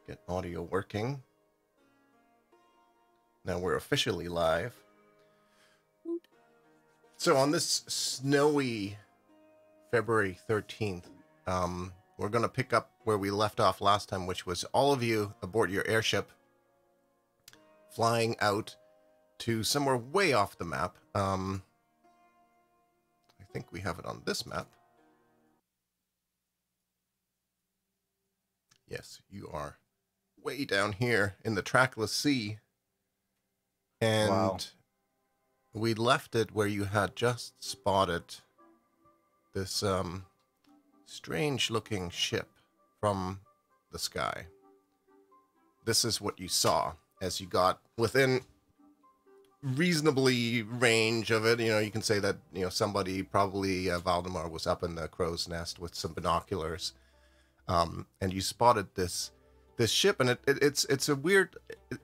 Get audio working. Now we're officially live. So on this snowy February 13th, we're going to pick up where we left off last time, which was all of you aboard your airship flying out to somewhere way off the map. I think we have it on this map. Yes, you are way down here in the trackless sea. And wow. We left it where you had just spotted this strange looking ship from the sky. This is what you saw as you got within reasonably range of it. You know, you can say that, you know, somebody, probably Valdemar, was up in the crow's nest with some binoculars. And you spotted this ship, and it's a weird,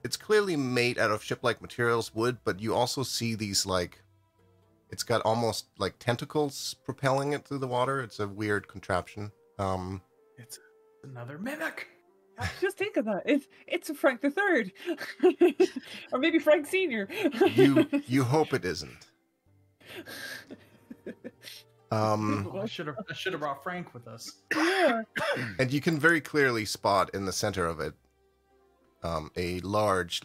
it's clearly made out of ship-like materials, wood, but you also see these, like, it's got almost like tentacles propelling it through the water. It's a weird contraption. It's another mimic. Just think of that. It's a Frank the Third, or maybe Frank Senior. You hope it isn't. I should have brought Frank with us. Yeah. And you can very clearly spot in the center of it a large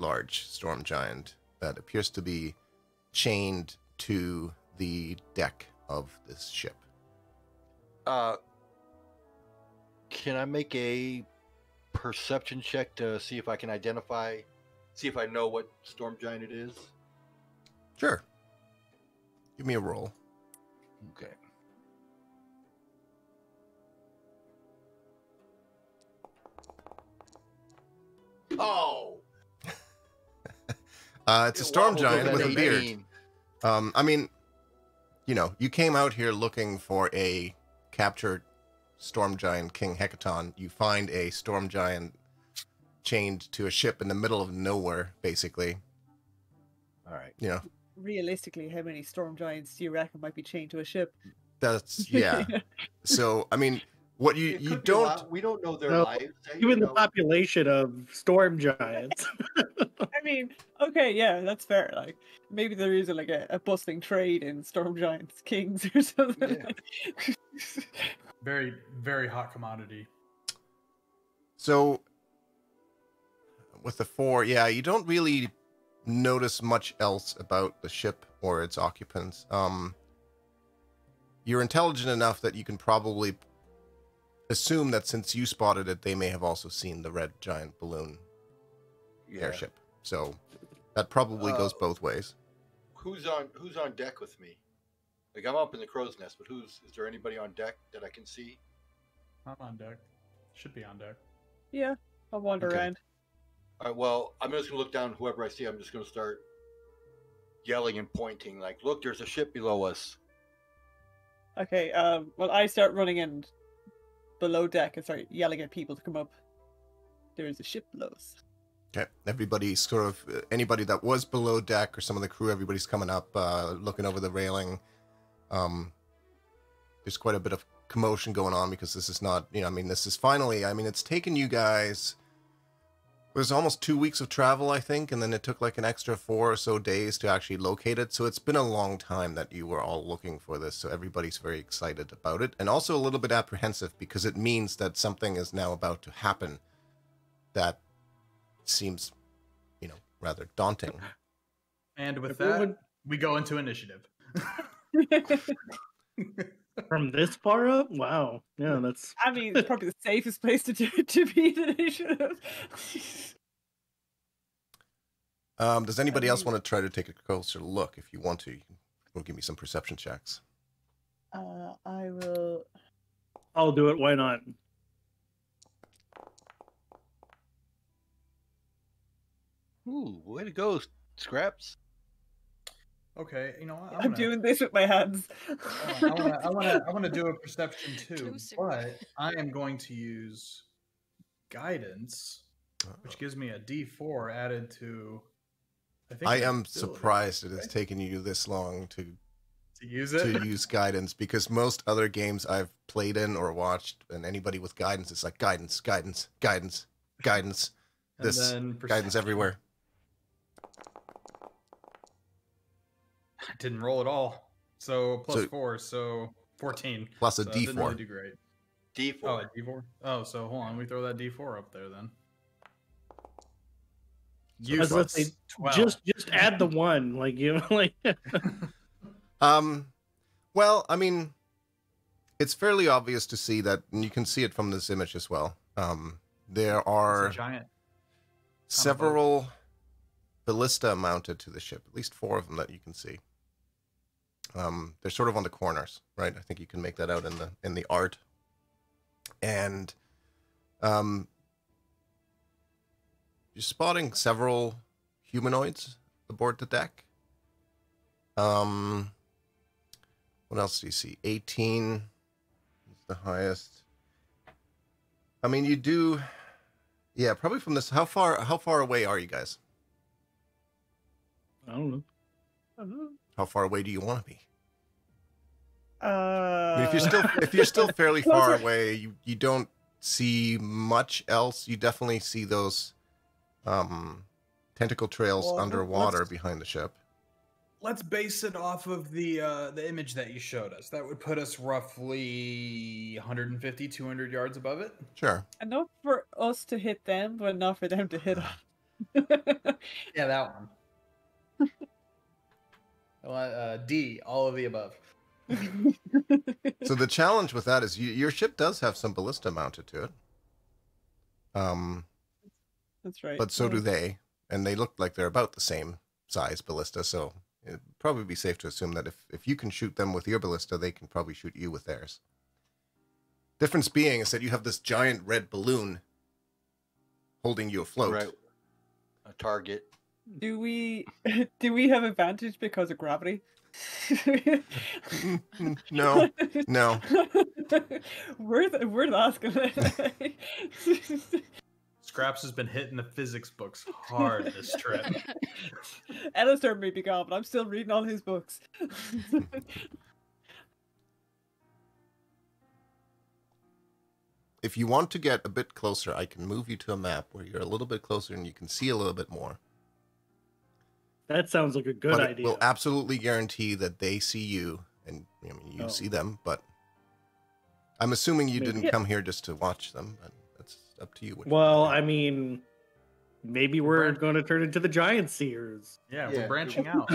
storm giant that appears to be chained to the deck of this ship. Can I make a perception check to see if I can identify, see if I know what storm giant it is? Sure. Give me a roll. Okay. Oh! It's a storm giant with a beard. I mean, you know, you came out here looking for a captured storm giant, King Hecaton. You find a storm giant chained to a ship in the middle of nowhere, basically. All right. You know, Realistically, how many storm giants do you reckon might be chained to a ship? that's, yeah. So, I mean, what you It could be a don't... lot. We don't know their No, lives. Given the population of storm giants. I mean, okay, yeah, that's fair. Like, maybe there is a bustling trade in storm giants, kings, or something. Yeah. Very, very hot commodity. So, with the 4, yeah, you don't really notice much else about the ship or its occupants. You're intelligent enough that you can probably assume that since you spotted it, they may have also seen the red giant balloon airship. So that probably goes both ways. Who's on deck with me? Like, I'm up in the crow's nest, but is there anybody on deck that I can see? I'm on deck. Should be on deck. Yeah, I'll wander Okay. around. All right, well, I'm just gonna look down whoever I see. I'm just gonna start yelling and pointing, like, look, there's a ship below us. Okay, well, I start running in below deck and start yelling at people to come up. There is a ship below us. Okay, everybody sort of, anybody that was below deck or some of the crew, everybody's coming up, looking over the railing. There's quite a bit of commotion going on because this is not, you know, I mean, this is finally, I mean, it's taken you guys, it was almost 2 weeks of travel, I think, and then it took like an extra 4 or so days to actually locate it. So it's been a long time that you were all looking for this. So everybody's very excited about it, and also a little bit apprehensive because it means that something is now about to happen that seems, you know, rather daunting. And with Everyone- that, we go into initiative. From this far up? Wow. Yeah, that's... I mean, it's probably the safest place to be in initiative. Does anybody else want to try to take a closer look? If you want to, you can give me some perception checks. I will. I'll do it. Why not? Ooh, way to go, Scraps. Okay, you know what? I'm doing this with my hands. I want to do a perception too, but I am going to use guidance, which gives me a D4 added to. I am surprised it has taken you this long to use it, to use guidance, because most other games I've played in or watched, and anybody with guidance, it's like guidance, guidance, guidance, guidance. And This then guidance perception. everywhere. I didn't roll at all. So plus So- 4, so 14. Plus a So that didn't really D4. do great. D4. Oh, a D4? Oh, so hold on. We throw that D4 up there then. I was about to say, 12. just add the one, like you like. Well, I mean, it's fairly obvious to see that, and you can see it from this image as well. There It's are a giant. several ballista mounted to the ship, at least 4 of them that you can see. They're sort of on the corners, right? I think you can make that out in the art. And you're spotting several humanoids aboard the deck. What else do you see? 18 is the highest. I mean, you do, yeah, probably from this. How far away are you guys? I don't know. How far away do you want to be? I I mean, if you're still fairly far Closer. away, you don't see much else. You definitely see those tentacle trails Well, underwater let's- behind the ship. Let's base it off of the image that you showed us. That would put us roughly 150, 200 yards above it. Sure. enough for us to hit them, but not for them to hit us. Yeah, that one. D, all of the above. So the challenge with that is your ship does have some ballista mounted to it. That's right. But so do they, and they look like they're about the same size ballista. So it'd probably be safe to assume that if you can shoot them with your ballista, they can probably shoot you with theirs. Difference being is that you have this giant red balloon holding you afloat. Right. A target. Do we have advantage because of gravity? No, no. Worth asking. Scraps has been hitting the physics books hard this trip. Alistair may be gone, but I'm still reading all his books. If you want to get a bit closer, I can move you to a map where you're a little bit closer and you can see a little bit more. That sounds like a good But it idea. will absolutely guarantee that they see you, and I mean, you Oh. see them. But I'm assuming you Maybe. didn't come here just to watch them. But that's up to you. what you Well, want to I do. mean, maybe we're going to turn into the giant seers. Yeah, Yeah. we're branching out.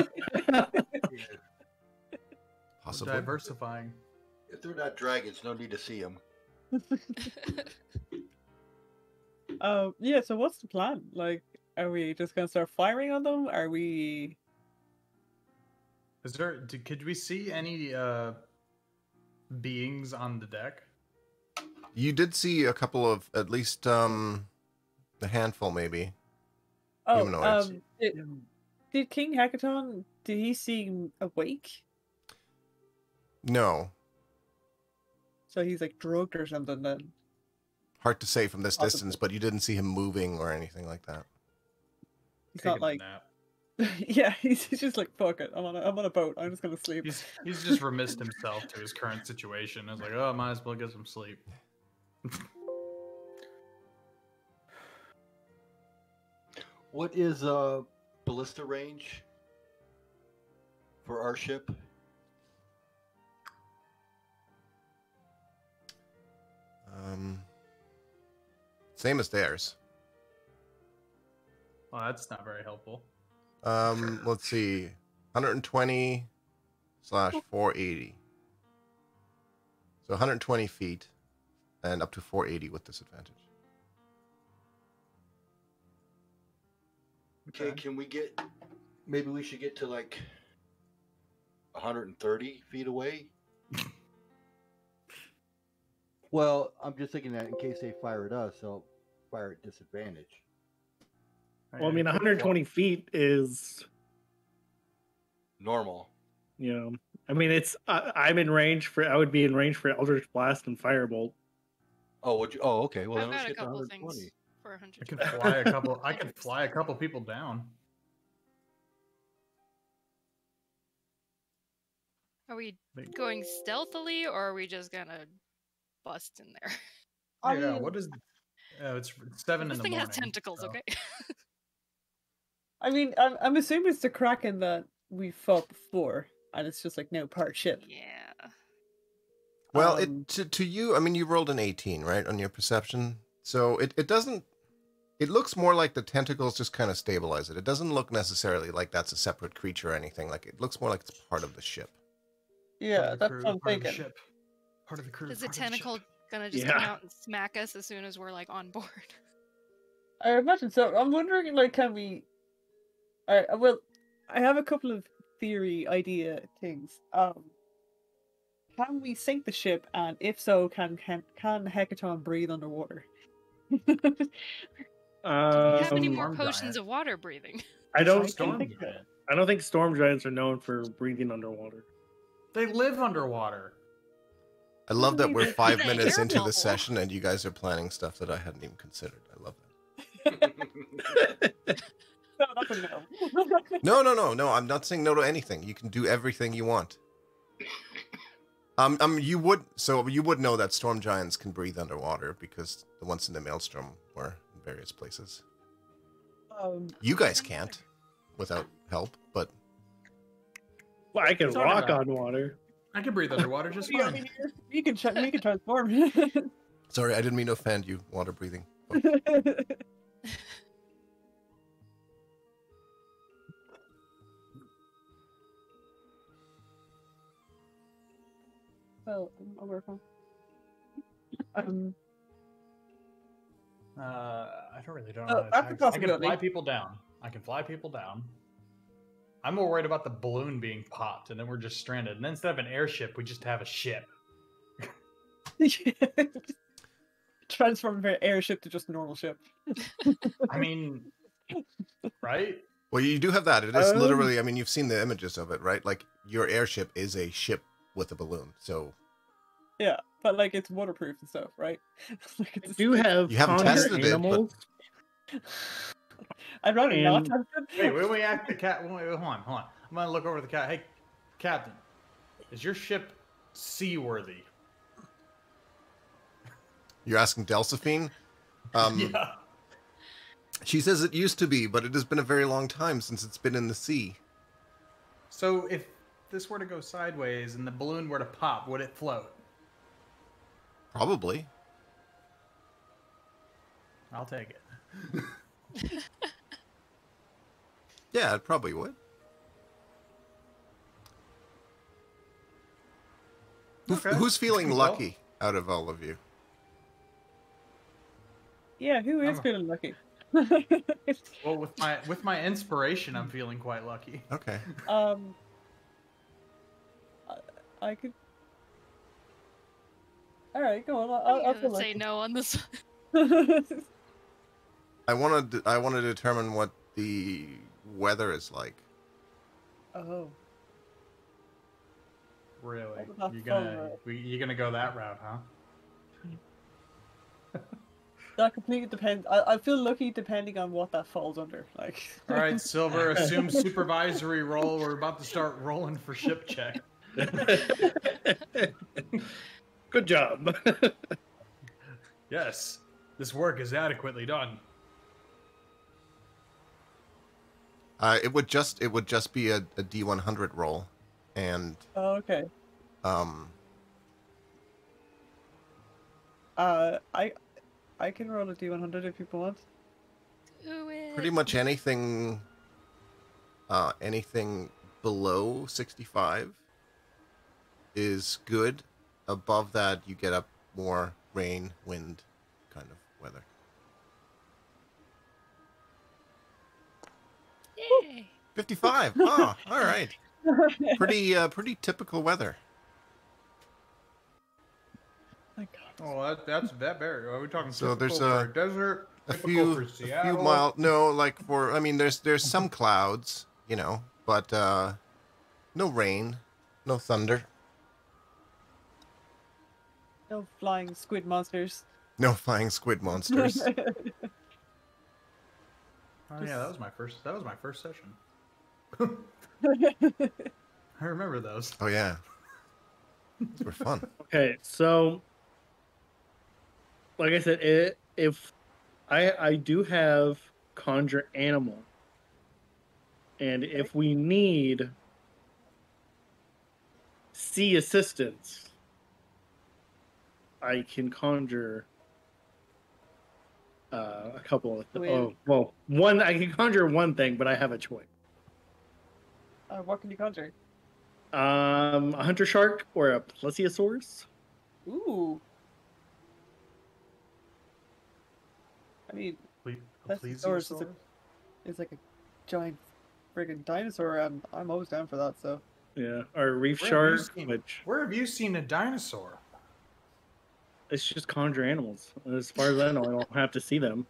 Possibly. Diversifying. If they're not dragons, no need to see them. Yeah, so what's the plan? Like, are we just gonna start firing on them? Are we Is there? Could we see any beings on the deck? You did see a couple of, at least a handful, maybe. Oh, Humanoids. did King Hackathon, did he seem awake? No, So he's like drugged or something then. hard to say from this Possibly. distance, but you didn't see him moving or anything like that. He's Taking not like a nap. yeah, he's just like fuck it. I'm on a boat. I'm just gonna sleep. He's just remissed himself to his current situation. I was like, oh, might as well get some sleep. What is ballista range for our ship? Same as theirs. Well, that's not very helpful. Let's see, 120/480. So 120 feet and up to 480 with disadvantage. Okay, can we get? Maybe we should get to like 130 feet away. Well, I'm just thinking that in case they fire at us, they'll fire at disadvantage. Well, I mean, 120 feet is, Normal. you know, I mean, it's I'm in range for. I would be in range for Eldritch Blast and Firebolt. Oh, would you? Oh, okay. Well, I've then let's got a get to couple 120. things for 100. I can fly a couple. I can fly a couple people down. Are we going stealthily, or are we just gonna bust in there? Yeah. What is? It's 7 This in the thing morning. has tentacles, so. okay? I mean, I'm assuming it's the Kraken that we fought before, and it's just like no part ship. Yeah. Well, to you, I mean, you rolled an 18, right, on your perception. So it doesn't. It looks more like the tentacles just kind of stabilize it. It doesn't look necessarily like that's a separate creature or anything. Like it looks more like it's part of the ship. Yeah, that's what I'm part of the thinking. ship. Part of the crew. Is the part of tentacle ship. gonna just come out and smack us as soon as we're like on board? I imagine so. I'm wondering, like, can we? Well, I have a couple of theory idea things. Can we sink the ship, and if so, can Hecaton breathe underwater? Do you have any more Storm potions giant. of water breathing? I don't. Storm so. giant. I don't think storm giants are known for breathing underwater. They live underwater. I love that we're 5 They're minutes into terrible. the session and you guys are planning stuff that I hadn't even considered. I love that. No, that's a no. No. I'm not saying no to anything. You can do everything you want. You would know that storm giants can breathe underwater because the ones in the maelstrom were in various places. You guys can't without help, but Well, I can It's already walk right. on water. I can breathe underwater just fine. We can transform. sorry, I didn't mean to offend you, water breathing. Well, I'll work on. I don't really don't Oh, know. that's a I can possibility. fly people down. I'm more worried about the balloon being popped, and then we're just stranded. And then instead of an airship, we just have a ship. Transform from airship to just a normal ship. I mean, right? Well, you do have that. It is literally, I mean, you've seen the images of it, right? Like, your airship is a ship with a balloon, so... Yeah, but like it's waterproof and stuff, right? Like, I do have You haven't ponder tested it, but- animals. I'd rather not And- test it. Wait, when we act the cat, wait, hold on. I'm gonna look over the cat. Hey, Captain, is your ship seaworthy? You're asking Delphine? Yeah. She says it used to be, but it has been a very long time since it's been in the sea. So if this were to go sideways and the balloon were to pop, would it float? Probably. I'll take it. Yeah, it probably would. Okay. Who's feeling Well- lucky out of all of you? Yeah, who is I'm- feeling lucky? Well, with my inspiration, I'm feeling quite lucky. Okay. I could. All right, go on. I'm I'll gonna feel say lucky. no on this. I want to determine what the weather is like. Oh. Really? That's You're gonna go that route, huh? That completely depends. I feel lucky depending on what that falls under. Like. All right, Silver, assume supervisory role. We're about to start rolling for ship check. Good job. Yes, this work is adequately done. It would just be a D100 roll, and Oh, okay. I can roll a D100 if people want. Do it. pretty much anything below 65 is good. Above that, you get up more rain, wind kind of weather. Yay. 55. Oh, all right. Pretty typical weather. Thank God. Oh, that's that very. Are we talking So there's typical for a desert? A Typical few for Seattle? mile. No, like for. I mean, there's some clouds, you know, but no rain, no thunder, No flying squid monsters. no flying squid monsters. Oh yeah, that was my first session. I remember those. Oh yeah, those were fun. Okay, so like I said, if I do have conjure animal, and if we need sea assistance, I can conjure a couple of. One. I can conjure one thing, but I have a choice. What can you conjure? A hunter shark or a plesiosaurus. Ooh. I mean, plesiosaurus is like a giant friggin' dinosaur, and I'm always down for that. So. Yeah, or a reef shark. Where have you seen a dinosaur? It's just conjure animals. As far as I know, I don't have to see them.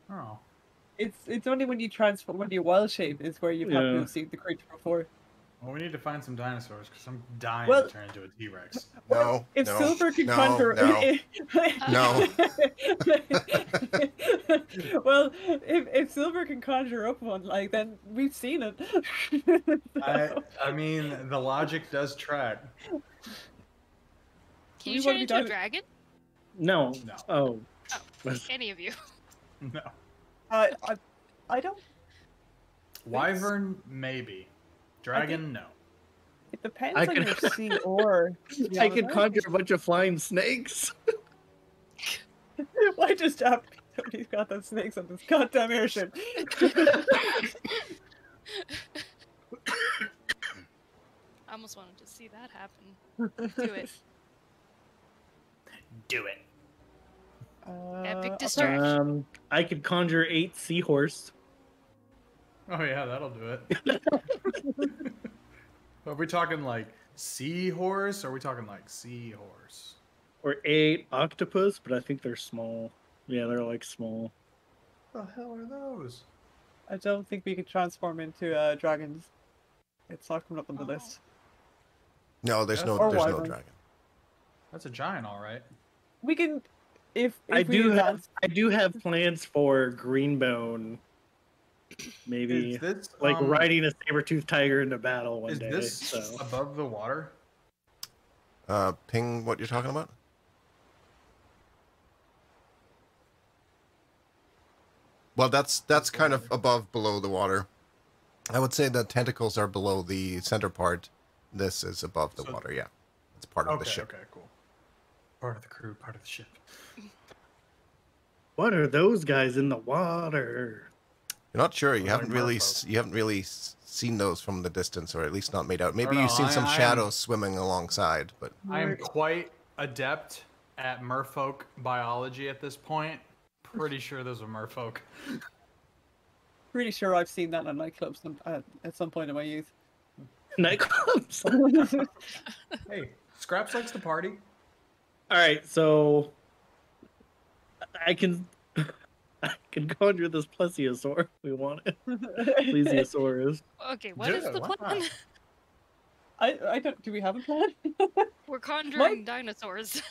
Oh. It's only when you transform, when you wild shape is where you've had to have seen the creature before. Well, we need to find some dinosaurs because I'm dying to turn into a T-Rex. If Silver can conjure... No. Well, if Silver can conjure up one, like, then we've seen it. I mean, the logic does track. Can you turn into a dragon? No. Oh. Any of you? No. I don't... Wyvern, maybe. Dragon, no. It depends on your sea or... I could conjure a bunch of flying snakes. Why just stop? Somebody's got those snakes on this goddamn airship. I almost wanted to see that happen. Do it. Do it. Epic distraction. I could conjure 8 seahorse. Oh yeah, that'll do it. Are we talking like seahorse, or are we talking like seahorse? Or 8 octopus, but I think they're small. Yeah, they're like small. What the hell are those? I don't think we could transform into dragons. It's not coming up on the list. No, there's no dragon. That's a giant, all right. We can, if I do have plans for Greenbone. Maybe like riding a saber-toothed tiger into battle one day. Is this above the water? Ping, what you're talking about? Well, that's kind of below the water. I would say the tentacles are below the center part. This is above the water. Yeah, it's part of the ship. Okay, cool. Part of the crew, part of the ship. What are those guys in the water? You're not sure. You haven't really seen those from the distance, or at least not made out. Maybe you've seen some shadows swimming alongside, but I am quite adept at merfolk biology at this point. Pretty sure those are merfolk. Pretty sure I've seen that in nightclubs at some point in my youth. Nightclubs. Hey, Scraps likes to party. All right, so I can conjure this plesiosaur. We want it. Plesiosaurus. Okay, what is the plan? I don't. Do we have a plan? We're conjuring dinosaurs.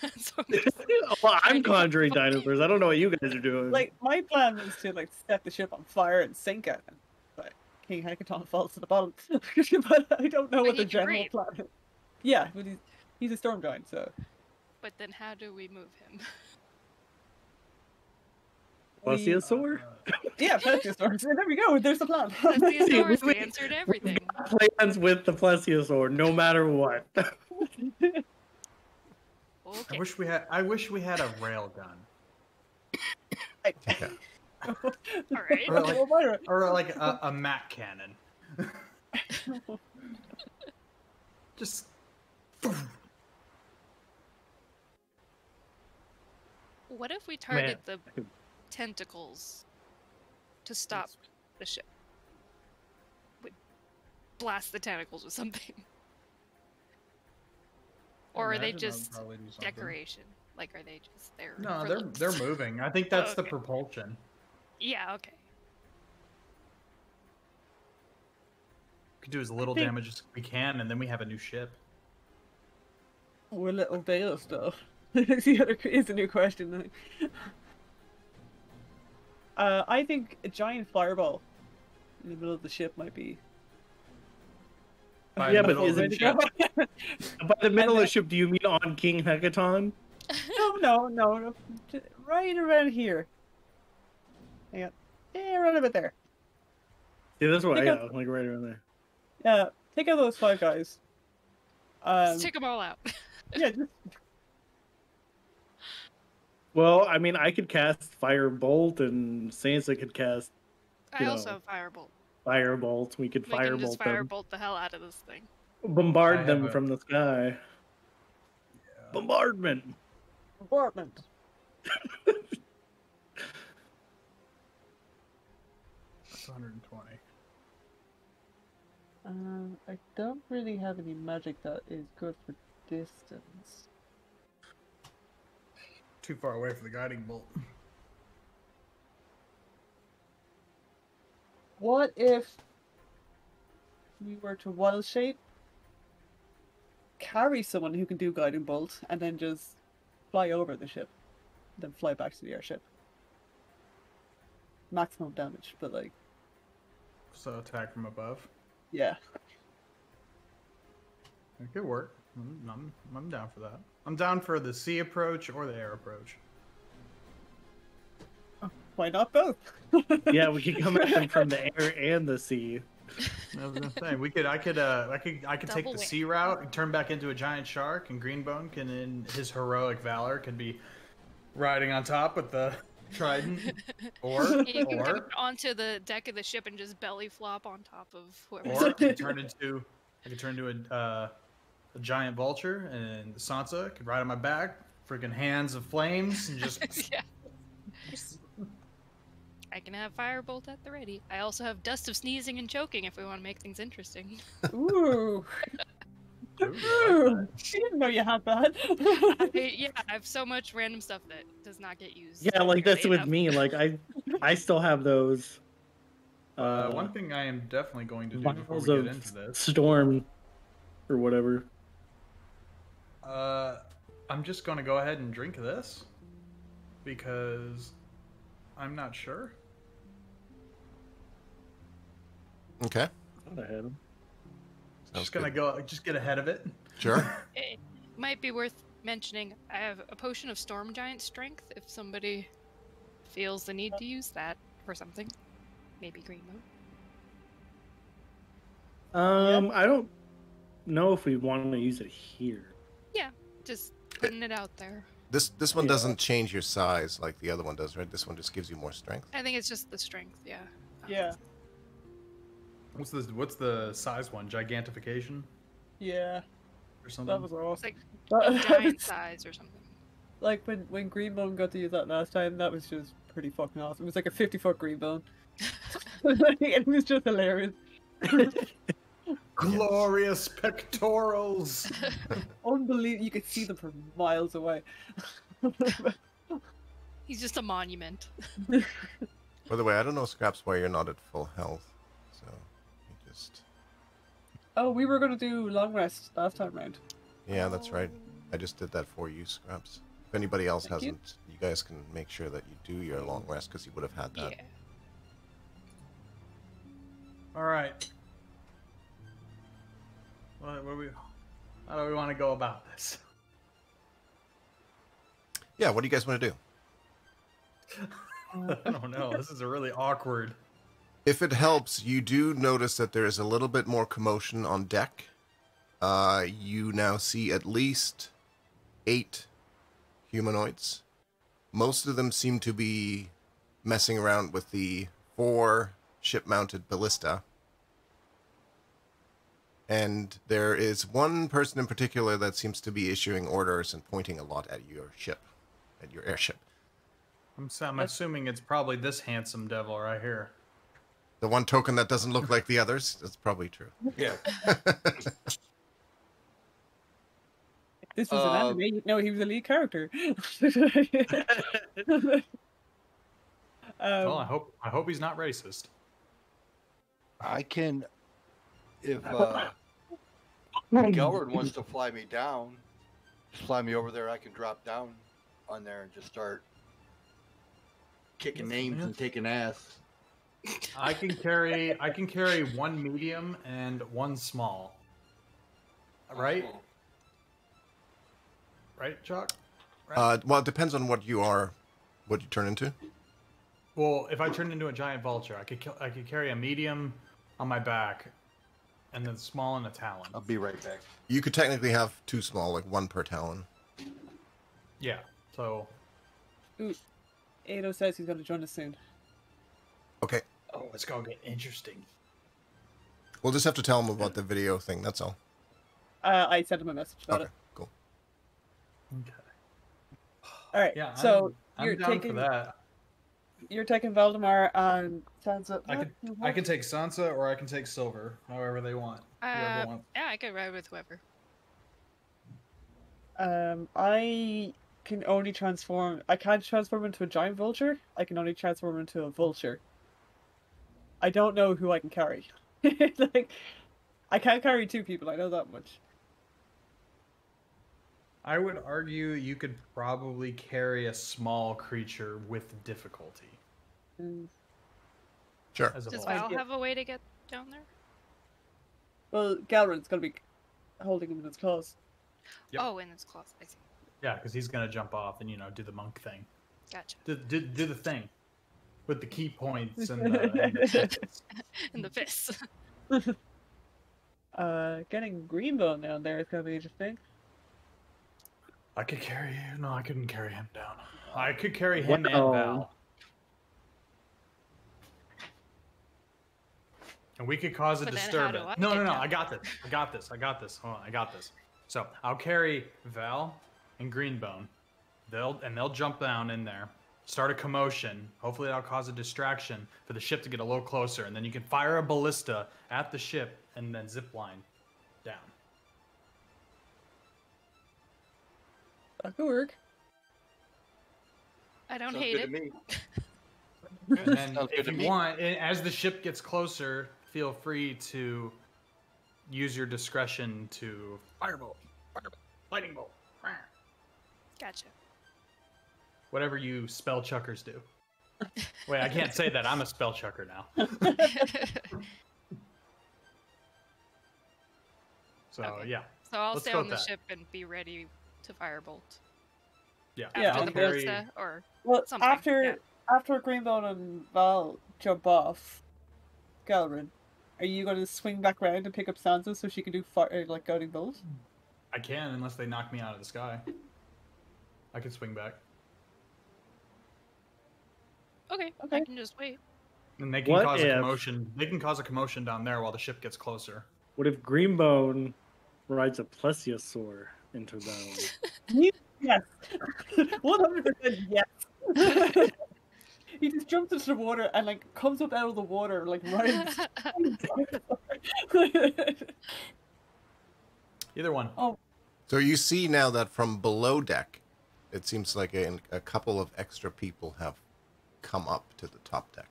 Well, I'm conjuring dinosaurs. I don't know what you guys are doing. Like, my plan is to set the ship on fire and sink it, but King Hecaton falls to the bottom. But I don't know what the general plan is. Yeah, but he's a storm giant, so. But then, how do we move him? Plesiosaur? Yeah, plesiosaur. So there we go. There's the plan. Plesiosaurus answered everything. Plans with the plesiosaur, no matter what. Okay. I wish we had a rail gun. All right. Or like a Mac cannon. Just. What if we target the tentacles to stop the ship? We blast the tentacles with something. Or are they just decoration? Like, are they just there? No, they're moving. I think that's the propulsion. Yeah. Okay. We could do as little damage as we can, and then we have a new ship. Will it obey us, though? Is a new question. I think a giant fireball in the middle of the ship might be. But is it by the middle of the ship? Do you mean on King Hecaton? No. Right around here. Hang on. Yeah, right about there. Yeah, that's what I got. Like right around there. Yeah, take out those 5 guys. Just take them all out. Yeah. Just... Well, I mean, I could cast Firebolt, and Sansa could cast. I also have Firebolt. Firebolt. We could Firebolt them. Firebolt the hell out of this thing. Bombard them from the sky. Yeah. Bombardment. Bombardment. That's 120. I don't really have any magic that is good for distance. Too far away for the guiding bolt. What if we were to wild shape, carry someone who can do guiding bolt, and then just fly over the ship, then fly back to the airship? Maximum damage, but like. So attack from above. Yeah. It could work. I'm down for that. I'm down for the sea approach or the air approach. Why not both? Yeah, we could come at them from the air and the sea. I was gonna say I could take the sea route and turn back into a giant shark, and Greenbone can, in his heroic valor, can be riding on top with the trident, or you can come onto the deck of the ship and just belly flop on top of whoever. Or I could turn into a giant vulture, and Sansa could ride on my back, freaking hands of flames, and just. Yeah. I can have Firebolt at the ready. I also have Dust of Sneezing and Choking if we want to make things interesting. Ooh. Ooh. I didn't know you had that. Yeah, I have so much random stuff that does not get used. Yeah, like that's with me. Like I still have those. One thing I am definitely going to do before we get into this. Storm, or whatever. I'm just going to go ahead and drink this because I'm not sure. Okay. Just gonna get ahead of it. Sure. It might be worth mentioning. I have a potion of Storm Giant Strength. If somebody feels the need to use that for something, maybe Greenbone. I don't know if we want to use it here. Yeah, just putting it out there. This one doesn't change your size like the other one does, right? This one just gives you more strength. I think it's just the strength. Yeah. Yeah. What's the size one? Gigantification? Yeah. Or something? That was awesome. Like giant size or something. Like when Greenbone got to use that last time, that was just pretty fucking awesome. It was like a 50-foot Greenbone. It was just hilarious. Glorious pectorals! Unbelievable. You could see them from miles away. He's just a monument. By the way, I don't know, Scraps, why you're not at full health. So, you just... Oh, we were going to do long rest last time round. Yeah, that's right. I just did that for you, Scraps. If anybody else hasn't, you guys can make sure that you do your long rest, because you would have had that. Yeah. Alright. How do we want to go about this? Yeah, what do you guys want to do? I don't know. This is a really awkward... If it helps, you do notice that there is a little bit more commotion on deck. You now see at least 8 humanoids. Most of them seem to be messing around with the 4 ship-mounted ballista. And there is one person in particular that seems to be issuing orders and pointing a lot at your ship, at your airship. I'm assuming it's probably this handsome devil right here. The one token that doesn't look like the others? That's probably true. Yeah. This was an anime. No, he was a lead character. Well, I hope he's not racist. I can, if Gelward wants to fly me down, just fly me over there. I can drop down on there and just start kicking names and taking ass. I can carry 1 medium and 1 small. Right? Right, Chuck? Right? Well, it depends on what you turn into. Well, if I turned into a giant vulture, I could carry a medium on my back, and then small in a talon. I'll be right back. You could technically have 2 small, like 1 per talon. Yeah. So. Ooh, Ado says he's going to join us soon. Okay. Oh, it's gonna get interesting. We'll just have to tell him about the video thing. That's all. I sent him a message about it. Cool. Okay. All right. Yeah. So I'm you're down taking for that. You're taking Valdemar and Sansa. I can take Sansa or I can take Silver, however they want. Whoever wants. Yeah, I could ride with whoever. I can only transform. I can't transform into a giant vulture. I can only transform into a vulture. I don't know who I can carry. Like, I can't carry 2 people. I know that much. I would argue you could probably carry a small creature with difficulty. Sure. Does Val have a way to get down there? Well, Galrin's gonna be holding him in his claws. Yep. Oh, in his claws. I see. Yeah, because he's gonna jump off and do the monk thing. Gotcha. Do the thing with the key points and the and the fists. Getting Greenbone down there is gonna be interesting. I could carry you. No, I couldn't carry him down. I could carry him and Val. And we could cause a disturbance. No, I got this. I got this. Hold on, I got this. So I'll carry Val and Greenbone. They'll jump down in there, start a commotion. Hopefully that'll cause a distraction for the ship to get a little closer, and then you can fire a ballista at the ship and then zip line down. That could work. I don't hate it. And then if you want, as the ship gets closer, feel free to use your discretion to firebolt, lightning bolt. Gotcha. Whatever you spell chuckers do. Wait, I can't say that. I'm a spell chucker now. So, okay. Yeah. So I'll stay on the ship and be ready to firebolt. Yeah. After the ballista or something. After Greenbone and Val jump off, Galrin, are you going to swing back around and pick up Sansa so she can do like guiding bolt? I can, unless they knock me out of the sky. I can swing back. Okay. I can just wait. And they can cause a commotion. They can cause a commotion down there while the ship gets closer. What if Greenbone rides a plesiosaur into battle? Yes. 100% yes. He just jumps into the water and like comes up out of the water like right. Either one. Oh. So you see now that from below deck, it seems like a couple of extra people have come up to the top deck.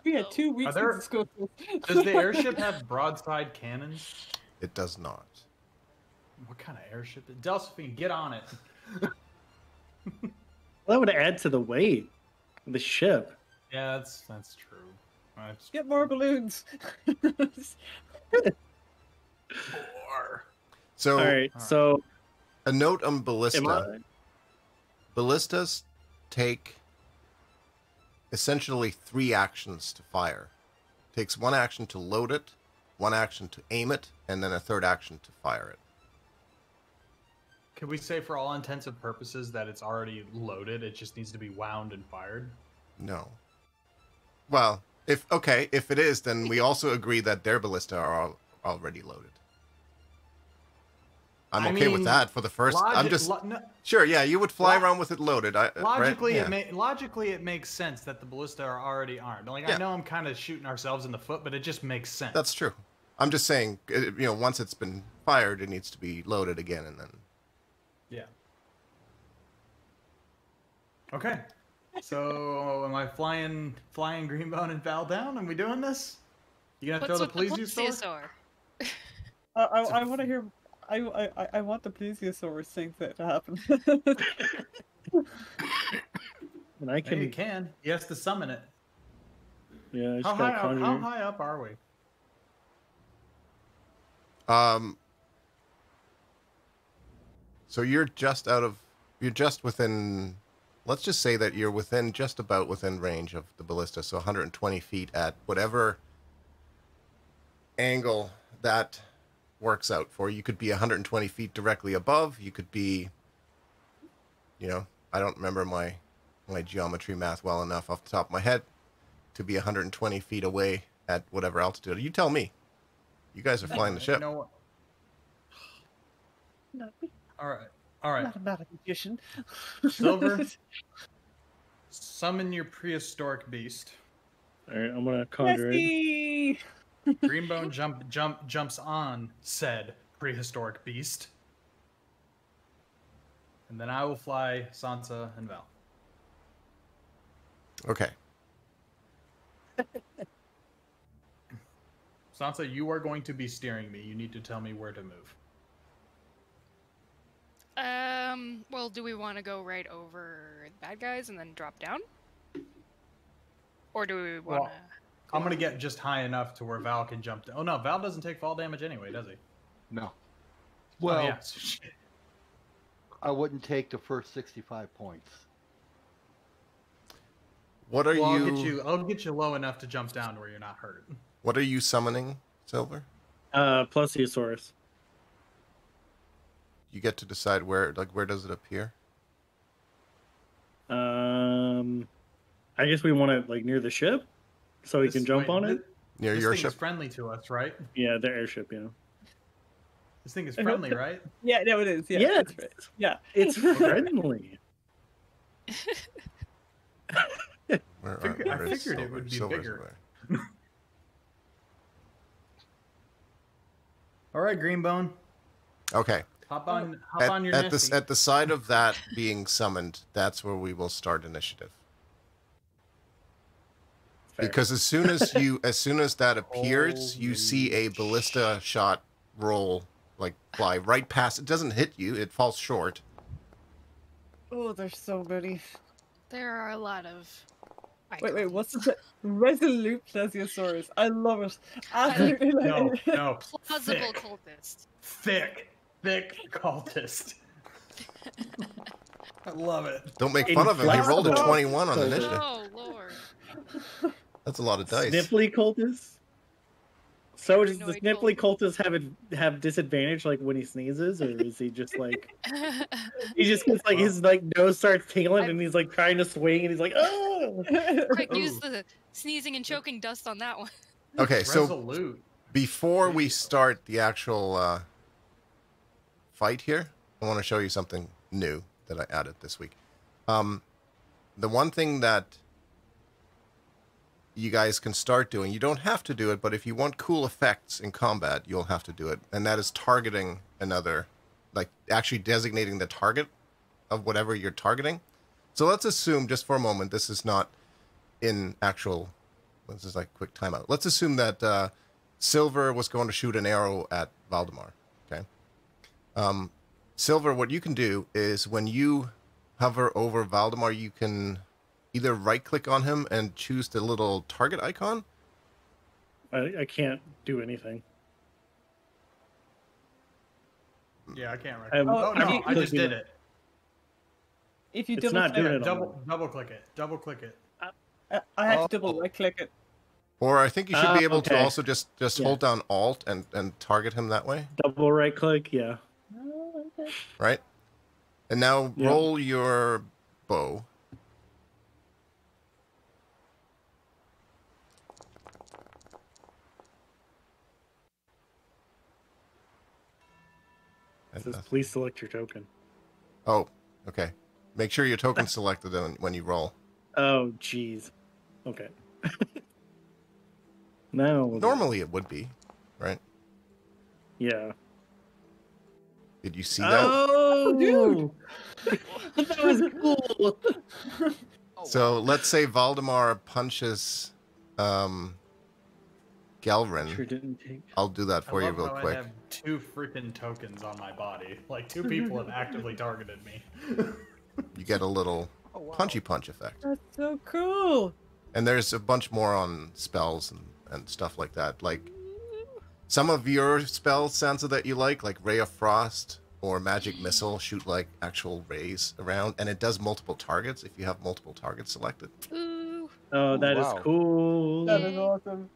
We had 2 weeks to discuss this. Does the airship have broadside cannons? It does not. What kind of airship? Delphine, get on it. Well, that would add to the weight of the ship. Yeah, that's true. Get more balloons. So, all right. So, a note on ballista. Ballistas take essentially 3 actions to fire. It takes 1 action to load it, 1 action to aim it, and then a 3rd action to fire it. Can we say for all intents and purposes that it's already loaded? It just needs to be wound and fired? No. Well, if it is, then we also agree that their ballista are already loaded. I'm okay with that for the first. Sure. Yeah, you would fly around with it loaded. Logically, it makes sense that the ballista are already armed. I know I'm kind of shooting ourselves in the foot, but it just makes sense. That's true. I'm just saying, once it's been fired, it needs to be loaded again, and then. Yeah. Okay. So, am I flying Greenbone and Val down? Are we doing this? You gonna throw the plesiosaur? I want to hear. I want the plesiosaur thing to happen. And I can. You can. He has to summon it. Yeah. How high up are we? So you're just within let's just say that you're just about within range of the ballista, so 120 feet at whatever angle that works out for. You could be 120 feet directly above. You could be, I don't remember my geometry math well enough off the top of my head to be 120 feet away at whatever altitude. You tell me. You guys are flying the ship. You know what? No, All right. not a magician. Silver, summon your prehistoric beast. All right, I'm gonna conjure it. Nessie! Greenbone jumps on said prehistoric beast, and then I will fly Sansa and Val. Okay. Sansa, you are going to be steering me. You need to tell me where to move. Well, do we want to go right over the bad guys and then drop down? Or do we want to... I'm going to get just high enough to where Val can jump down. Oh, no, Val doesn't take fall damage anyway, does he? No. Well, yeah. I wouldn't take the first 65 points. What are you... I'll get you low enough to jump down to where you're not hurt. What are you summoning, Silver? Plesiosaurus. You get to decide where does it appear? I guess we want it near the ship, so we can jump on it. Near this your thing ship. is friendly to us, right? Yeah, the airship. This thing is friendly, right? Yeah, no, it is. Yeah, Yeah, it's friendly. I figured it would be bigger. All right, Greenbone. Okay. Hop on your Nessie. At the side of that being summoned, that's where we will start initiative. Fair. Because as soon as that appears, you see a ballista shot roll, fly right past. It doesn't hit you; it falls short. Oh, there's so many. There are a lot of... Wait, what's the resolute plesiosaurus? I love it. Absolutely. No. Plausible cultist. Thick cultist. I love it. Don't make fun of him. He rolled a 21 on the initiative. Oh, Lord. That's a lot of dice. Sniffly cultist? So does the sniffly cultist have disadvantage when he sneezes, or is he just he just gets his nose starts tingling and he's trying to swing and he's oh! Quick, use the sneezing and choking dust on that one. Okay, so Resolute. Before we start the actual fight here, I want to show you something new that I added this week. The one thing that you guys can start doing, you don't have to do it, but if you want cool effects in combat, you'll have to do it, and that is targeting another, actually designating the target of whatever you're targeting. So let's assume, just for a moment, this is not in actual, this is quick timeout. Let's assume that Silver was going to shoot an arrow at Valdemar, okay? Silver, what you can do is when you hover over Valdemar, you can either right-click on him and choose the little target icon. I can't do anything. Yeah, I can't right. I just did it. If you double click it. Double click it. I had to double right-click it. Or I think you should be able to also just hold down Alt and target him that way. Double right-click, yeah. Okay. Right? And now roll your bow. It says, please select your token. Oh, okay. Make sure your token's selected when you roll. Oh, jeez. Okay. No. Normally it would be, right? Yeah. Did you see that? Oh, dude! That was cool. So let's say Valdemar punches Galrin. Sure didn't take... I'll do that for you real quick. I have 2 freaking tokens on my body. 2 people have actively targeted me. You get a little punchy punch effect. That's so cool. And there's a bunch more on spells and stuff like that. Some of your spells, Sansa, that you like Ray of Frost, or magic missile shoot like actual rays around, and it does multiple targets if you have multiple targets selected. Ooh. Oh, that is Wow. cool. That is awesome.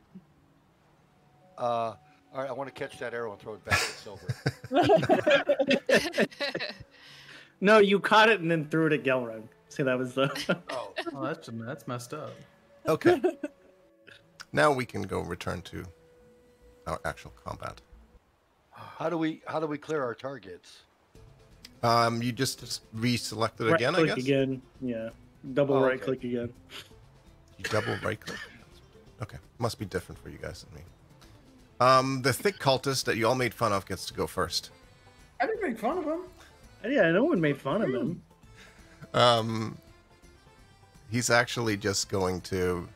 All right, I want to catch that arrow and throw it back at Silver. No, you caught it and then threw it at Gelrun. See, that was the. Oh, Oh, that's messed up. Okay. Now we can go return to our actual combat. how do we clear our targets? You just reselect it again, I Right-click guess. again. Yeah. Double Oh, okay. right-click again. You double right click. Okay, must be different for you guys than me. The thick cultist that you all made fun of gets to go first. I didn't make fun of him. Yeah, no one made fun of him. He's actually just going to.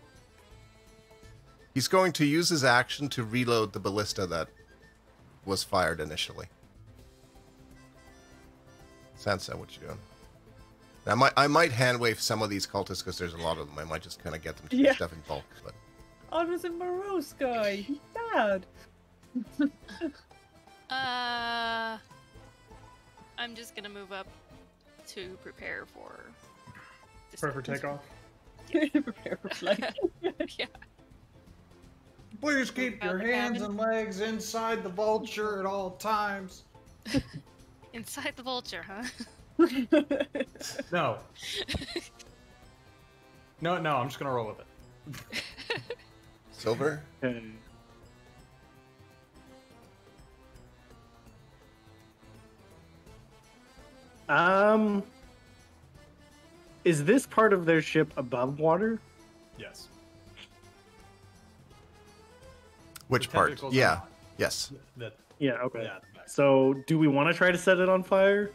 He's going to use his action to reload the ballista that was fired initially. Sansa, what you doing? I might hand wave some of these cultists because there's a lot of them. I might just kind of get them to do stuff in bulk. But Oh, there's a morose guy. He's sad. I'm just gonna move up to prepare for. Prepare for takeoff. Prepare for flight. Yeah. Please keep your hands and legs inside the vulture at all times. Inside the vulture, huh? No. No, I'm just gonna roll with it. Silver. Okay. Is this part of their ship above water? Yes. Which The part? tentacles Yeah. are not. Yes. That, Yeah, okay. yeah. So, do we want to try to set it on fire?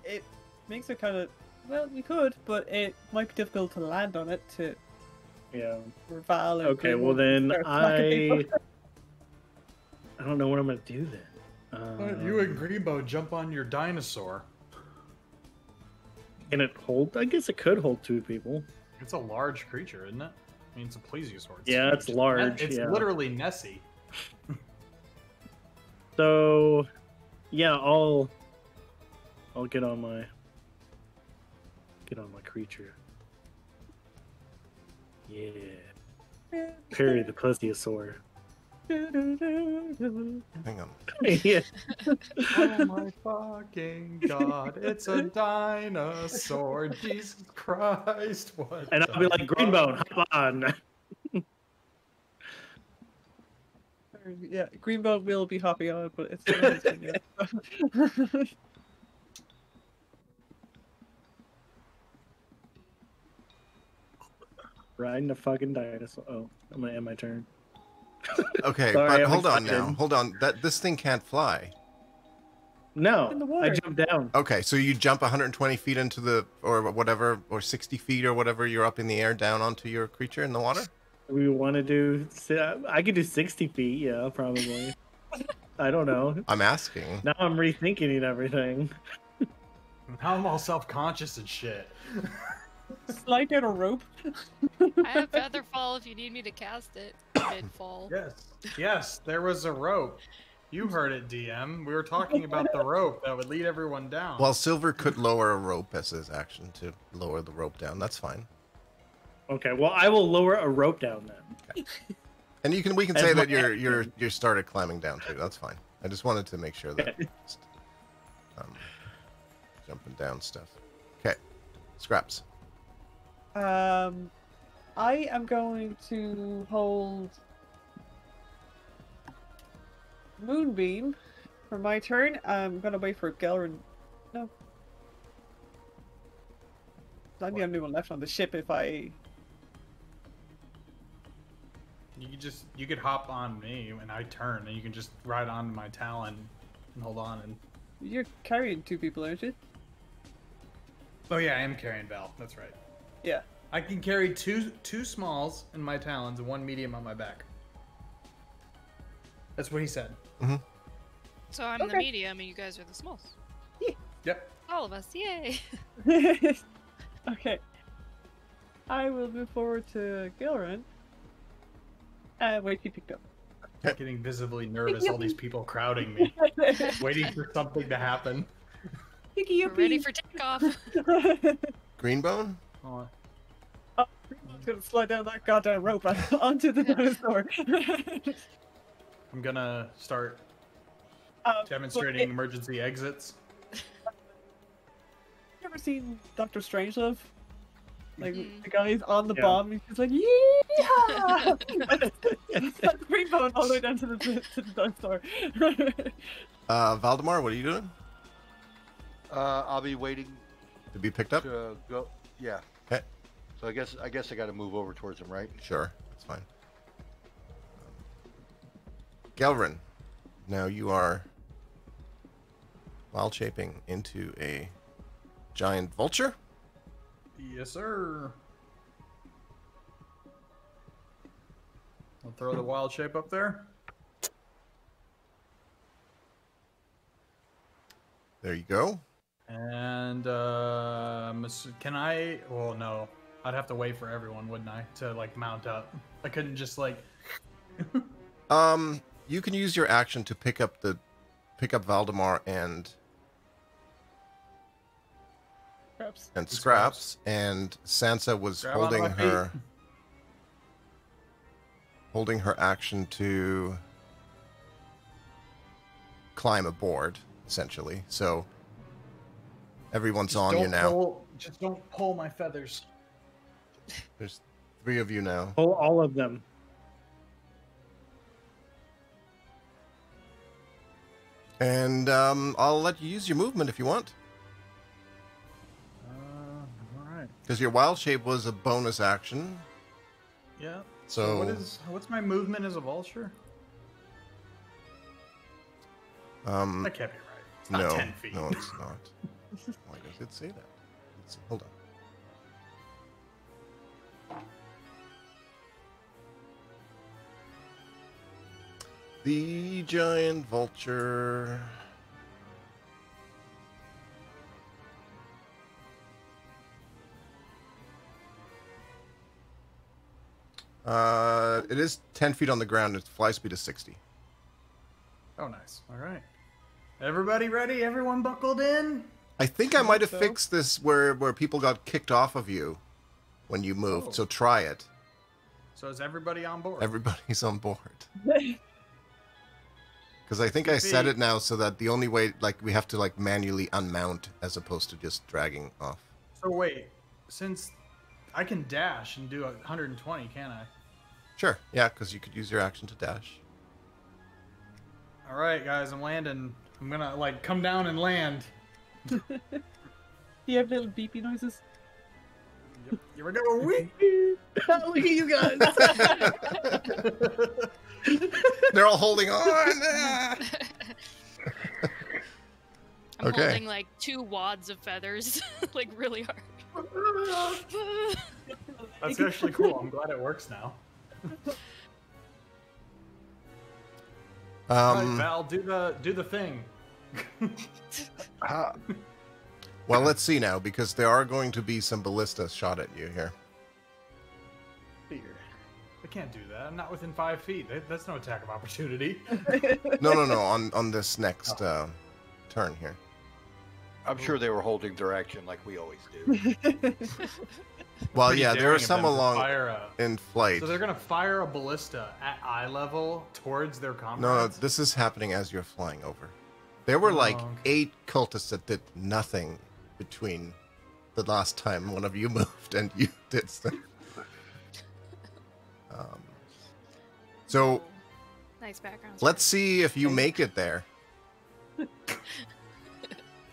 It makes it kind of. Well, we could, but it might be difficult to land on it to Yeah. Val. and Okay, Grey well Wolf then start smacking people. I don't know what I'm gonna do then. You and Greenbow jump on your dinosaur. Can it hold? I guess it could hold 2 people. It's a large creature, isn't it? I mean, it's a plesiosaur. Yeah, it's huge. large, It's yeah. literally Nessie. So, yeah, I'll get on my creature. Yeah, parry the plesiosaur. Hang on. Yeah. Oh my fucking god, it's a dinosaur. Jesus Christ, what? And I'll be like, Greenbone, hop on. Yeah, Greenbow will be hopping on, but it's. Riding a fucking dinosaur. Oh, I'm gonna end my turn. Okay, Sorry, but I'm hold on excited. now. Hold on. This thing can't fly. No, In the I water. jumped down. Okay, so you jump 120 feet into the, or whatever, or 60 feet or whatever, you're up in the air down onto your creature in the water? We want to do. I could do 60 feet. Yeah, probably. I don't know. I'm asking. Now I'm rethinking everything. Now I'm all self-conscious and shit. Slide down a rope. I have Featherfall if you need me to cast it mid-fall. Yes, there was a rope. You heard it, DM. We were talking about the rope that would lead everyone down. Well, Silver could lower a rope as his action to lower the rope down. That's fine. Okay, well I will lower a rope down then. And we can As say my that you started climbing down too. That's fine. I just wanted to make sure that jumping down stuff. Okay, Scraps. I am going to hold Moonbeam for my turn. I'm gonna wait for Gelrin. No. I'm the only one left on the ship if I. You could hop on me and I turn and you can just ride onto my talon and hold on and. You're carrying 2 people, aren't you? Oh yeah, I am carrying Val. That's right. Yeah. I can carry two smalls in my talons and 1 medium on my back. That's what he said. So I'm the Okay. medium and you guys are the smalls. Yep. All of us, yay! Okay. I will move forward to Gilran. Wait, he picked up. Getting visibly nervous, all these people crowding me, waiting for something to happen. We're ready for takeoff. Greenbone? Oh, I'm gonna slide down that goddamn rope onto the dinosaur. I'm gonna start But demonstrating emergency exits. you ever seen Doctor Strangelove? Like the guy's on the bomb, he's just like, yeah! Greenbone all the way down to the dinosaur. Valdemar, what are you doing? I'll be waiting To be picked up? to go. Yeah. Okay. So I guess I got to move over towards him, right? Sure, that's fine. Galvin, now you are wild shaping into a giant vulture. Yes, sir. I'll throw the wild shape up there. There you go. And can I? Well, no. I'd have to wait for everyone, wouldn't I, to like mount up? I couldn't just like. You can use your action to pick up Valdemar and Scraps, and Sansa was Grab onto my feet. holding her action to climb aboard, essentially. So everyone's Just on don't you now. Just don't pull my feathers. There's 3 of you now. Pull all of them. And I'll let you use your movement if you want, All right. because your wild shape was a bonus action. Yeah. So what's my movement as a vulture? That can't be right. It's not no, 10 feet. no, it's not. Why does it say that? Let's see. Hold on. The giant vulture. It is 10 feet on the ground. Its fly speed is 60. Oh, nice. All right. Everybody ready? Everyone buckled in? I think I might have so. fixed this where people got kicked off of you when you moved. Oh. So try it. So is everybody on board? Everybody's on board. Because I think I set it now so that the only way, like, we have to, like, manually unmount as opposed to just dragging off. So wait, since I can dash and do 120, can I? Sure, yeah, because you could use your action to dash. All right, guys, I'm landing. I'm gonna, like, come down and land. Do you have little beepy noises? Yep. Here we go. Whee! Look at you guys. They're all holding on. I'm Okay. holding like 2 wads of feathers, like really hard. That's actually cool. I'm glad it works now. All right, Val, do the thing. Well, let's see now, because there are going to be some ballistas shot at you here. Figured. I can't do that. I'm not within 5 feet. That's no attack of opportunity. No, on this next turn here. I'm sure they were holding their action like we always do. Well, Pretty yeah, there daring are of some them to along fire in flight. So they're gonna fire a ballista at eye level towards their No, comrades. this is happening as you're flying over. There were like okay. 8 cultists that did nothing between the last time one of you moved and you did stuff. So Nice background. let's see if you make it there.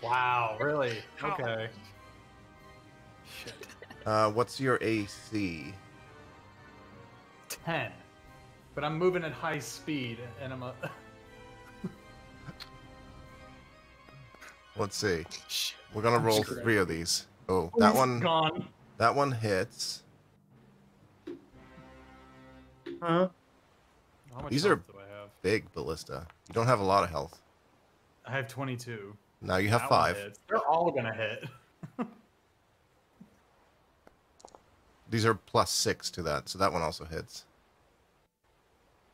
Wow, really? Ow. Okay. Shit. What's your AC? 10. But I'm moving at high speed, and I'm a. Let's see. Shit. We're gonna I'm roll screwed. 3 of these. Oh, that one. Gone. That one hits. Huh? How much These are- health do I have? Big ballista. You don't have a lot of health. I have 22. Now you have That one 5. hits. They're all gonna hit. These are +6 to that, so that one also hits.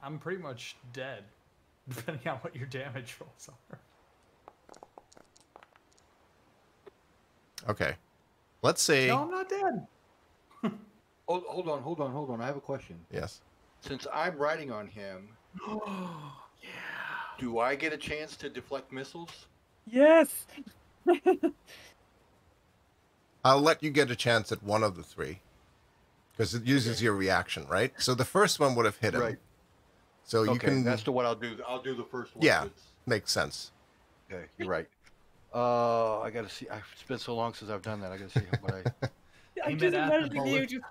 I'm pretty much dead, depending on what your damage rolls are. Okay. Let's say... No, I'm not dead. Hold on. I have a question. Yes. Since I'm riding on him, Yeah. do I get a chance to deflect missiles? Yes. I'll let you get a chance at one of the three. Because it uses your reaction, right? So the first one would have hit him. Right. So you Okay, can... that's what I'll do. I'll do the first one. Yeah. Makes sense. Okay, you're right. I gotta see. It's been so long since I've done that. I gotta see what I. I'm just imagining you just.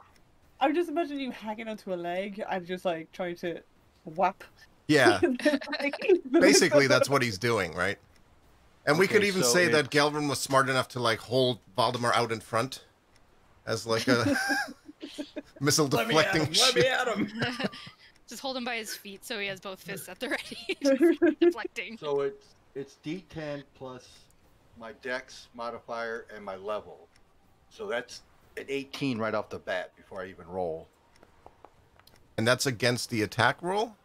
I'm just imagining you hanging onto a leg and just like trying to whap. Yeah. Basically, that's what he's doing, right? And we could even say that Galvin was smart enough to like hold Valdemar out in front as like a missile deflecting ship. Let me at him. Just hold him by his feet so he has both fists at the ready, deflecting. So it's D10 plus my Dex modifier and my level, so that's an 18 right off the bat before I even roll. And that's against the attack roll?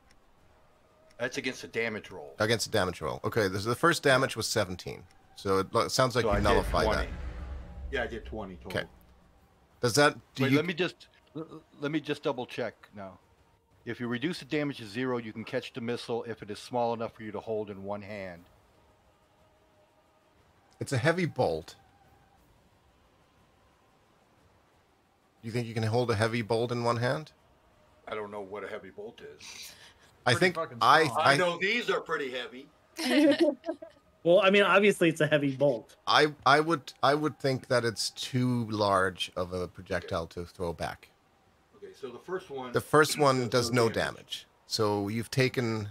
That's against the damage roll. Against the damage roll. Okay, the first damage was 17. So it sounds like you nullify that. Yeah, I did 20 total. Okay. Does that... Let me just double check now. If you reduce the damage to 0, you can catch the missile if it is small enough for you to hold in one hand. It's a heavy bolt. Do you think you can hold a heavy bolt in one hand? I don't know what a heavy bolt is. I know these are pretty heavy. Well, I mean, obviously it's a heavy bolt. I would think that it's too large of a projectile to throw back. Okay, so the first one. The first one does no damage. So you've taken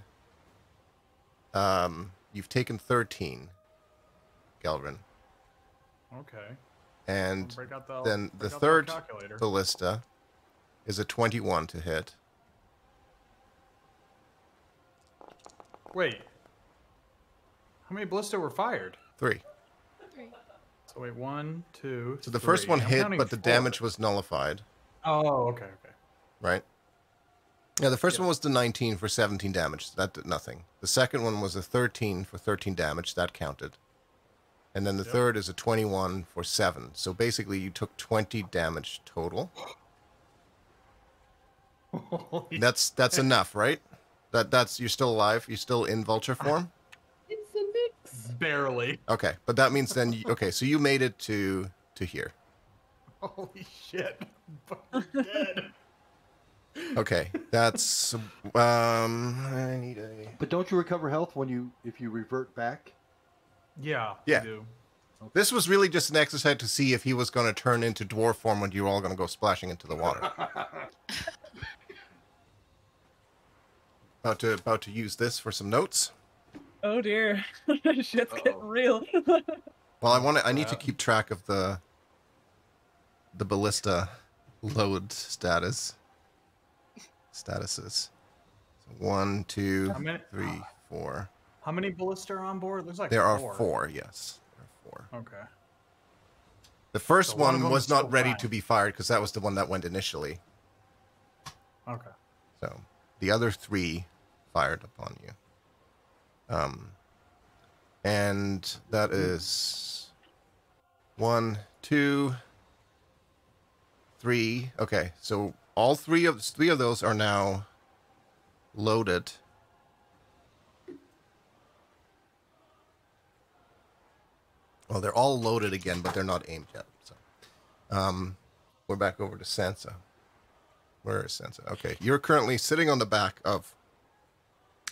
13, Galvin. Okay. And then the third ballista is a 21 to hit. Wait. How many ballista were fired? 3. So wait, 1, 2. So the first one hit, but the damage was nullified. Oh, okay. Right? Yeah, the first one was the 19 for 17 damage. That did nothing. The second one was a 13 for 13 damage. That counted. And then the third is a 21 for 7. So basically you took 20 damage total. That's enough, right? That's you're still alive? You're still in vulture form? It's a mix. Barely. Okay, but that means then so you made it to here. Holy shit. I'm dead. Okay, that's I need a... But don't you recover health if you revert back? Yeah. Yeah. I do. This was really just an exercise to see if he was going to turn into dwarf form when you were all going to go splashing into the water. About to use this for some notes. Oh dear, shit's getting real. Well, I need to keep track of the ballista load statuses. So 1, 2, 3, 4. How many ballista are on board? There's like there 4. are 4. Yes, there are 4. Okay. The first one was not ready to be fired because that was the one that went initially. Okay. So the other 3 fired upon you. And that is 1, 2, 3. Okay, so all three of those are now loaded. Well, they're all loaded again, but they're not aimed yet. So, we're back over to Sansa. Where is Sansa? Okay, you're currently sitting on the back of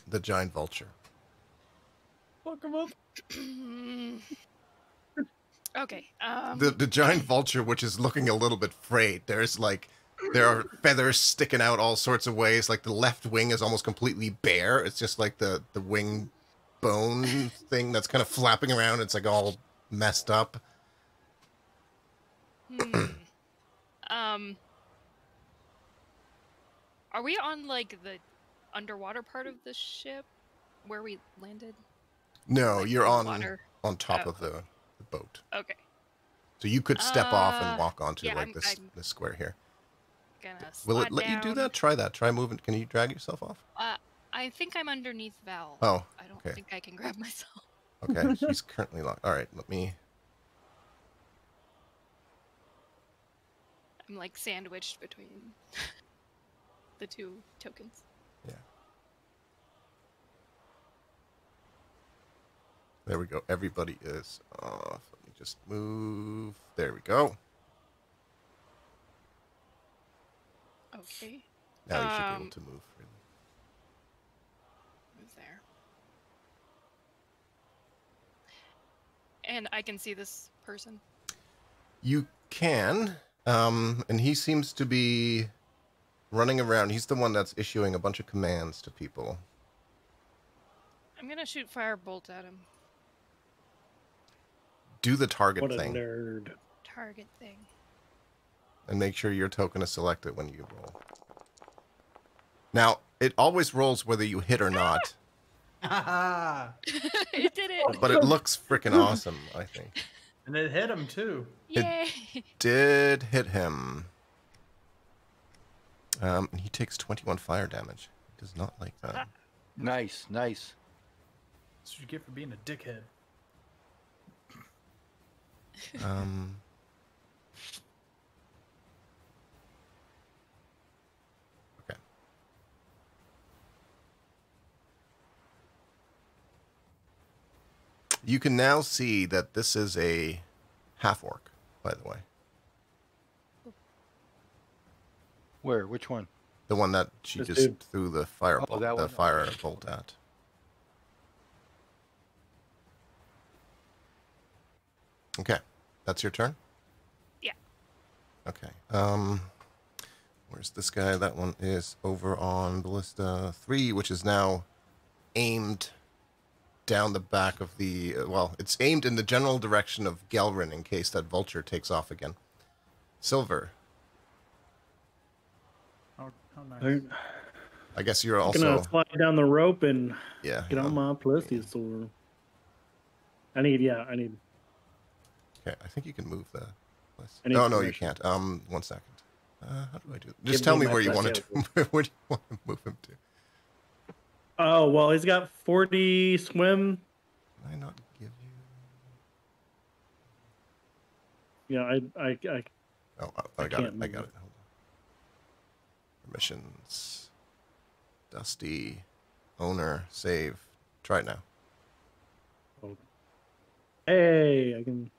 the giant vulture. Fuck him up. Okay. The giant vulture, which is looking a little bit frayed. There are feathers sticking out all sorts of ways. Like the left wing is almost completely bare. It's just like the wing bone thing that's kind of flapping around. It's like all messed up. Are we on like the underwater part of the ship where we landed? No, like you're on top of the boat. Okay. So you could step off and walk onto this square here. Gonna Will it slide let you do down. that? Try that. Try moving. Can you drag yourself off? I think I'm underneath Val. Oh, I don't okay. think I can grab myself. Okay, she's currently locked. All right, let me. I'm like sandwiched between the two tokens. Yeah. There we go. Everybody is off. Let me just move. There we go. Okay. Now you should be able to move freely. Move there. And I can see this person. You can, and he seems to be running around. He's the one that's issuing a bunch of commands to people. I'm gonna shoot firebolt at him. Do the target What a thing. nerd. Target thing. And make sure your token is selected when you roll. Now, it always rolls whether you hit or not. It did it! But it looks freaking awesome, I think. And it hit him too. Yay! Did hit him. And he takes 21 fire damage. He does not like that. Nice, nice. That's what you get for being a dickhead. Okay. You can now see that this is a half-orc, by the way. Where? Which one? The one that she This just dude. threw the fire Oh, that one? fire bolt at. Okay. That's your turn? Yeah. Okay. Where's this guy? That one is over on Ballista 3, which is now aimed down the back of the... well, it's aimed in the general direction of Gelrin in case that vulture takes off again. Silver. Oh, nice. I'm I guess you're gonna also... slide down the rope and Yeah. get on my plesiosaur. I need. Okay, I think you can move the... I need No, you permission. can't. 1 second. How do I do it? Give Just tell me me my where you want to plesiosaur. where do you want to move him to? Oh well, he's got 40 swim. Can I not give you... Yeah, I Oh, I I got it. can't I move got it. it. Hold on. Permissions. Dusty. Owner. Save. Try it now. Hey, I can.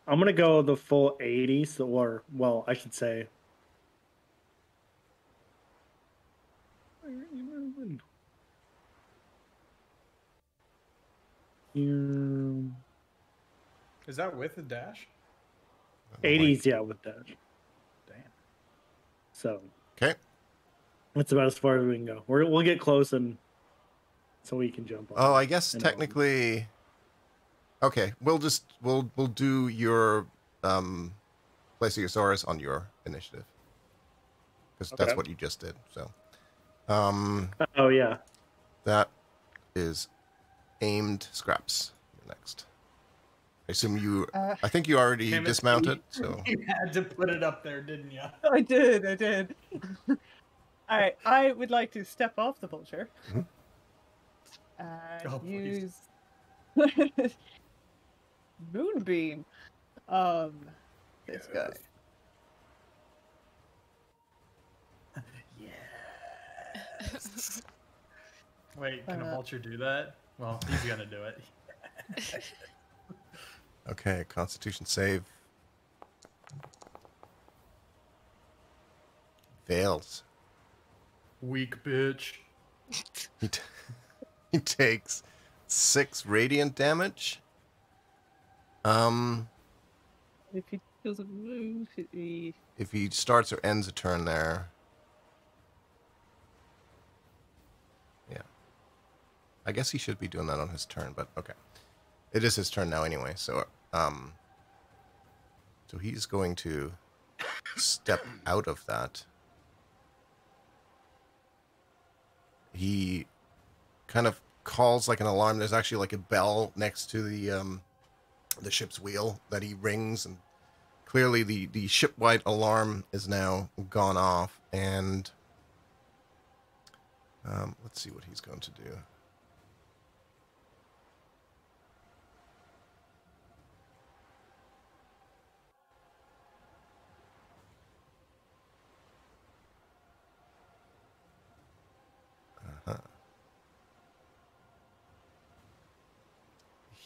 I'm gonna go the full 80. So, or well, I should say. Where are you moving? Here. Is that with a dash? 80s, yeah, with that. Damn. So Okay. that's about as far as we can go. We'll get close and so we can jump on. Oh, I guess And technically... Okay, we'll do your Plesiosaurus on your initiative. Because that's Okay. what you just did, so... Oh yeah. that is aimed scraps. You're next. I assume you... I think you already Damn it. dismounted, so... You had to put it up there, didn't you? I did. Alright, I would like to step off the vulture. Mhm. And Oh, please. use Moonbeam. This guy. Wait, can a vulture do that? Well, he's gonna do it. Okay, Constitution save. Fails. Weak bitch. He, he takes 6 radiant damage. If he doesn't move, he... If he starts or ends a turn there. Yeah. I guess he should be doing that on his turn, but okay. It is his turn now anyway, so so he's going to step out of that. He kind of calls like an alarm. There's actually like a bell next to the ship's wheel that he rings, and clearly the ship-wide alarm is now gone off, and Let's see what he's going to do.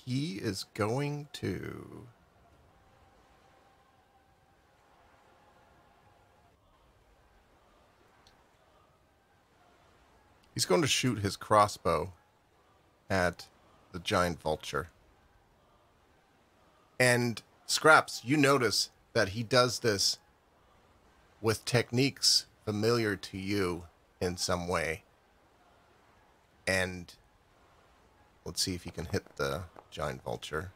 He is going to... He's going to shoot his crossbow at the giant vulture. And Scraps, you notice that he does this with techniques familiar to you in some way. And let's see if he can hit the giant vulture.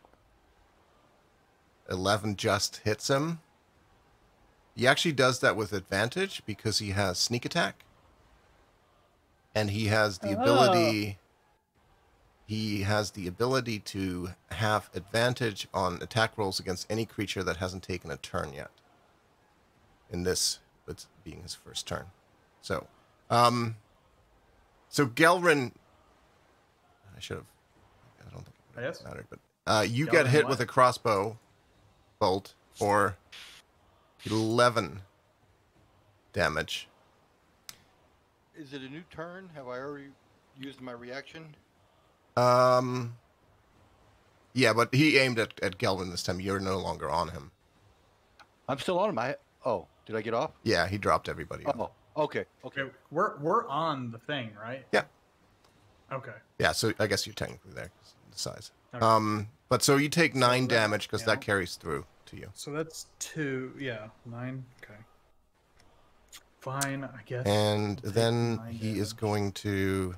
11 just hits him. He actually does that with advantage because he has sneak attack. And he has the ability... He has the ability to have advantage on attack rolls against any creature that hasn't taken a turn yet. In this, it's being his first turn. So, Gelrin... I should have... I don't think it would matter, but you get hit with a crossbow bolt for 11 damage. Is it a new turn? Have I already used my reaction? Yeah, but he aimed at Gelvin this time. You're no longer on him. I'm still on him. Oh, did I get off? Yeah, he dropped everybody off. Oh, okay. We're on the thing, right? Yeah. Okay. Yeah, so I guess you're technically there, the size. Okay. But so you take 9 damage because that carries through to you. So that's 2, 9, okay. Fine, I guess. And then he is going to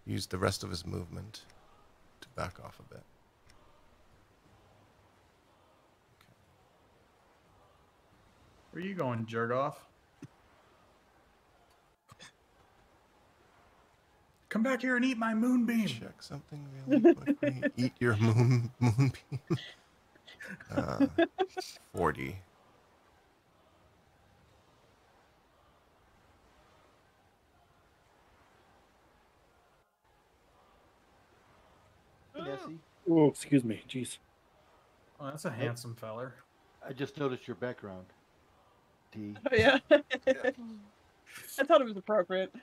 use the rest of his movement to back off a bit. Okay. Where are you going, jerk off? Come back here and eat my moonbeam. Check something really quickly. Eat your moonbeam. 40. Oh, excuse me. Jeez. Oh, that's a handsome feller. I just noticed your background. D. Oh, yeah. I thought it was appropriate.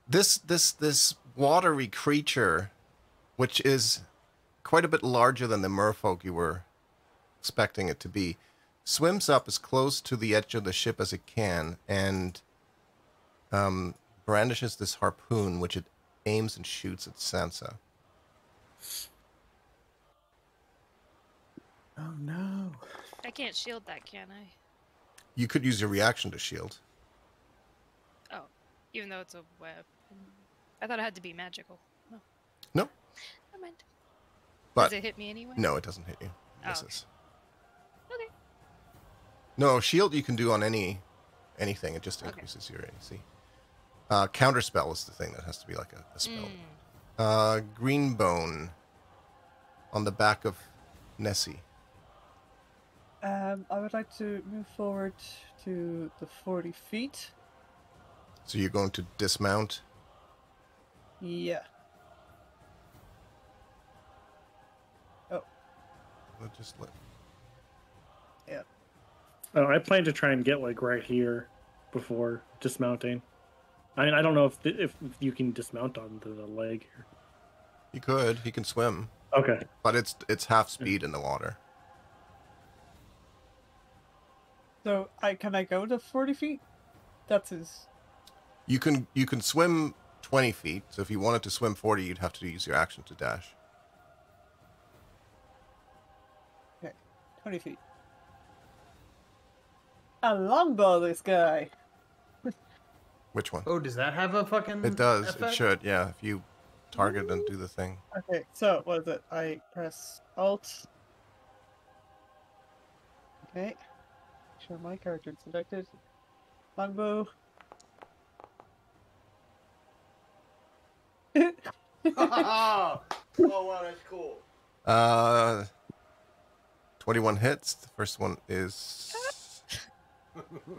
This watery creature, which is quite a bit larger than the merfolk you were expecting it to be, swims up as close to the edge of the ship as it can and brandishes this harpoon, which it aims and shoots at Sansa. Oh no. I can't shield that, can I? You could use your reaction to shield. Oh, even though it's a weapon. I thought it had to be magical. No. No. Never mind. But does it hit me anyway? No, it doesn't hit you. It misses. Okay. No, shield you can do on anything. It just increases your AC. Counterspell is the thing that has to be like a spell. Greenbone on the back of Nessie. I would like to move forward to the 40 feet. So you're going to dismount? Yeah. Oh. Yeah. Oh, I plan to try and get like right here before dismounting. I mean, I don't know if you can dismount on the leg here. You could. He can swim. Okay. But it's half speed in the water. So can I go to 40 feet? That's his. You can swim 20 feet. So if you wanted to swim 40, you'd have to use your action to dash. Okay, 20 feet. A longbow, this guy. Which one? Oh, does that have a fucking It does. effect? It should, yeah. If you target and do the thing. Okay, so what is it? I press Alt. Okay. Sure, my character is selected. Longbow. Oh wow, that's cool. 21 hits. The first one is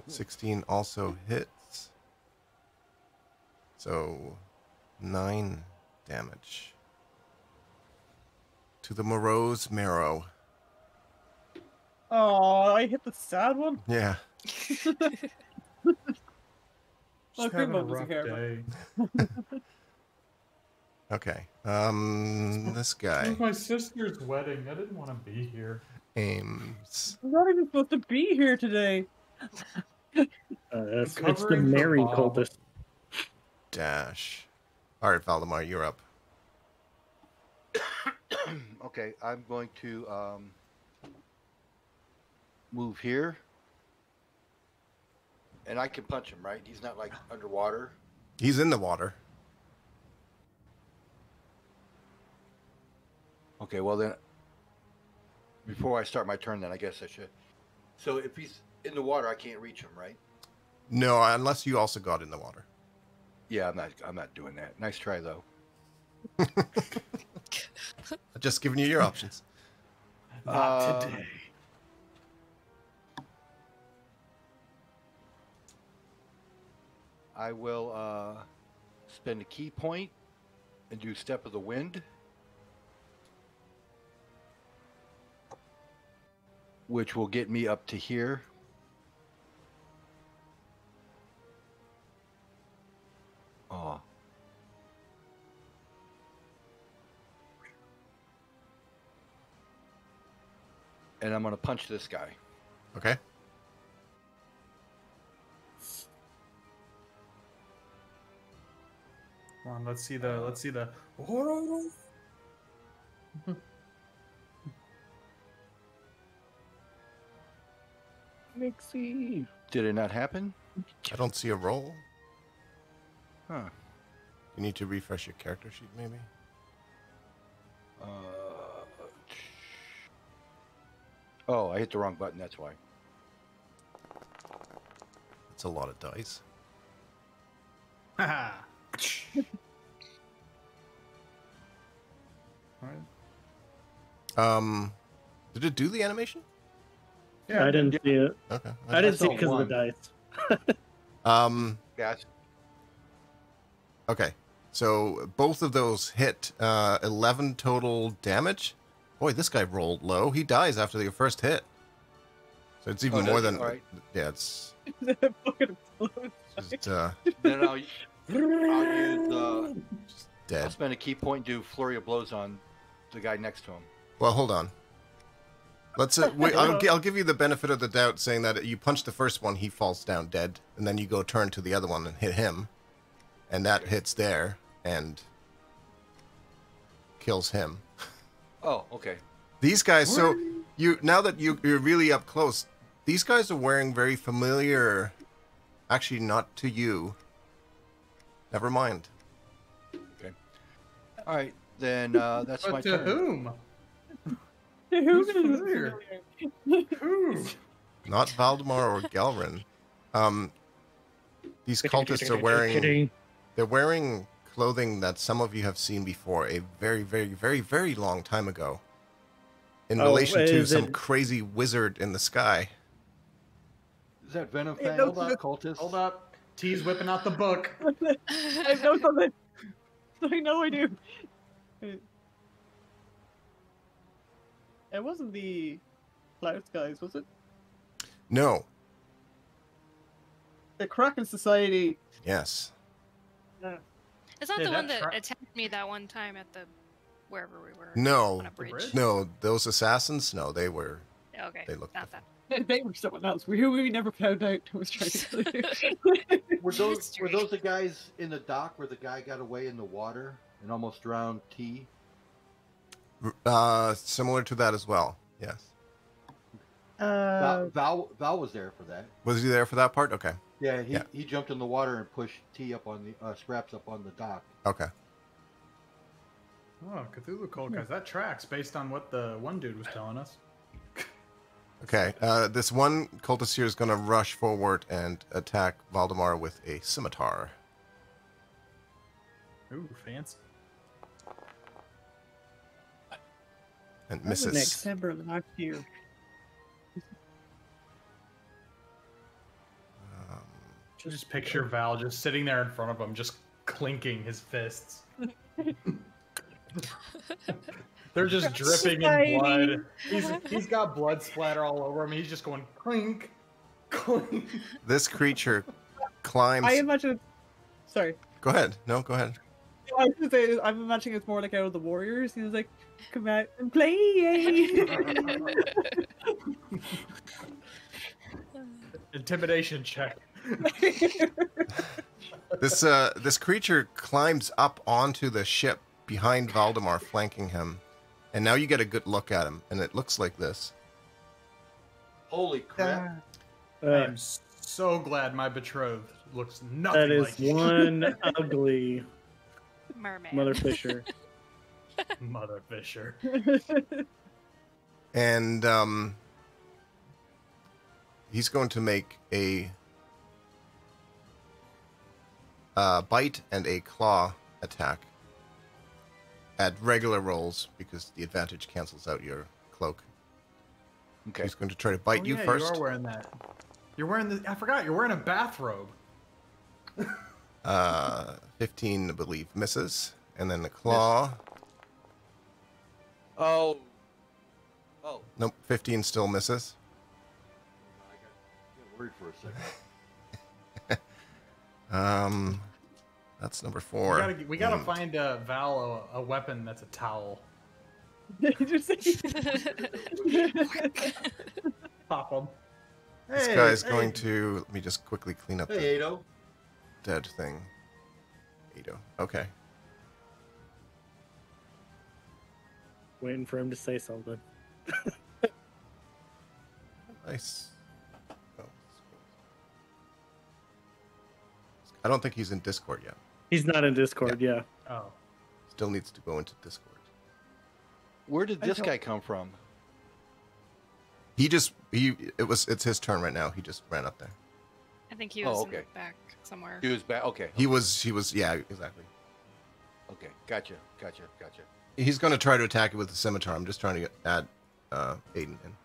16 also hits. So 9 damage to the Morose Marrow. Oh, I hit the sad one. Yeah. Well, Just having a Grimbo was rough here, day. Okay. This It guy was my sister's wedding. I didn't want to be here. aims. I'm not even supposed to be here today. It's the Covering for merry Bob. cultist. Dash. All right, Valdemar, you're up. Okay, I'm going to move here. And I can punch him, right? He's not like underwater. He's in the water. Okay, well then, before I start my turn, then I guess I should. So if he's in the water, I can't reach him, right? No, unless you also got in the water. Yeah, I'm not doing that. Nice try though. Just giving you your options. Not today. I will spend a key point and do Step of the Wind, which will get me up to here. Oh. And I'm going to punch this guy. Okay. Come on, let's see the. Mixie. Did it not happen? I don't see a roll. Huh. You need to refresh your character sheet, maybe. Oh, I hit the wrong button. That's why. That's a lot of dice. Haha. Alright. Did it do the animation? I didn't see it. Okay. I didn't see saw it because of the one. dice. Yes. Okay. So both of those hit 11 total damage. Boy, this guy rolled low. He dies after the first hit. So it's even Oh, more does than he? All right. yeah. It's Fucking explodes. just, Then I'll use I'll dead. spend a key point and do flurry of blows on the guy next to him. Well, hold on. Let's. Wait, I'll give you the benefit of the doubt, saying that you punch the first one, he falls down dead, and then you go turn to the other one and hit him, and that hits there and kills him. Oh, okay. These guys. So you now that you're really up close, these guys are wearing very familiar. Actually, not to you. Never mind. All right, then that's my But to turn. whom? Who's familiar? Who? Not Valdemar or Gelrin. These cultists are wearing. They're wearing clothing that some of you have seen before a very, very, very, very long time ago. In relation to some crazy wizard in the sky. Is that Venom Hey, Fang? no, Hold up, cultist. Hold up. T's whipping out the book. I know something. I know I do. It wasn't the Klaus guys, was it? No. The Kraken Society. Yes. It's not Yeah, the one that that attacked me that one time at the wherever we were. No. On a bridge. bridge? No, those assassins, no, they were. Okay. They looked not that. They were someone else. We never found out who was trying to kill you. Were those Mystery. the guys in the dock where the guy got away in the water and almost drowned T? Similar to that as well. Yes. Val was there for that. Was he there for that part? Okay. Yeah, Yeah. he jumped in the water and pushed T up on the Scraps up on the dock. Okay. Oh, Cthulhu Cult guys. That tracks based on what the one dude was telling us. Okay. This one cultist here is going to rush forward and attack Valdemar with a scimitar. Ooh, fancy. And That was in misses. December last year. Just picture Val just sitting there in front of him, just clinking his fists. They're just dripping in blood. He's got blood splatter all over him. He's just going clink, clink. This creature climbs. I imagine. Sorry. Go ahead. No, go ahead. I was gonna say, I'm imagining it's more like out of the Warriors. He was like, "Come out and play." Intimidation check. This creature climbs up onto the ship behind Valdemar, flanking him, and now you get a good look at him, and it looks like this. Holy crap! I am so glad my betrothed looks nothing that is like you. one ugly Merman. Mother Fisher. Mother Fisher. And he's going to make a bite and a claw attack at regular rolls because the advantage cancels out your cloak. Okay. He's going to try to bite you first. You are wearing that. You're wearing the. I forgot. You're wearing a bathrobe. 15, I believe, misses, and then the claw. Oh. Nope, 15 still misses. I got worried for a second. That's number 4. We gotta find Val a weapon that's a towel. Did you say? Pop him. This guy's going to. Let me just quickly clean up the Hey, Ado. dead thing. Ado. Okay. Waiting for him to say something. Nice. Oh. I don't think he's in Discord yet. He's not in Discord, yeah. Oh. Still needs to go into Discord. Where did this guy come from? It's his turn right now. He just ran up there. I think he was in okay. the back somewhere. He was back. Okay. He was, yeah, exactly. Okay. Gotcha. He's going to try to attack it with the scimitar. I'm just trying to add Aiden in.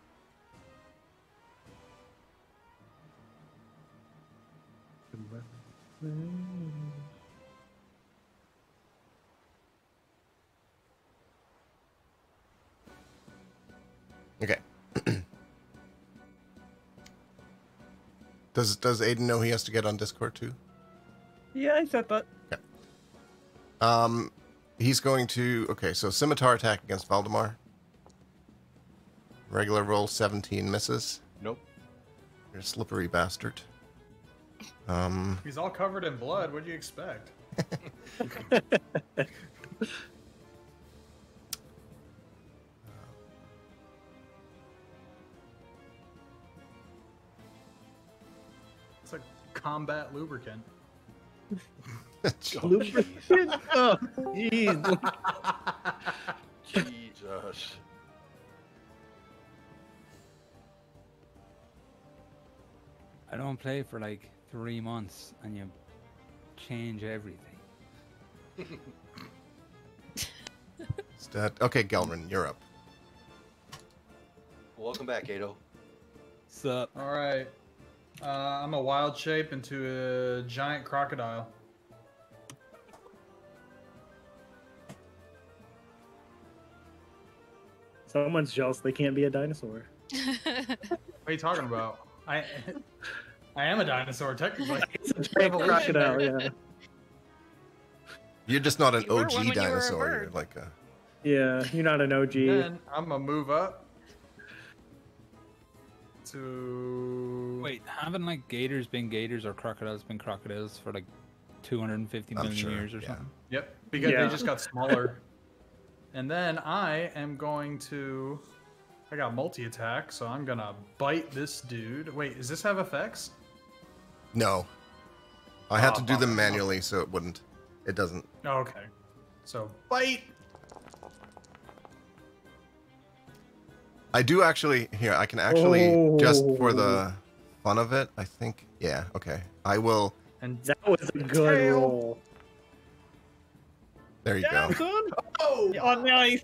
Okay. Does Aiden know he has to get on Discord too? Yeah, I said that. Okay. He's going to. Okay, so scimitar attack against Valdemar. Regular roll 17 misses. Nope. You're a slippery bastard. He's all covered in blood. What do you expect? It's like combat lubricant. Lubricant? Oh, jeez. Jesus. I don't play for like 3 months and you change everything. Okay, Gelrin, you're up. Welcome back, Ado. Sup? All right. I'm a wild shape into a giant crocodile. Someone's jealous they can't be a dinosaur. What are you talking about? I am a dinosaur technically. It's a giant crocodile, yeah. You're just not an You were one OG when you were a dinosaur. You're bird. like a. Yeah, you're not an OG. Then I'm gonna move up to. Wait, haven't like gators been gators or crocodiles been crocodiles for like 250 I'm million sure, years or yeah. something? Yep, because Yeah. they just got smaller. And then I am going to. I got multi attack, so I'm gonna bite this dude. Wait, does this have effects? No. I had Oh, to do them bummer. manually, so it wouldn't. It doesn't. Oh, okay. So bite. I do actually. Here, I can actually, just for Oh. the fun of it, I think. Yeah, okay. I will. And That was a good Tail. roll. There you go. oh, Oh, nice.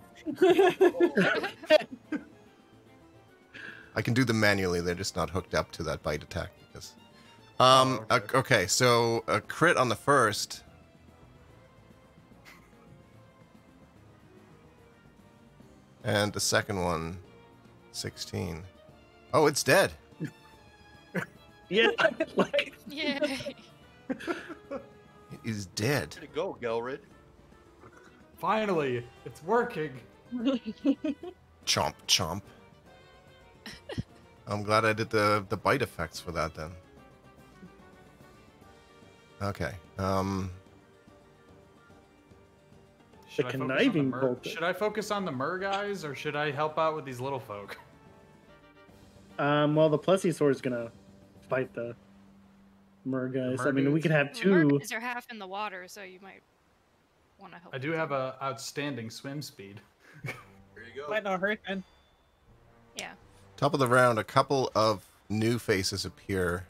I can do them manually. They're just not hooked up to that bite attack because. Oh, okay. Okay, so a crit on the first And the second one, 16. Oh, it's dead. Yeah, like Yay! It is dead. Way to go, Gelrid. Finally, it's working. Chomp, chomp. I'm glad I did the bite effects for that then. Okay. Should I focus on the conniving mer- bolt. Should I focus on the mer guys, or should I help out with these little folk? well, the plesiosaur is gonna fight the mer guys. I mean, we could have The mer two. guys are half in the water, so you might want to help. I do have a outstanding swim speed. There you go. Might not hurt, man. Yeah. Top of the round, a couple of new faces appear.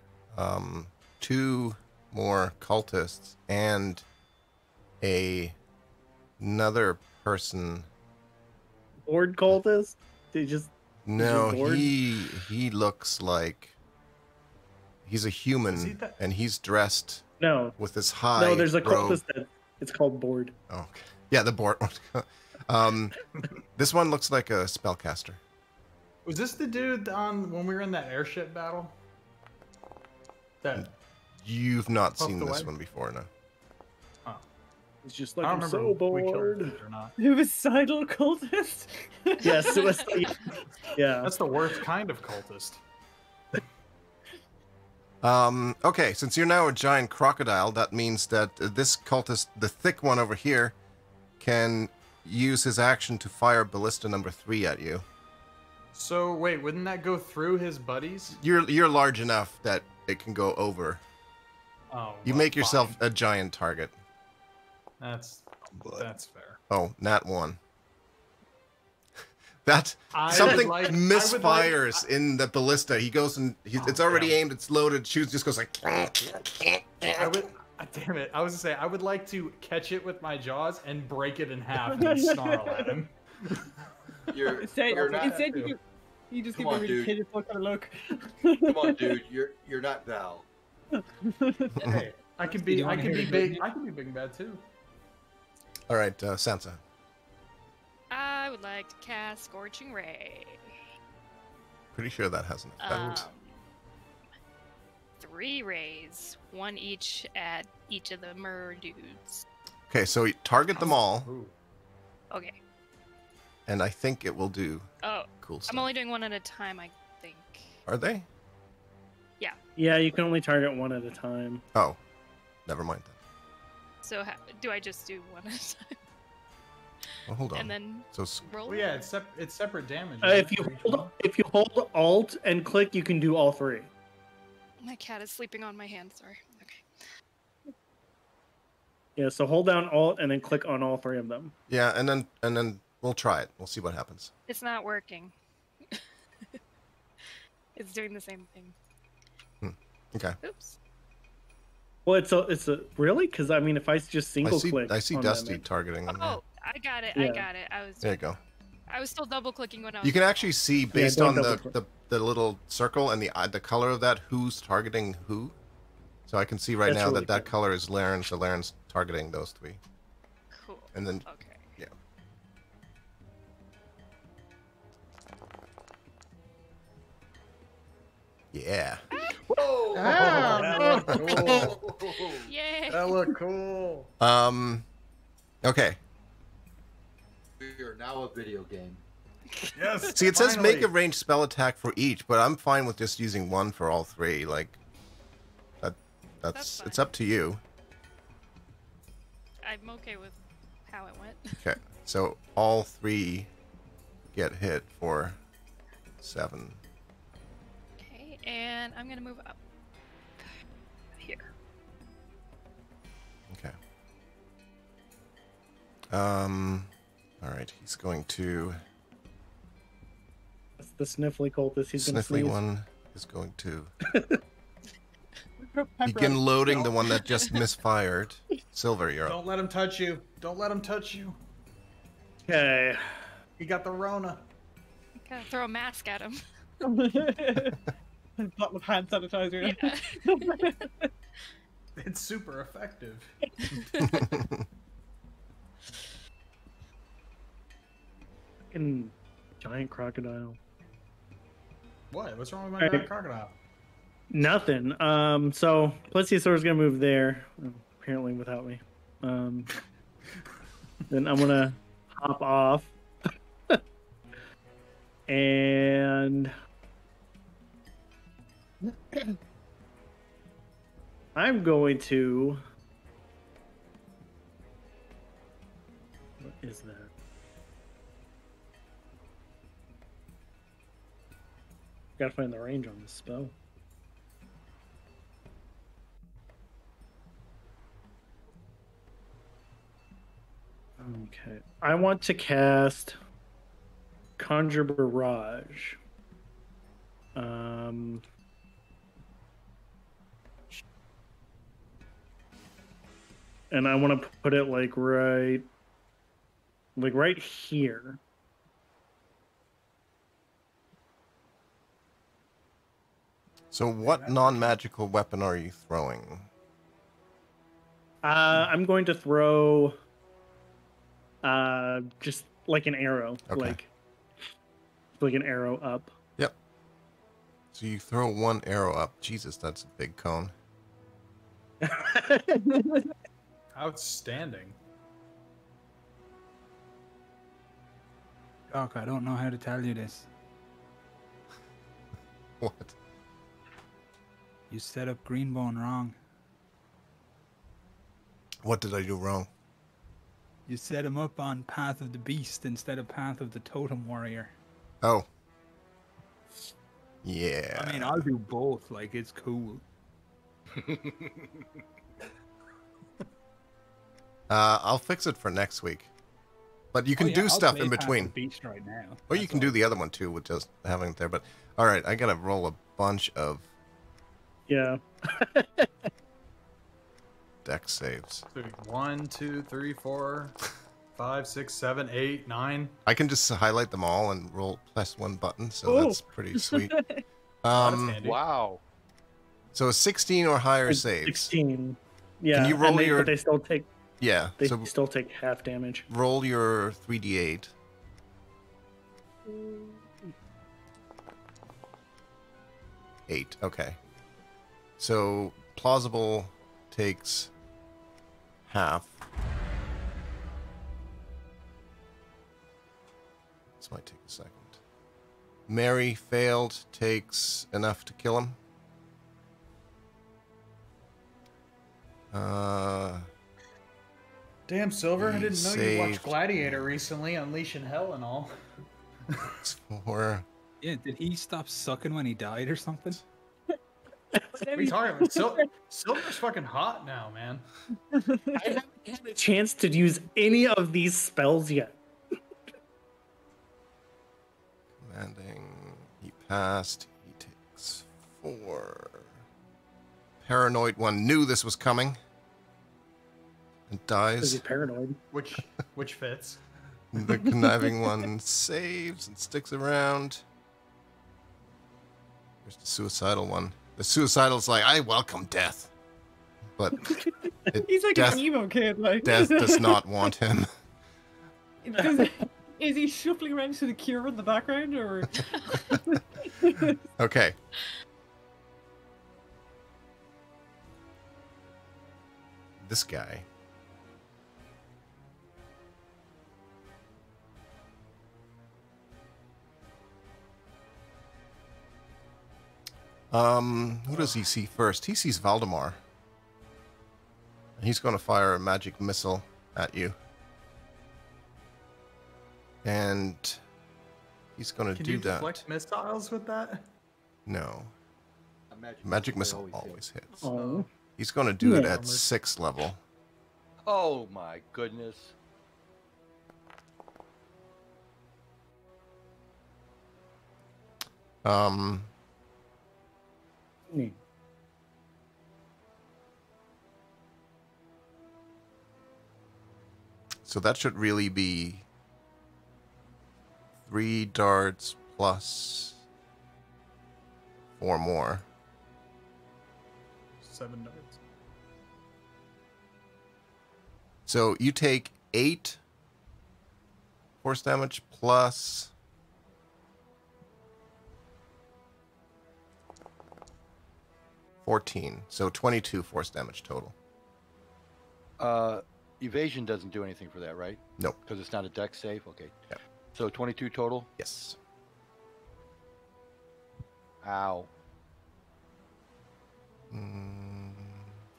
2 more cultists and another person. Board cultist? They just No, bored? he looks like he's a human, Is he that- and he's dressed no. with this high. No, there's a robe. cultist that it's called board. Oh, okay. Yeah, the board one. This one looks like a spellcaster. Was this the dude on when we were in that airship battle? That You've not Puffed seen this away? one before, no? It's just I like don't I'm remember so if we killed bored. it or not. Suicidal cultist. Yes, it was. Yeah. That's the worst kind of cultist. Okay, since you're now a giant crocodile, that means that this cultist, the thick one over here, can use his action to fire ballista number 3 at you. So wait, wouldn't that go through his buddies? You're large enough that it can go over. Oh, You well, make yourself fine. a giant target. That's fair. Oh, nat 1. That I something would like- misfires in the ballista. He goes and it's already damn. aimed. It's loaded. Shoots just goes like. I would. Damn it! I was gonna say I would like to catch it with my jaws and break it in half and snarl at him. You're Instead, not. instead you just Come give a on, really dude. pitiful kind of look. Come on, dude. You're not Val. Hey, I can Do be. you I wanna can hear be the big. good I can be big and bad too. All right, Sansa. I would like to cast Scorching Ray. Pretty sure that has an effect. 3 rays, 1 each at each of the mer dudes. Okay, so you target them all, Ooh. Okay. and I think it will do Oh, cool I'm stuff. only doing 1 at a time, I think. Are they? Yeah, you can only target one at a time. Oh, never mind then. So do I just do 1 at a time Well, hold on. and then So roll? Well, yeah, it's separate damage. If isn't you it, for each one? hold Alt and click, you can do all 3. My cat is sleeping on my hand. Sorry. Okay. Yeah, so hold down Alt and then click on all 3 of them. yeah, and then we'll try it. We'll see what happens. It's not working. It's doing the same thing. Okay. Oops. Well, it's a really because I mean, if I just single click, I see on Dusty them, targeting them. Oh, I got it. Yeah. I got it. There you go. I was still double clicking when I was. You can actually see based don't on double-click. the little circle and the color of that who's targeting who. So I can see right That's now really that cool. color is Laren, so Laren's targeting those 3. Cool. And then Okay. yeah. Whoa! that looked cool. Yay! That looked cool. Okay. We are now a video game. Yes. See, it says finally. make a ranged spell attack for each, but I'm fine with just using 1 for all 3. Like that's That's it's fine. up to you. I'm okay with how it went. Okay. So all 3 get hit for 7. Okay, and I'm gonna move up here. Okay. All right. He's going to That's the sniffly cultist. He's gonna sniffly sneeze. one is going to Pepper begin loading the one that just misfired. Silver, you're up. Don't let him touch you. Don't let him touch you. Okay. He got the Rona. Gotta throw a mask at him. A bottle of hand sanitizer. Yeah. It's super effective. Fucking Giant crocodile. What? What's wrong with my giant crocodile? Nothing. So Plesiosaur's gonna move there, apparently without me. Then I'm gonna hop off. And I'm going to. What is that? Gotta find the range on this spell. Okay. I want to cast Conjure Barrage. And I want to put it like right here. So what non-magical weapon are you throwing? I'm going to throw just like an arrow, Okay. like an arrow up. Yep. So you throw one arrow up. Jesus, that's a big cone. Outstanding. Doc, I don't know how to tell you this. What? You set up Greenbone wrong. What did I do wrong? You set him up on Path of the Beast instead of Path of the Totem Warrior. Oh. Yeah. I mean, I'll do both. Like, it's cool. I'll fix it for next week. But you can do stuff in between. Beast right now. Or you can do the other one too with just having it there. But all right, I gotta roll a bunch of Yeah. dex saves. 1, 2, 3, 4, 5, 6, 7, 8, 9. I can just highlight them all and roll press one button, so that's pretty sweet. Wow. So a 16 or higher Like saves. 16. Yeah. Can you roll your? But they still take. Yeah. They So still take half damage. roll your 3d8. 8. Okay. So plausible takes half. This might take a second. Mary failed takes enough to kill him. Damn, Silver, I He didn't know you watched saved- Gladiator recently, Unleashing Hell and all. It's 4. Yeah, did he stop sucking when he died or something? What are you talking about? Silver's fucking hot now, man. I haven't had a chance to use any of these spells yet. Commanding. He passed. He takes 4. Paranoid one knew this was coming and Because dies. he's paranoid. Which fits. The conniving one saves and sticks around. There's the suicidal one. The suicidal's like, I welcome death. But He's like death, an emo kid, like. death does not want him. Is he shuffling around to the Cure in the background, or? Okay. This guy. Who does he see first? He sees Valdemar. He's going to fire a magic missile at you. And he's going to Can do you that. deflect missiles with that? No. A Magic missile always hits. Oh. He's going to do it Yeah. at 6th level. Oh my goodness. Hmm. So that should really be 3 darts plus 4 more. 7 darts. So you take 8 force damage plus 14. So 22 force damage total. Evasion doesn't do anything for that, right? Nope. Because it's not a dex save? Okay. Yep. So 22 total? Yes. Ow.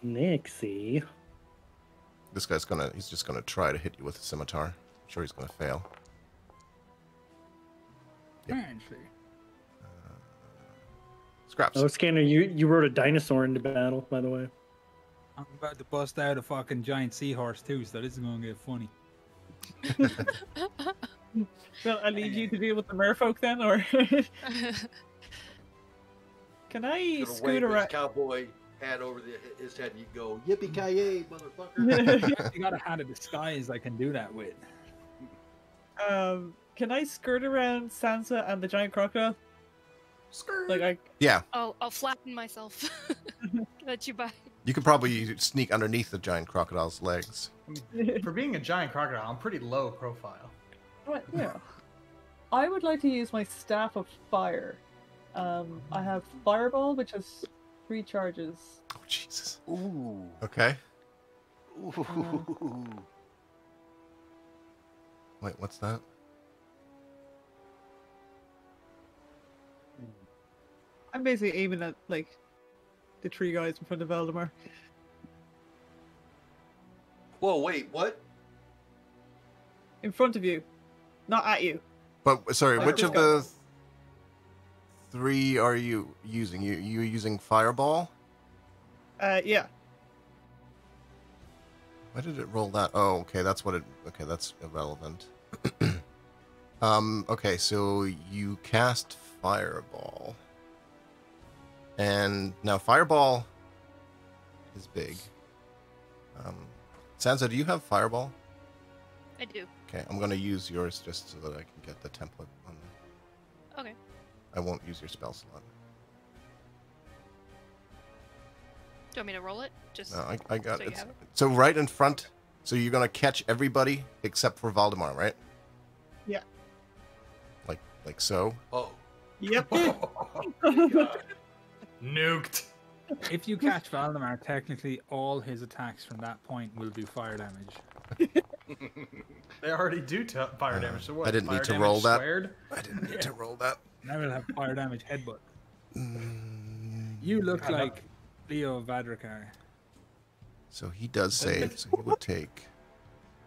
Nixie. This guy's he's just gonna try to hit you with a scimitar. I'm sure he's gonna fail. Yep. Scraps. Oh, Scanner, you rode a dinosaur into battle, by the way. I'm about to bust out a fucking giant seahorse too, so this is gonna get funny. Well, I leave you to deal with the merfolk then, or can I scoot around? Cowboy hat over his head, and you go, "Yippee ki yay, motherfucker!" You got a hat of disguise I can do that with. Can I skirt around Sansa and the giant crocodile? Skirt. Like Yeah. I'll flatten myself. Let you by. You could probably sneak underneath the giant crocodile's legs. For being a giant crocodile, I'm pretty low profile. Yeah. I would like to use my staff of fire. I have fireball, which has 3 charges. Oh Jesus. Ooh. Okay. Ooh. Wait, what's that? I'm basically aiming at like the 3 guys in front of Valdemar. Whoa! Wait. What? In front of you, not at you. But sorry, Like which this of the 3 are you using? You using fireball? Yeah. Why did it roll that? Oh, okay, that's what it. Okay, that's irrelevant. Okay, so you cast fireball, and now fireball is big. Sansa, do you have fireball? I do. Okay, I'm gonna use yours just so that I can get the template on. Okay. I won't use your spell slot. Do you want me to roll it? Just No, I got so you it. have it? So right in front. So you're gonna catch everybody except for Valdemar, right? Yeah. Like so. Oh. Yep. Nuked. If you catch Valdemar, technically all his attacks from that point will do fire damage. They already do fire damage. So what? I didn't fire need to damage roll that. squared? I didn't need to roll that. Now we'll have fire damage headbutt. You look I know. like Leo Vadrakar. So he does save. So he would take.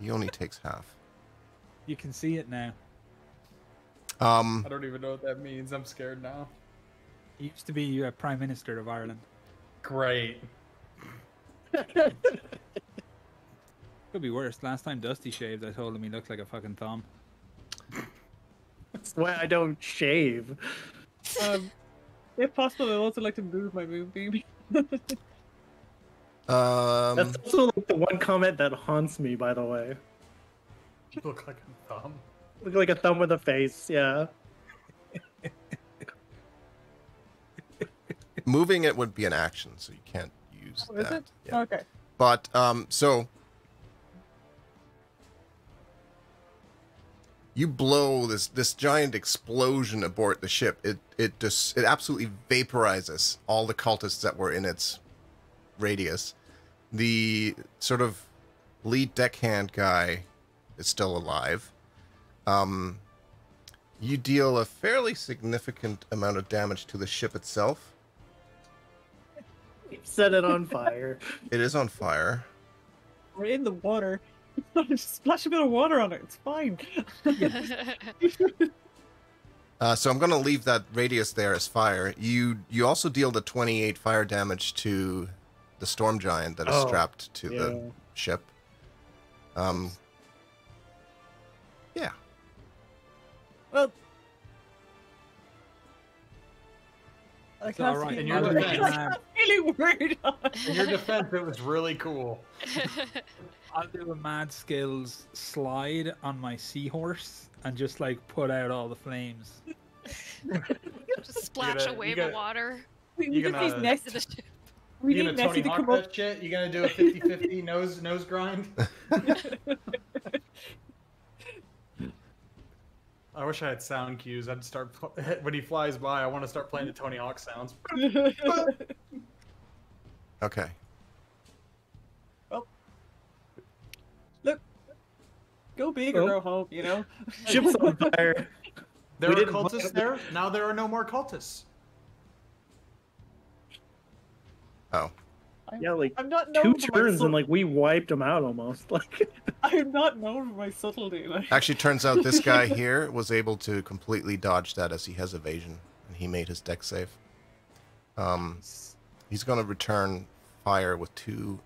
He only takes half. You can see it now. I don't even know what that means. I'm scared now. He used to be Prime Minister of Ireland. Great. Could be worse. Last time Dusty shaved, I told him he looked like a fucking thumb. That's why I don't shave. If possible, I'd also like to move my moonbeam. That's also like the one comment that haunts me, by the way. You look like a thumb. Look like a thumb with a face, yeah. Moving it would be an action, so you can't use Oh, that. is it? Yeah. Okay. But so you blow this giant explosion aboard the ship. It absolutely vaporizes all the cultists that were in its radius. The sort of lead deckhand guy is still alive. You deal a fairly significant amount of damage to the ship itself. Set it on fire. It is on fire. We're in the water. Just splash a bit of water on it. It's fine. So I'm going to leave that radius there as fire. You also deal the 28 fire damage to the storm giant that is strapped to the ship. Yeah. Well, I It's can't alright. see In it. your defense, Really worried. in your defense, it was really cool. I'll do a mad skills slide on my seahorse and just like put out all the flames. Just splash a wave of water We You need gonna- Nessie. to the ship. We You need gonna Nessie Tony to come Hawk up. that shit? You gonna do a 50-50 nose grind? I wish I had sound cues. I'd start when he flies by. I want to start playing the Tony Hawk sounds. Okay. Well, look, go big or go home. You know. Ship's on fire. There We are didn't cultists find- there. Now there are no more cultists. Oh. Yeah, like I'm not two known for my turns and like we wiped them out almost. Like I'm not known for my subtlety. Like. Actually, turns out this guy here was able to completely dodge that as he has evasion, and he made his deck save. He's going to return fire with 2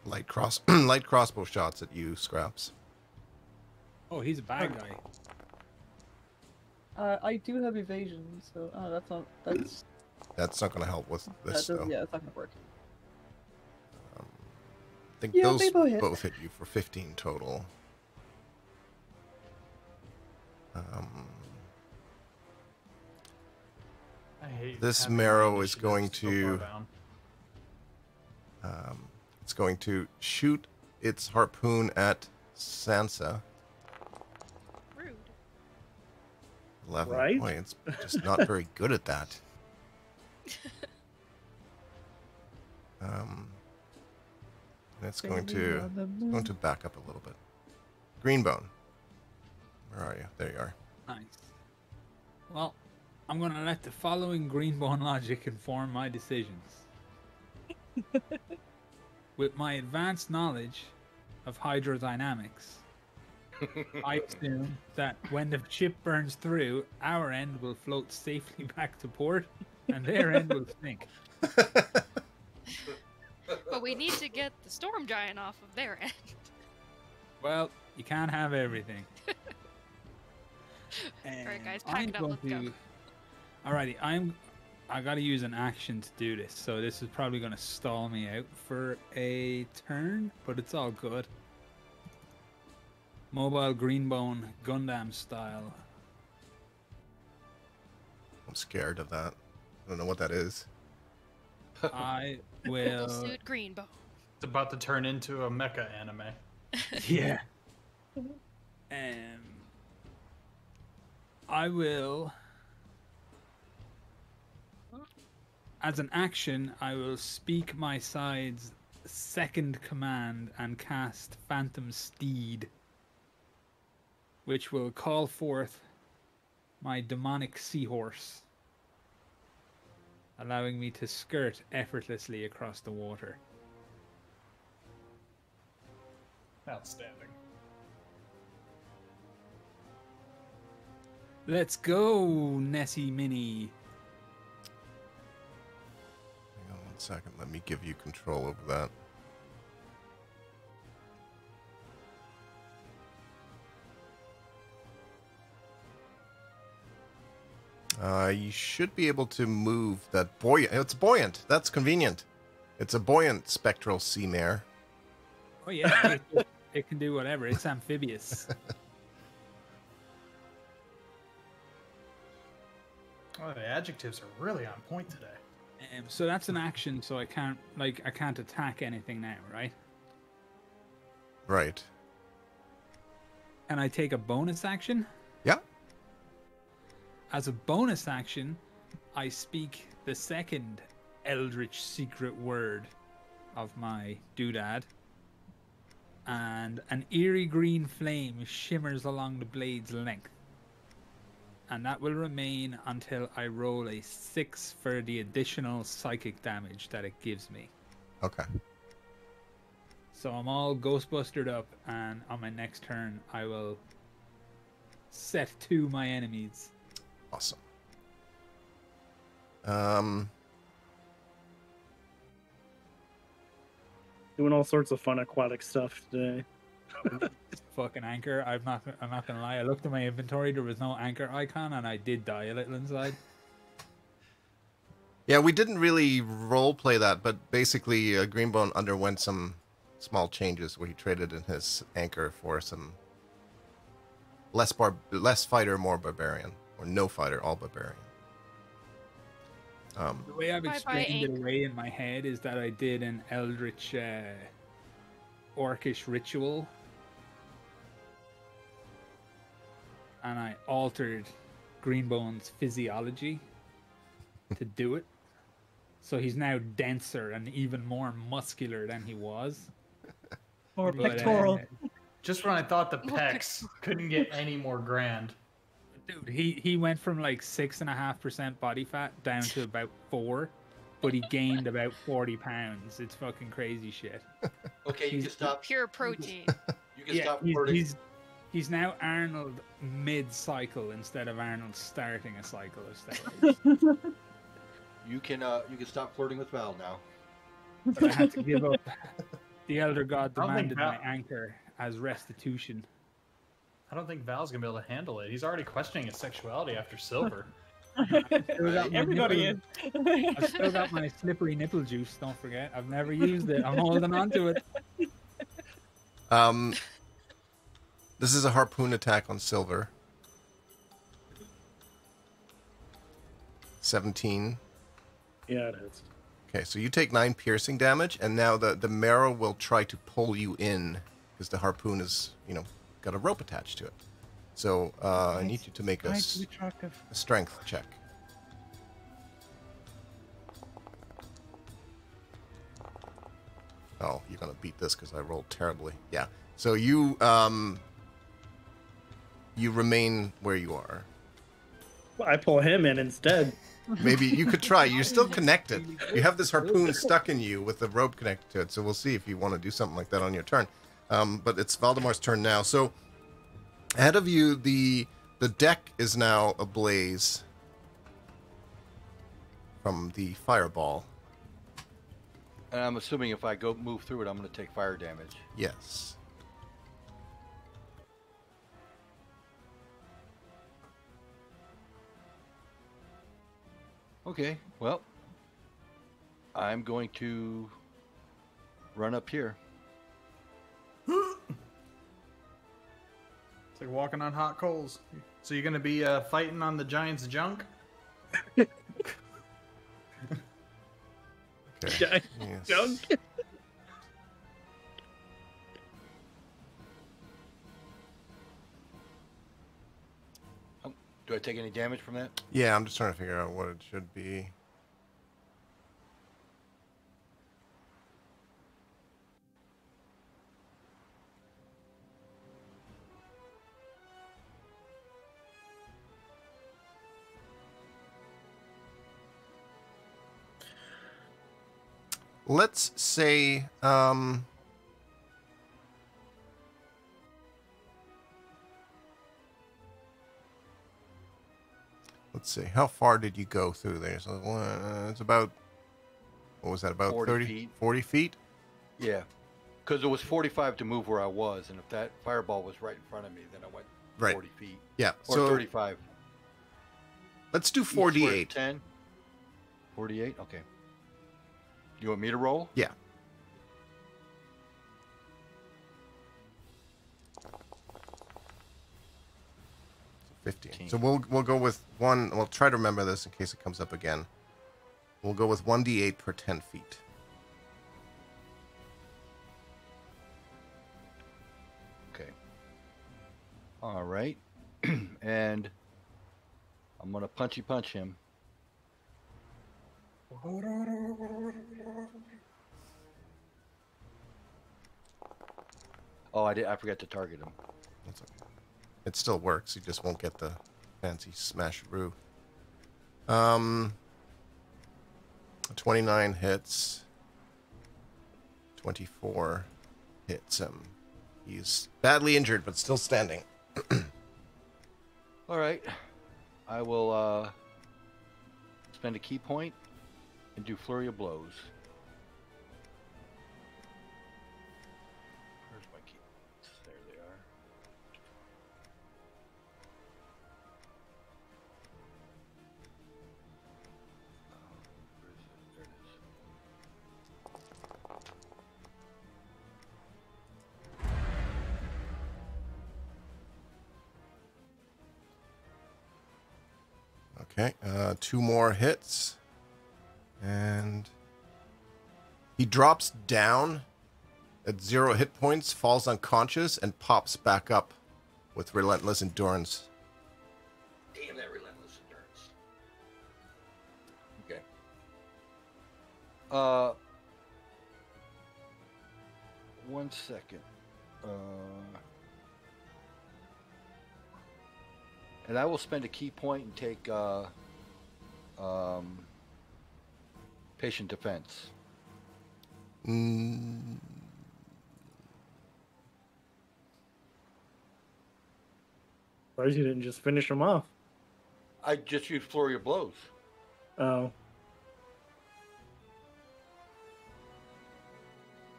light crossbow shots at you, Scraps. Oh, he's a bad guy. I do have evasion, so That's not going to help with this, though. yeah, it's not gonna work. I think Yeah, those they both hit. both hit you for 15 total. I hate This having marrow my is going initiative to- so far down. It's going to shoot its harpoon at Sansa. Rude. 11 Right? points. Just not very good at that. And it's going to back up a little bit. Greenbone. Where are you? There you are. Nice. Well, I'm gonna let the following Greenbone logic inform my decisions. With my advanced knowledge of hydrodynamics, I assume that when the ship burns through, our end will float safely back to port, and their end will sink. But we need to get the storm giant off of their end. Well, you can't have everything. Alright, guys, And pack I'm it up, going let's go. to- Alrighty, I gotta use an action to do this, so this is probably gonna stall me out for a turn, but it's all good. Mobile Greenbone Gundam style. I'm scared of that. I don't know what that is. I Full will. suit Greenbow. It's about to turn into a mecha anime. Yeah. I will. As an action, I will speak my side's second command and cast Phantom Steed, which will call forth my demonic seahorse, allowing me to skirt effortlessly across the water. Outstanding. Let's go, Nessie Mini. Hang on 1 second. Let me give you control over that. You should be able to move that buoyant. It's buoyant. That's convenient. It's a buoyant spectral sea mare. Oh yeah, it can do whatever. It's amphibious. Oh, the adjectives are really on point today. So that's an action. So I can't attack anything now, right? Right. And I take a bonus action. Yeah. As a bonus action, I speak the second eldritch secret word of my doodad, and an eerie green flame shimmers along the blade's length. And that will remain until I roll a 6 for the additional psychic damage that it gives me. Okay. So I'm all Ghostbustered up, and on my next turn, I will set 2 my enemies. Awesome. doing all sorts of fun aquatic stuff today. Fucking anchor. I'm not gonna lie. I looked at my inventory. There was no anchor icon, and I did die a little inside. Yeah, we didn't really role play that, but basically, Greenbone underwent some small changes where he traded in his anchor for some less fighter, more barbarian, or no fighter, all barbarian. The way I've Bye-bye, explained it anchor. away in my head is that I did an eldritch orcish ritual, and I altered Greenbone's physiology to do it. so he's now denser and even more muscular than he was. More But, pectoral. Just when I thought the pecs couldn't get any more grand. Dude, he went from like 6.5% body fat down to about 4, but he gained about 40 pounds. It's fucking crazy shit. Okay, you can stop. Pure protein. You can stop flirting. He's now Arnold mid-cycle instead of Arnold starting a cycle of steroids. You can stop flirting with Val now. But I had to give up. The Elder God I don't think demanded my anchor as restitution. I don't think Val's gonna be able to handle it. He's already questioning his sexuality after Silver. Everybody is. I've still got my slippery nipple juice, don't forget. I've never used it. I'm holding on to it. This is a harpoon attack on Silver. 17. Yeah, it is. Okay, so you take 9 piercing damage, and now the marrow will try to pull you in because the harpoon is, got a rope attached to it. So I need you to make a strength check. Oh, you're gonna beat this because I rolled terribly. Yeah. So you remain where you are. Well, I pull him in instead. Maybe you could try. You're still connected. You have this harpoon stuck in you with the rope connected to it. So we'll see if you want to do something like that on your turn. But it's Valdemar's turn now. So ahead of you, the deck is now ablaze from the fireball. And I'm assuming if I move through it, I'm going to take fire damage. Yes. Okay, well, I'm going to run up here. It's like walking on hot coals. So you're gonna be fighting on the giant's junk? Okay. Giant Yes. junk. Do I take any damage from that? Yeah, I'm just trying to figure out what it should be. Let's say, let's see, how far did you go through there? So it's about, what was that, about 40 feet. 40 feet? Yeah, because it was 45 to move where I was, and if that fireball was right in front of me, then I went Right. 40 feet. Yeah, Or so 35. let's do Each square 48. 10? 48? Okay. You want me to roll? Yeah. So 15. So we'll go with one. We'll try to remember this in case it comes up again. We'll go with 1d8 per 10 feet. Okay. All right. And I'm going to punchy punch him. Oh, I forgot to target him. That's okay. It still works. You just won't get the fancy smasheroo. 29 hits. 24 hits him. He's badly injured, but still standing. All right. I will spend a key point and do flurry of blows. Where's my key points? There they are. Where is it? There it is. Okay, 2 more hits. And he drops down at 0 hit points, falls unconscious, and pops back up with relentless endurance. Damn that relentless endurance. Okay. 1 second. And I will spend a key point and take patient defense. Mm, Why you didn't just finish him off? I just used flurry of blows. Oh.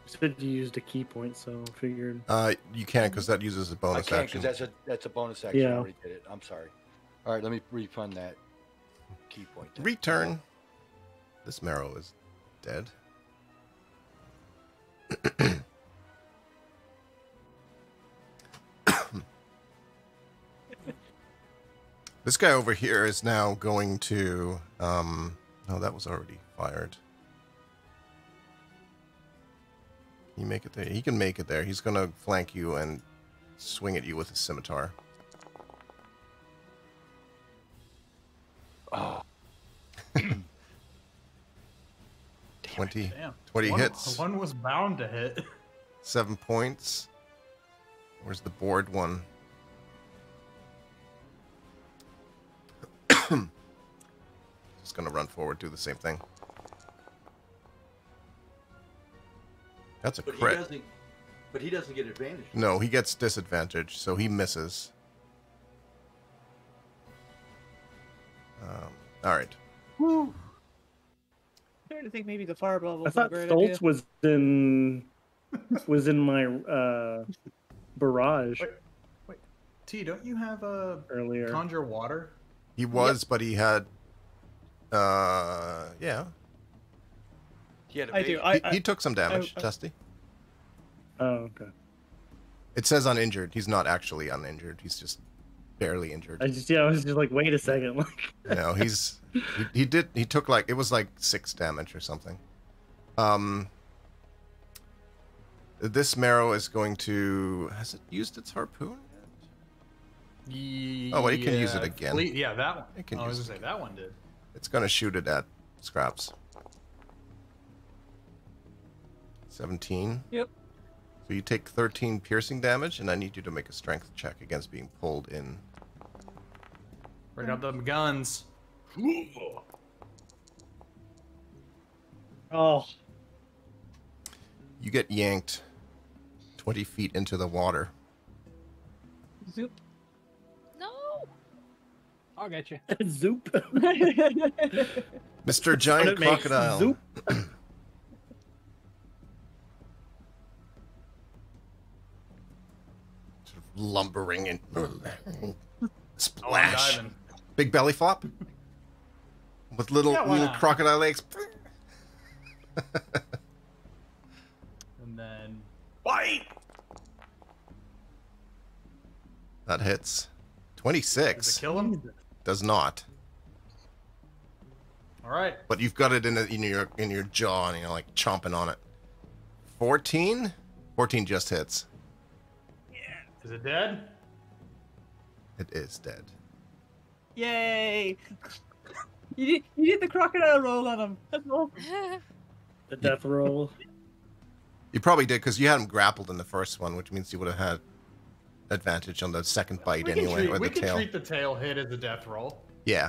You said you used a key point, so I figured. you can't because that uses a I bonus can't action. because that's a bonus action. I Yeah. already did it. I'm sorry. All right, let me refund that key point. then. Return. This marrow is dead. This guy over here is now going to no, that was already fired. Can you make it there? He can make it there. He's gonna flank you and swing at you with his scimitar. Oh, 20 Damn. 20 One- hits. One was bound to hit. 7 points. Where's the board one? Just gonna run forward, do the same thing. That's a crit. But he doesn't get advantage. No, he gets disadvantage, so he misses. All right. I'm starting to think maybe the fireball I was a thought great Stoltz idea. was in my barrage T, don't you have a earlier. conjure water? He was, but he had. Yeah. He had I do. evasion. He took some damage, I- Dusty. Oh, okay. It says uninjured. He's not actually uninjured. He's just barely injured. I was just like, wait a second, like. No, he took like, it was like 6 damage or something. This marrow is going to, has it used its harpoon yet? Oh, well, he can use it again. Yeah, that one. It can I was use gonna it say that one did. It's going to shoot it at Scraps. 17. Yep. So you take 13 piercing damage, and I need you to make a strength check against being pulled in. Bring out them guns. Oh, You get yanked 20 feet into the water. Zoop. No. I'll get you. Zoop. Mr. Giant it makes Crocodile. zoop. Sort of lumbering and Oh, I'm splash. diving. Big belly flop with little Yeah, why little not? crocodile legs. And then bite. That hits. Does 26 it kill him? does not. All right. But you've got it in your jaw, and you're like chomping on it. 14? 14 just hits. Is it dead? It is dead. Yay! You did the crocodile roll on him. That's awesome. The death roll. You probably did because you had him grappled in the first one, which means you would have had advantage on the second bite We anyway, or we the can tail. treat the tail hit as a death roll. Yeah.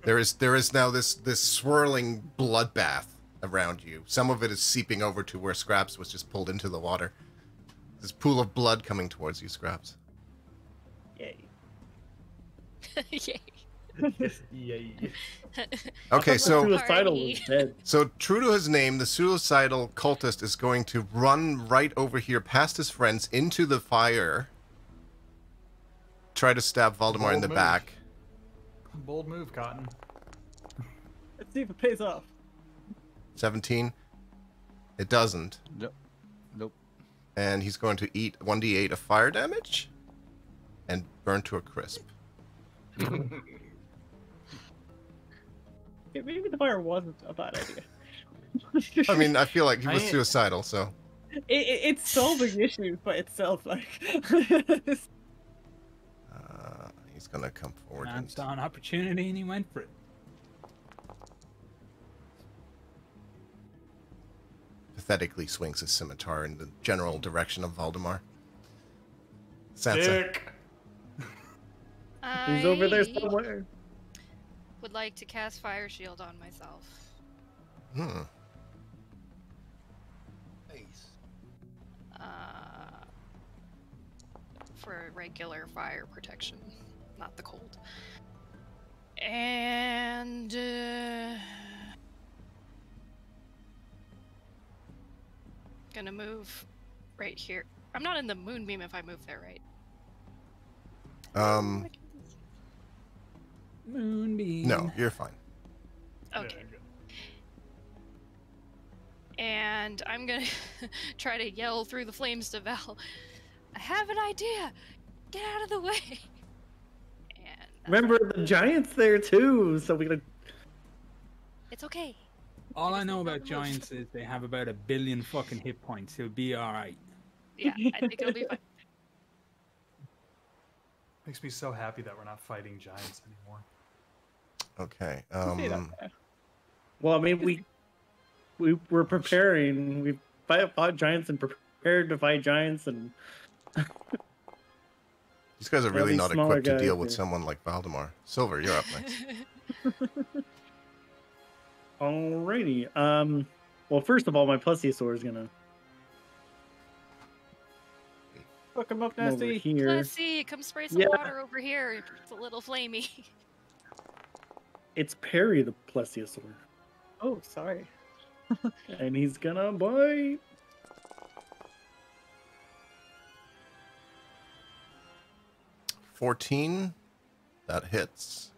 There is now this swirling bloodbath around you. Some of it is seeping over to where Scraps was just pulled into the water. This pool of blood coming towards you, Scraps. Yay. Yay. Yay. Okay, so Suicidal Party. was dead. so true to his name, the suicidal cultist is going to run right over here past his friends into the fire. Try to stab Valdemar in Bold the move. back. Bold move, Cotton. Let's see if it pays off. 17. It doesn't. Nope. And he's going to eat 1d8 of fire damage and burn to a crisp. Yeah, maybe the fire wasn't a bad idea. I mean, I feel like he was I- suicidal, so. It's solving issues by itself, like. He's gonna come forward. Man And, saw an opportunity and he went for it. pathetically swings his scimitar in the general direction of Valdemar. Sansa. Dick. He's over there somewhere. Would like to cast Fire Shield on myself. Hmm. Nice. For regular fire protection, not the cold. And gonna move right here. I'm not in the moonbeam if I move there, right? Moonbeam. No, you're fine. Okay. And I'm gonna try to yell through the flames to Val. I have an idea. Get out of the way. And Remember, the giant's there too, so we gotta. it's okay. All I know about giants is they have about 1 billion fucking hit points. He'll be alright. Yeah, I think it'll be fine. Makes me so happy that we're not fighting giants anymore. Okay. Well, I mean, we were preparing. We fought giants and prepared to fight giants, and These guys are There'll really be not smaller equipped to deal guys with here. someone like Valdemar. Silver, you're up next. alrighty. Well, first of all, my plesiosaur is gonna Fuck him up, come over nasty. here. Let's see. Come spray some Yeah. water over here. It's a little flamey. It's Perry the plesiosaur, Oh, sorry. and he's gonna bite. 14. That hits.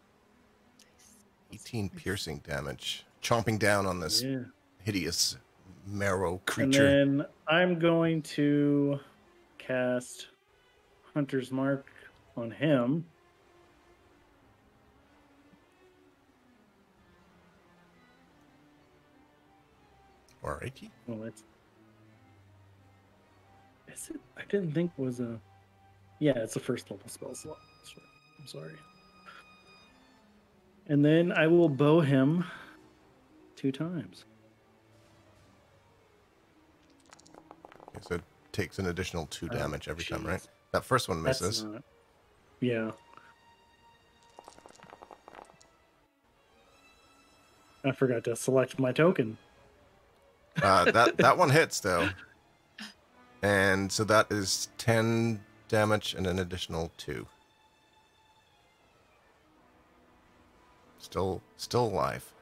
18 piercing damage. Chomping down on this Yeah. hideous marrow And creature. then I'm going to cast Hunter's Mark on him. Alrighty. Well, it's. Is it? I didn't think it was a. Yeah, it's a first level spell slot. That's right. I'm sorry. And then I will bow him 2 times. Okay, so it takes an additional 2 Oh, damage every time, jeez. right? That first one That's misses. not- Yeah. I forgot to select my token. That one hits though, and so that is 10 damage and an additional 2. Still alive.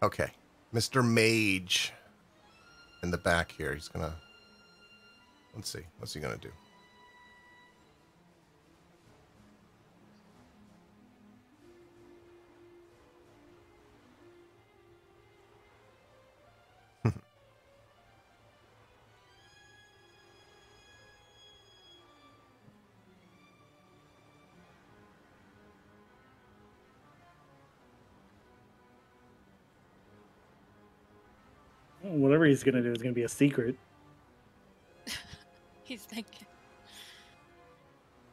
Okay, Mr. Mage in the back here. He's gonna. Let's see. What's he gonna do? Whatever he's gonna do is gonna be a secret. He's thinking.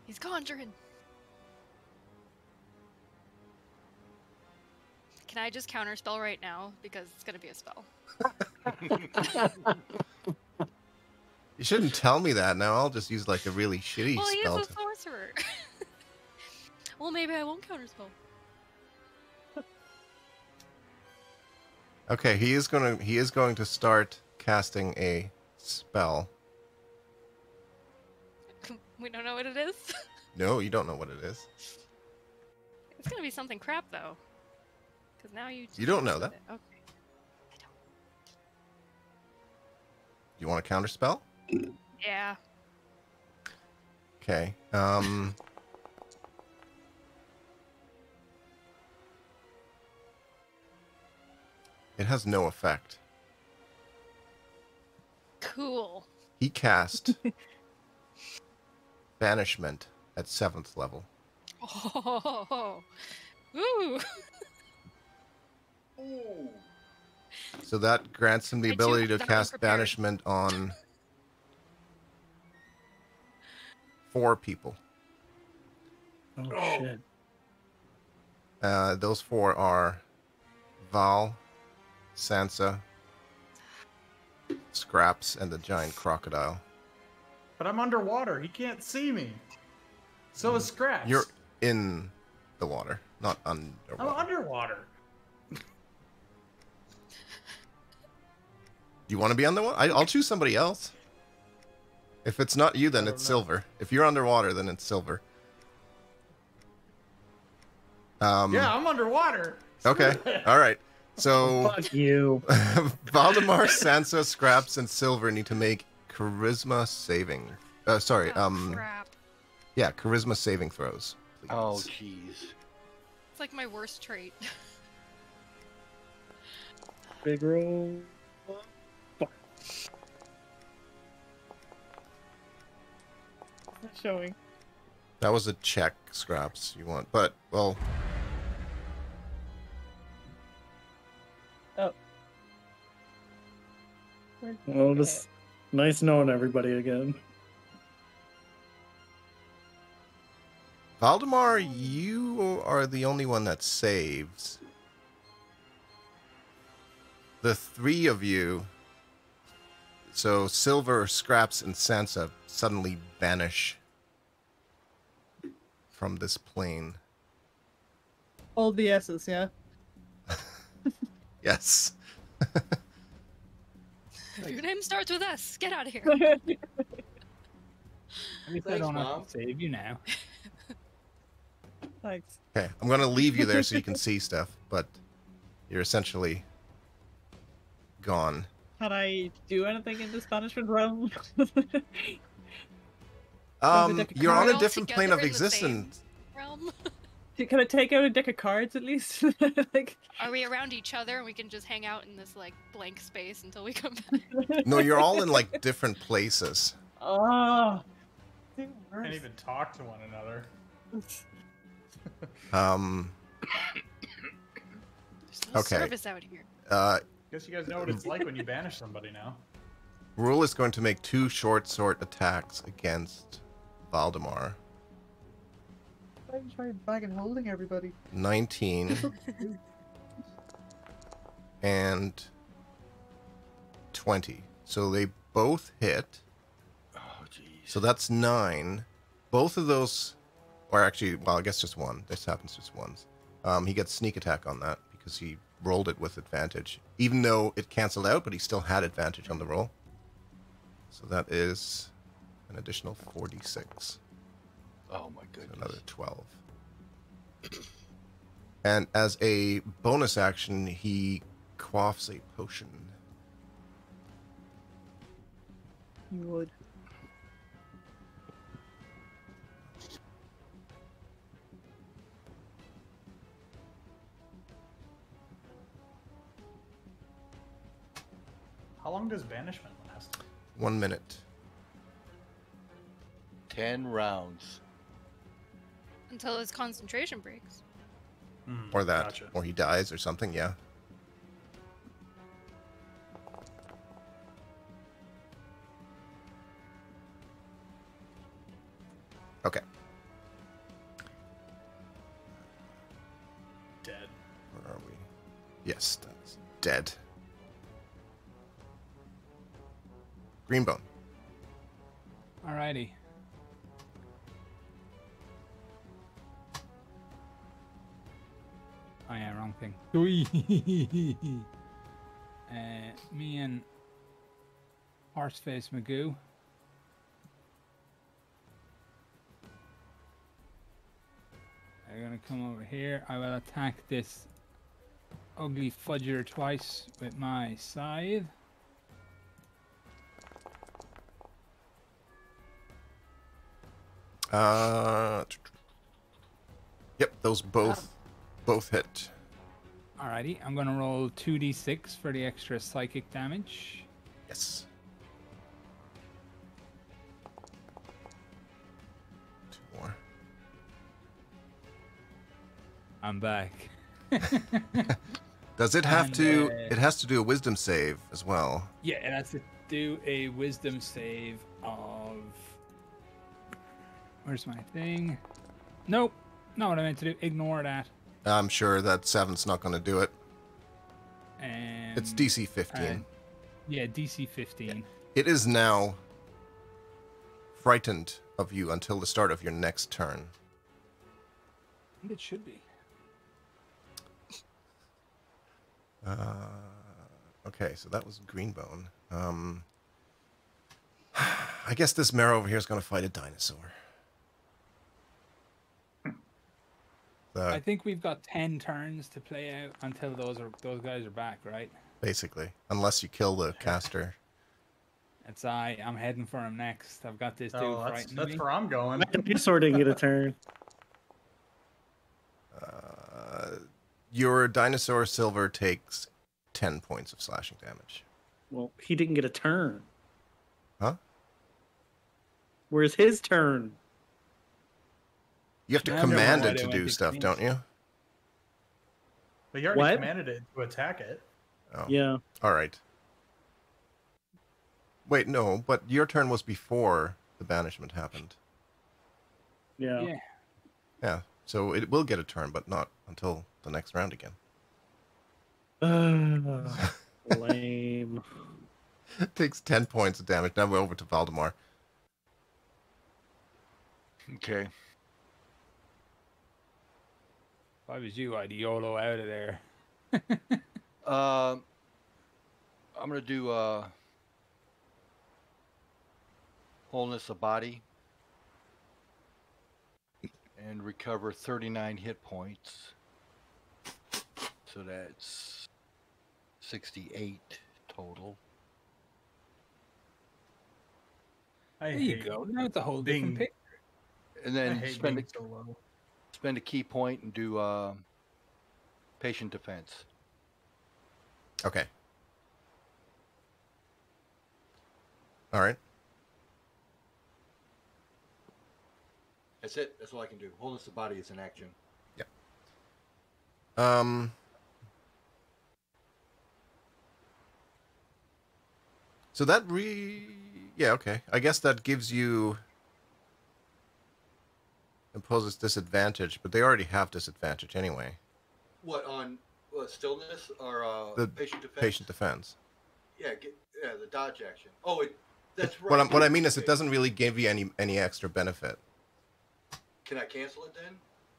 He's conjuring. Can I just counterspell right now? Because it's gonna be a spell. You shouldn't tell me that now. I'll just use like a really shitty Well, he's spell. a sorcerer. Well, maybe I won't counterspell. Okay, he is going to start casting a spell. We don't know what it is. No, you don't know what it is. It's gonna be something crap though. Because now you. You don't know that. Okay. I don't. You want a counter spell? Yeah. Okay. It has no effect. Cool. He cast Banishment at 7th level. Oh. Ooh. Ooh. So that grants him the I ability choose to the cast unprepared. Banishment on 4 people. Oh, Oh. shit. Those 4 are Val, Sansa, Scraps, and the giant crocodile. But I'm underwater. He can't see me. So is Scraps. You're in the water, not underwater. I'm underwater. You want to be underwater? I'll choose somebody else. If it's not you, then it's Silver. If you're underwater, then it's Silver. Yeah, I'm underwater. Okay. All right. So Fuck you. Valdemar, Sansa, Scraps, and Silver need to make charisma saving. Sorry. Crap. Yeah, charisma saving throws. Please. Oh, jeez. It's like my worst trait. Big roll. Not showing. That was a check, Scraps. You want, but well. Oh. Well, it's nice knowing everybody again. Valdemar, you are the only one that saves. The three of you, so Silver, Scraps, and Sansa, suddenly vanish from this plane. All the S's, yeah. Yes. Your name starts with S. Get out of here. At least I Thanks, don't have Mom. to save you now. Thanks. Okay, I'm going to leave you there so you can see stuff, but you're essentially gone. Can I do anything in this banishment realm? You're on We're a all different plane of together in the same existence. realm. Can I take out a deck of cards at least? Like, Are we around each other and we can just hang out in this like blank space until we come back? No, you're all in like different places. oh. Can't even talk to one another. There's no Okay. service out here. Guess you guys know what it's like when you banish somebody now. Rule is going to make 2 short sword attacks against Valdemar. I'm trying back and holding everybody. 19 and 20. So they both hit. Oh, jeez. So that's 9. Both of those, or actually, well, I guess just one. This happens just once. He gets sneak attack on that because he rolled it with advantage. Even though it canceled out, but he still had advantage on the roll. So that is an additional 46. Oh my So goodness. another 12. And as a bonus action, he quaffs a potion. You would. How long does banishment last? 1 minute. 10 rounds. Until his concentration breaks. Or that. Gotcha. Or he dies or something, yeah. Okay. Dead. Where are we? Yes, that's dead. Greenbone. Alrighty. Oh yeah, wrong thing. Me and Horseface Magoo. I'm gonna come over here. I will attack this ugly fudger twice with my scythe. Yep, those both hit. Alrighty, I'm gonna roll 2d6 for the extra psychic damage. Yes. 2 more. I'm back. Does it have to? And, It has to do a wisdom save as well. Yeah, it has to do a wisdom save of. Where's my thing? Nope. Not what I meant to do. Ignore that. I'm sure that 7's not going to do it. And It's DC 15. Yeah, DC 15. It is now frightened of you until the start of your next turn. I think it should be. Okay, so that was Greenbone. I guess this Marrow over here is going to fight a dinosaur. I think we've got 10 turns to play out until those guys are back, right? Basically, unless you kill the caster. I'm heading for him next. I've got this dude frightening that's me. where I'm going. My dinosaur didn't get a turn. Your dinosaur Silver takes 10 points of slashing damage. Well, he didn't get a turn. Huh? Where's his turn? You have to command it to do stuff, don't you? But you already commanded it to attack it. Oh. Yeah. All right. Wait, no, but your turn was before the banishment happened. Yeah. Yeah, so it will get a turn, but not until the next round again. Lame. It takes 10 points of damage. Now we're over to Valdemar. Okay. If I was you, I'd YOLO out of there. I'm gonna do wholeness of body and recover 39 hit points. So that's 68 total. There you go. Now it's a whole different picture. And then spend a key point and do patient defense. Okay. All right. That's it. That's all I can do. Wholeness of body is an action. Yeah. So that yeah, okay. I guess that gives you imposes disadvantage, but they already have disadvantage anyway. What on stillness or The patient defense? Patient defense. Yeah, the dodge action. Oh, that's right. What I mean is, it doesn't really give you any extra benefit. Can I cancel it then?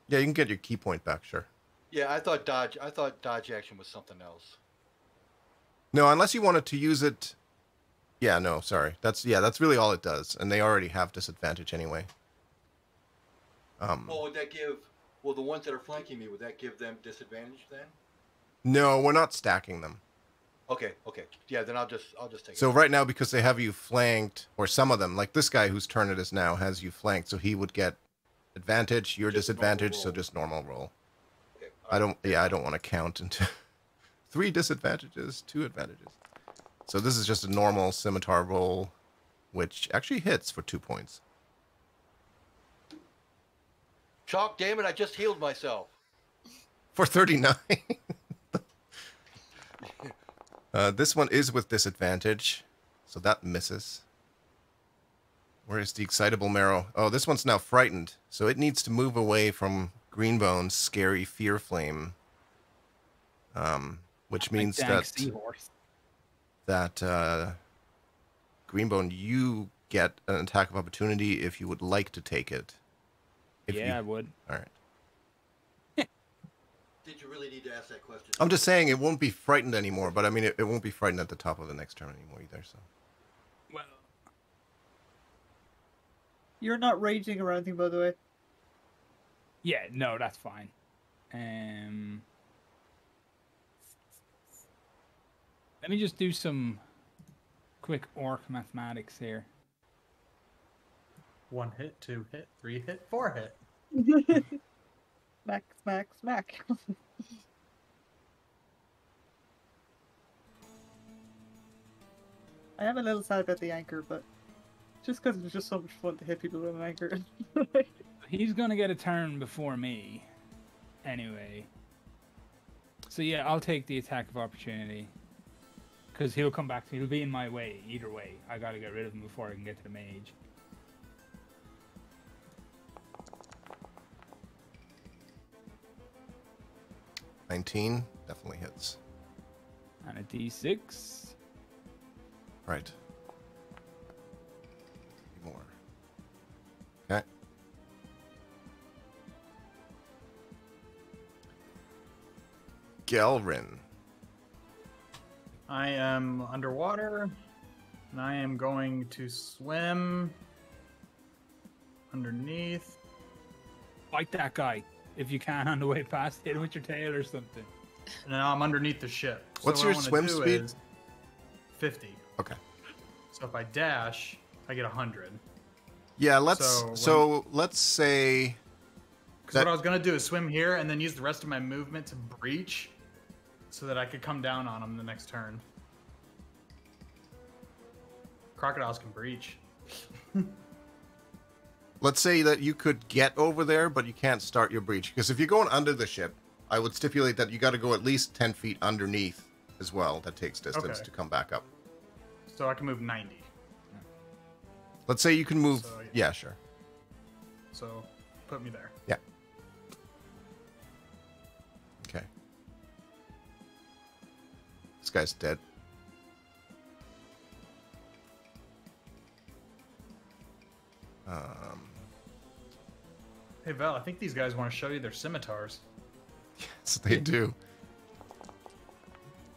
Yeah, you can get your key point back, sure. Yeah, I thought dodge action was something else. No, unless you wanted to use it. Yeah, no, sorry. That's really all it does, and they already have disadvantage anyway. Well, would that give? Well, the ones that are flanking me, would that give them disadvantage then? No, we're not stacking them. Okay. Yeah, then I'll just take it. So right now, because they have you flanked, or some of them, like this guy whose turn it is now, has you flanked, so he would get advantage, your disadvantage, so just normal roll. Okay. I don't want to count into 3 disadvantages, 2 advantages. So this is just a normal scimitar roll, which actually hits for 2 points. Chalk, damn it, I just healed myself. For 39. This one is with disadvantage, so that misses. Where's the excitable Marrow? Oh, this one's now frightened, so it needs to move away from Greenbone's scary fear flame. Which means that Greenbone, you get an attack of opportunity if you would like to take it. I would. All right. Did you really need to ask that question? I'm just saying it won't be frightened anymore, but I mean it won't be frightened at the top of the next turn anymore either. So. Well, you're not raging or anything, by the way. Yeah, no, that's fine. Let me just do some quick orc mathematics here. 1 hit, 2 hit, 3 hit, 4 hit. Smack, smack, smack. I am a little sad about the anchor, but just because it's just so much fun to hit people with an anchor. He's gonna get a turn before me, anyway. So yeah, I'll take the attack of opportunity. Because he'll come back to me. He'll be in my way either way. I gotta get rid of him before I can get to the mage. $19 definitely hits. And a D6. Right. More. Okay. Gelrin. I am underwater, and I am going to swim underneath. Fight that guy if you can on the way past. Hit him with your tail or something. And now I'm underneath the ship. What's what your I wanna swim do speed? is 50. Okay. So if I dash, I get 100. Yeah, let's So let's say Because what I was gonna do is swim here and then use the rest of my movement to breach, so that I could come down on him the next turn. Crocodiles can breach. let's say that you could get over there, but you can't start your breach. Because if you're going under the ship, I would stipulate that you got to go at least 10 feet underneath as well. That takes distance Okay. to come back up. So I can move 90. Let's say you can move. So, yeah, sure. So put me there. Yeah. Okay. This guy's dead. Hey Val, I think these guys want to show you their scimitars. Yes, they do.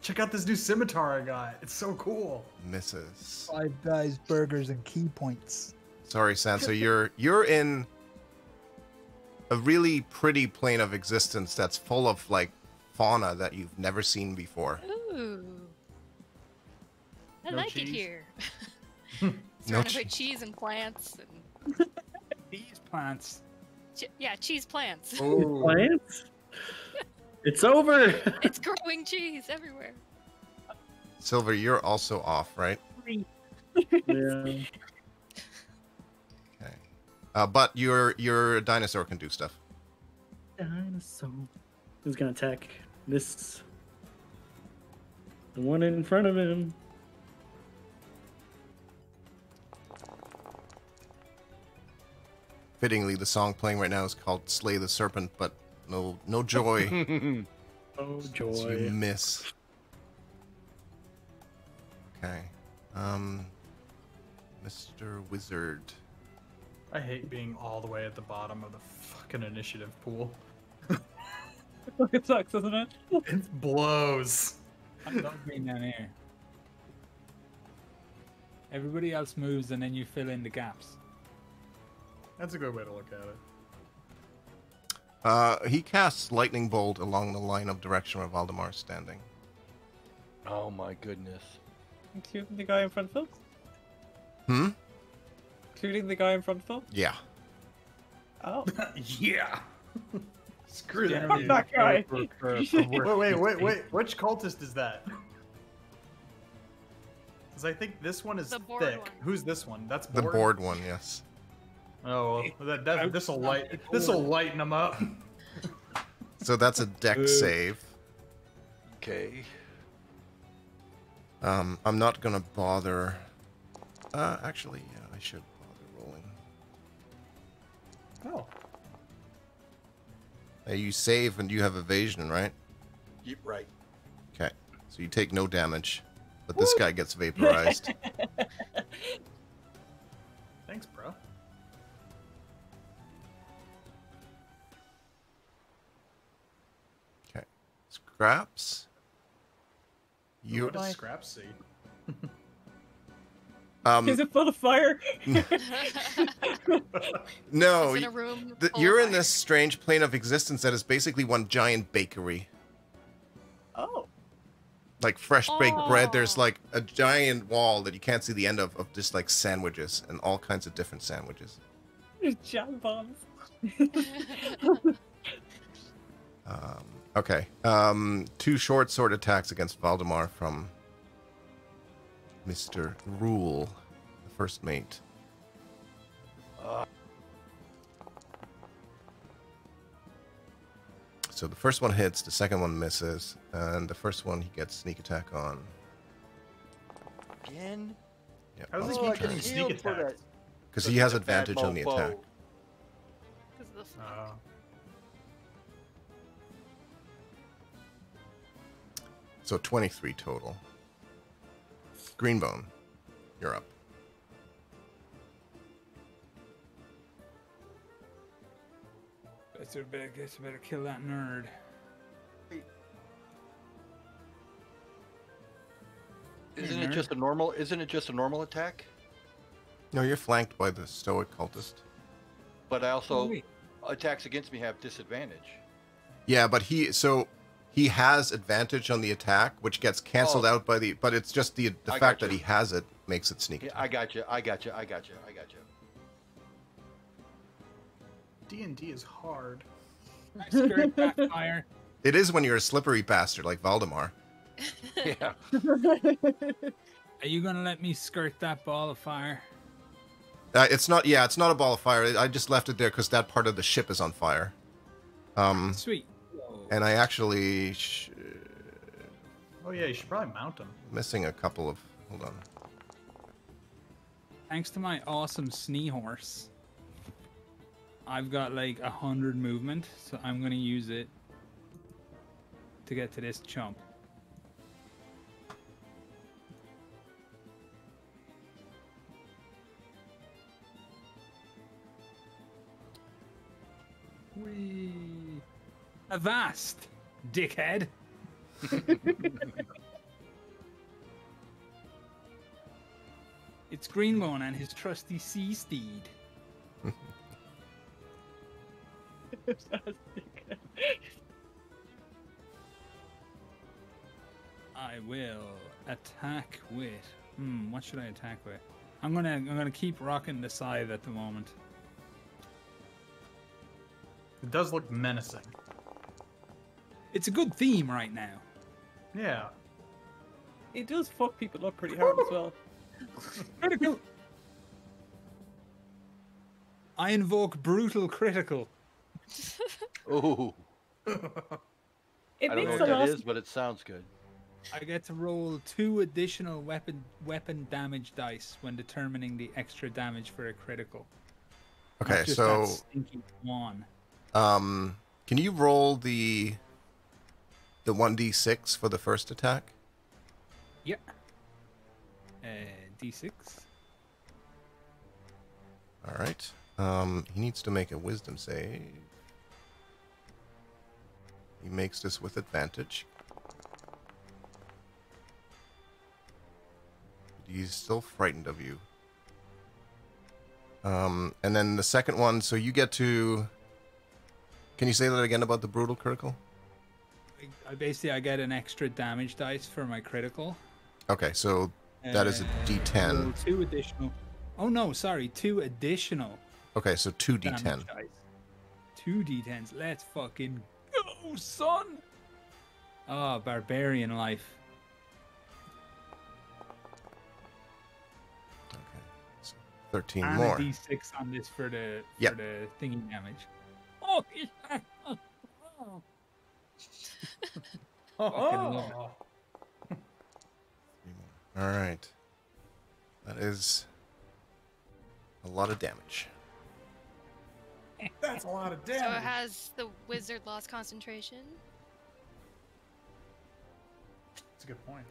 Check out this new scimitar I got. It's so cool. Misses. Five Guys burgers and key points. Sorry, Sansa. You're in a really pretty plane of existence that's full of like fauna that you've never seen before. Ooh. I No like it cheese? here. No Surrounded by cheese. cheese and plants. And These plants. yeah, cheese plants. Oh, Plants? It's over. It's growing cheese everywhere. Silver, you're also off, right? Yeah. Okay. But your dinosaur can do stuff. Dinosaur. Who's gonna attack this? The one in front of him. Fittingly, the song playing right now is called "Slay the Serpent," but no joy. Oh as joy. you miss. Okay. Mr. Wizard. I hate being all the way at the bottom of the fucking initiative pool. It sucks, doesn't it? It blows. I love being down here. Everybody else moves and then you fill in the gaps. That's a good way to look at it. He casts Lightning Bolt along the line of direction where Valdemar's standing. Oh my goodness. Including the guy in front of him? Hmm? Including the guy in front of him? Yeah. Oh. Yeah. Screw that. Generally, dude. That guy. Wait. Which cultist is that? Because I think this one is The board thick. one. Who's this one? That's The board. board one, yes. Oh, well, this will lighten them up. So that's a dex save. Okay. I'm not gonna bother. Actually, yeah, I should bother rolling. Oh. You save and you have evasion, right? Yep, right. Okay. So you take no damage, but this guy gets vaporized. Thanks, bro. Okay. Scraps. You What does Scrap see? Is it full of fire? no, It's in a room. full of you're in fire. this strange plane of existence that is basically one giant bakery. Oh. Like fresh baked bread. There's Oh. like a giant wall that you can't see the end of just like sandwiches and all kinds of different sandwiches. There's jam bombs. Okay. 2 short sword attacks against Valdemar from Mr. Rule, the first mate. So the first one hits, the second one misses, and the first one he gets sneak attack on. Again? Yeah, How does that's he my keep getting turn. sneak Healed for attacked? that- Because for he has such a bad advantage on the mofo. attack. 'Cause of the flag. So 23 total. Greenbone. You're up. Guess I better kill that nerd. Isn't it just a normal? Isn't it just a normal attack? No, you're flanked by the stoic cultist. But I also attacks against me have disadvantage. Yeah, but he has advantage on the attack, which gets canceled out by the. But it's just the fact that he has it makes it sneak. Yeah, I got you. D&D is hard. I skirt that fire. It is when you're a slippery bastard like Valdemar. Yeah. Are you gonna let me skirt that ball of fire? It's not. Yeah, it's not a ball of fire. I just left it there because that part of the ship is on fire. Sweet. And I actually. Oh yeah, you should probably mount them. Missing a couple of. Hold on. Thanks to my awesome snee horse, I've got like 100 movement, so I'm gonna use it to get to this chump. Whee! Avast, dickhead! It's Greenbone and his trusty sea steed. I will attack with. What should I attack with? I'm gonna keep rocking the scythe at the moment. It does look menacing. It's a good theme right now. Yeah. It does fuck people up pretty hard as well. Critical. I invoke brutal critical. Ooh. It I don't know makes what the that last is, but it sounds good. I get to roll 2 additional weapon damage dice when determining the extra damage for a critical. Okay, Not just so that stinky one. can you roll the 1d6 for the first attack? Yeah. D6. All right. He needs to make a wisdom save. He makes this with advantage. He's still frightened of you. And then the second one, so you get to... Can you say that again about the brutal critical? I get an extra damage dice for my critical. Okay, so that is a d10. Roll 2 additional. Oh no, sorry, 2 additional. Okay, so 2 damage d10. dice. 2 d10s. Let's fucking go, son! Oh, barbarian life. Okay, so 13 And more. a d6 on this for the Yep. thingy damage. Oh, yeah. Fucking love it. All right. That is a lot of damage. That's a lot of So damage. has the wizard lost concentration? That's a good point.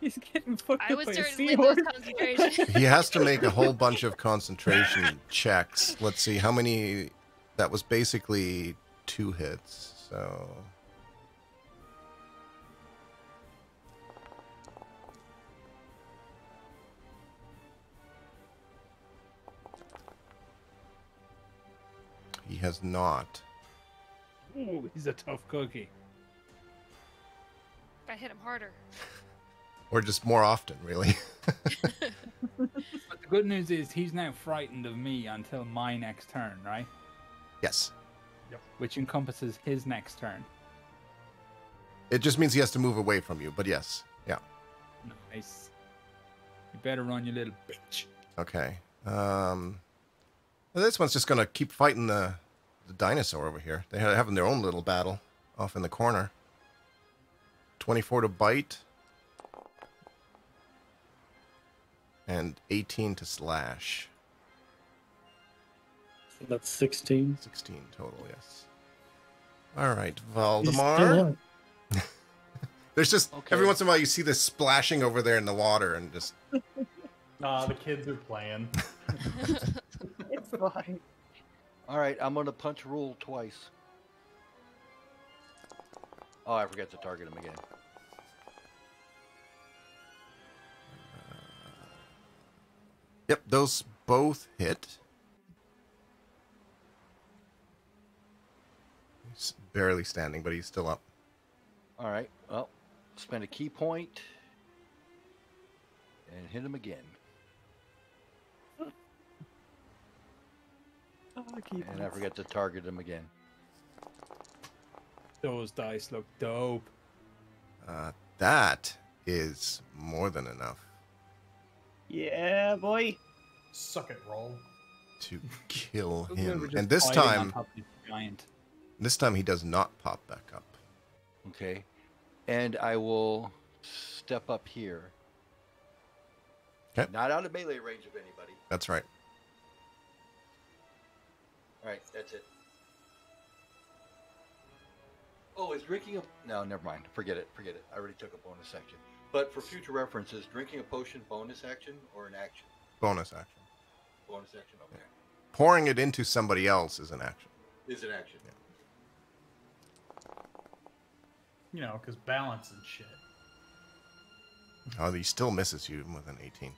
He's getting fucked I up would by a certainly seahorse. lose concentration. He has to make a whole bunch of concentration checks. Let's see how many. That was basically 2 hits. So he has not. Ooh, he's a tough cookie. I hit him harder. Or just more often, really. But the good news is he's now frightened of me until my next turn, right? Yes. Which encompasses his next turn. It just means he has to move away from you, but yes. Yeah. Nice. You better run, you little bitch. Okay. This one's just gonna keep fighting the dinosaur over here. They're having their own little battle off in the corner. 24 to bite. And 18 to slash. That's 16. 16 total, yes. All right, He's still Valdemar. up. There's just Okay. every once in a while you see this splashing over there in the water, and just The kids are playing. It's fine. All right, I'm gonna punch Rule twice. Oh, I forgot to target him again. yep, those both hit. He's barely standing, but he's still up. All right, well, spend a key point and hit him again. And I forgot to target him again. Those dice look dope. That is more than enough Yeah, boy. Suck it, roll. to kill Those guys him. were just And this fighting on time, top of the giant. he does not pop back up. Okay, and I will step up here. Okay. Not out of melee range of anybody. That's right. All right, that's it. Oh, is drinking a... No, never mind. Forget it. Forget it. I already took a bonus action. But for future references, drinking a potion bonus action or an action? Bonus action. Bonus action, okay. Pouring it into somebody else is an action. Is an action. You know, because balance and shit. Oh, he still misses you with an 18.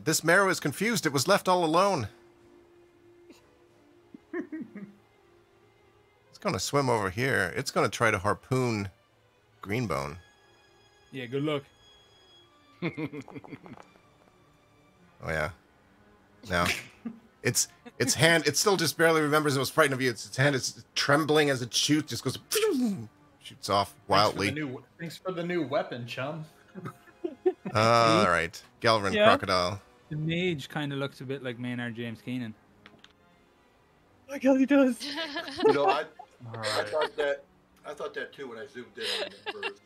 This marrow is confused. It was left all alone. It's going to swim over here. It's going to try to harpoon Greenbone. Yeah, good luck. Oh, yeah. Now, its hand, it still just barely remembers it was frightened of you. Its hand is trembling as it shoots, just goes, shoots off wildly. Thanks for the new weapon, chum. All right. Galvin, Yeah. Crocodile. The mage kind of looks a bit like Maynard James Keenan. Oh my god, he does. You know, I Alright. thought that too when I zoomed in on him first.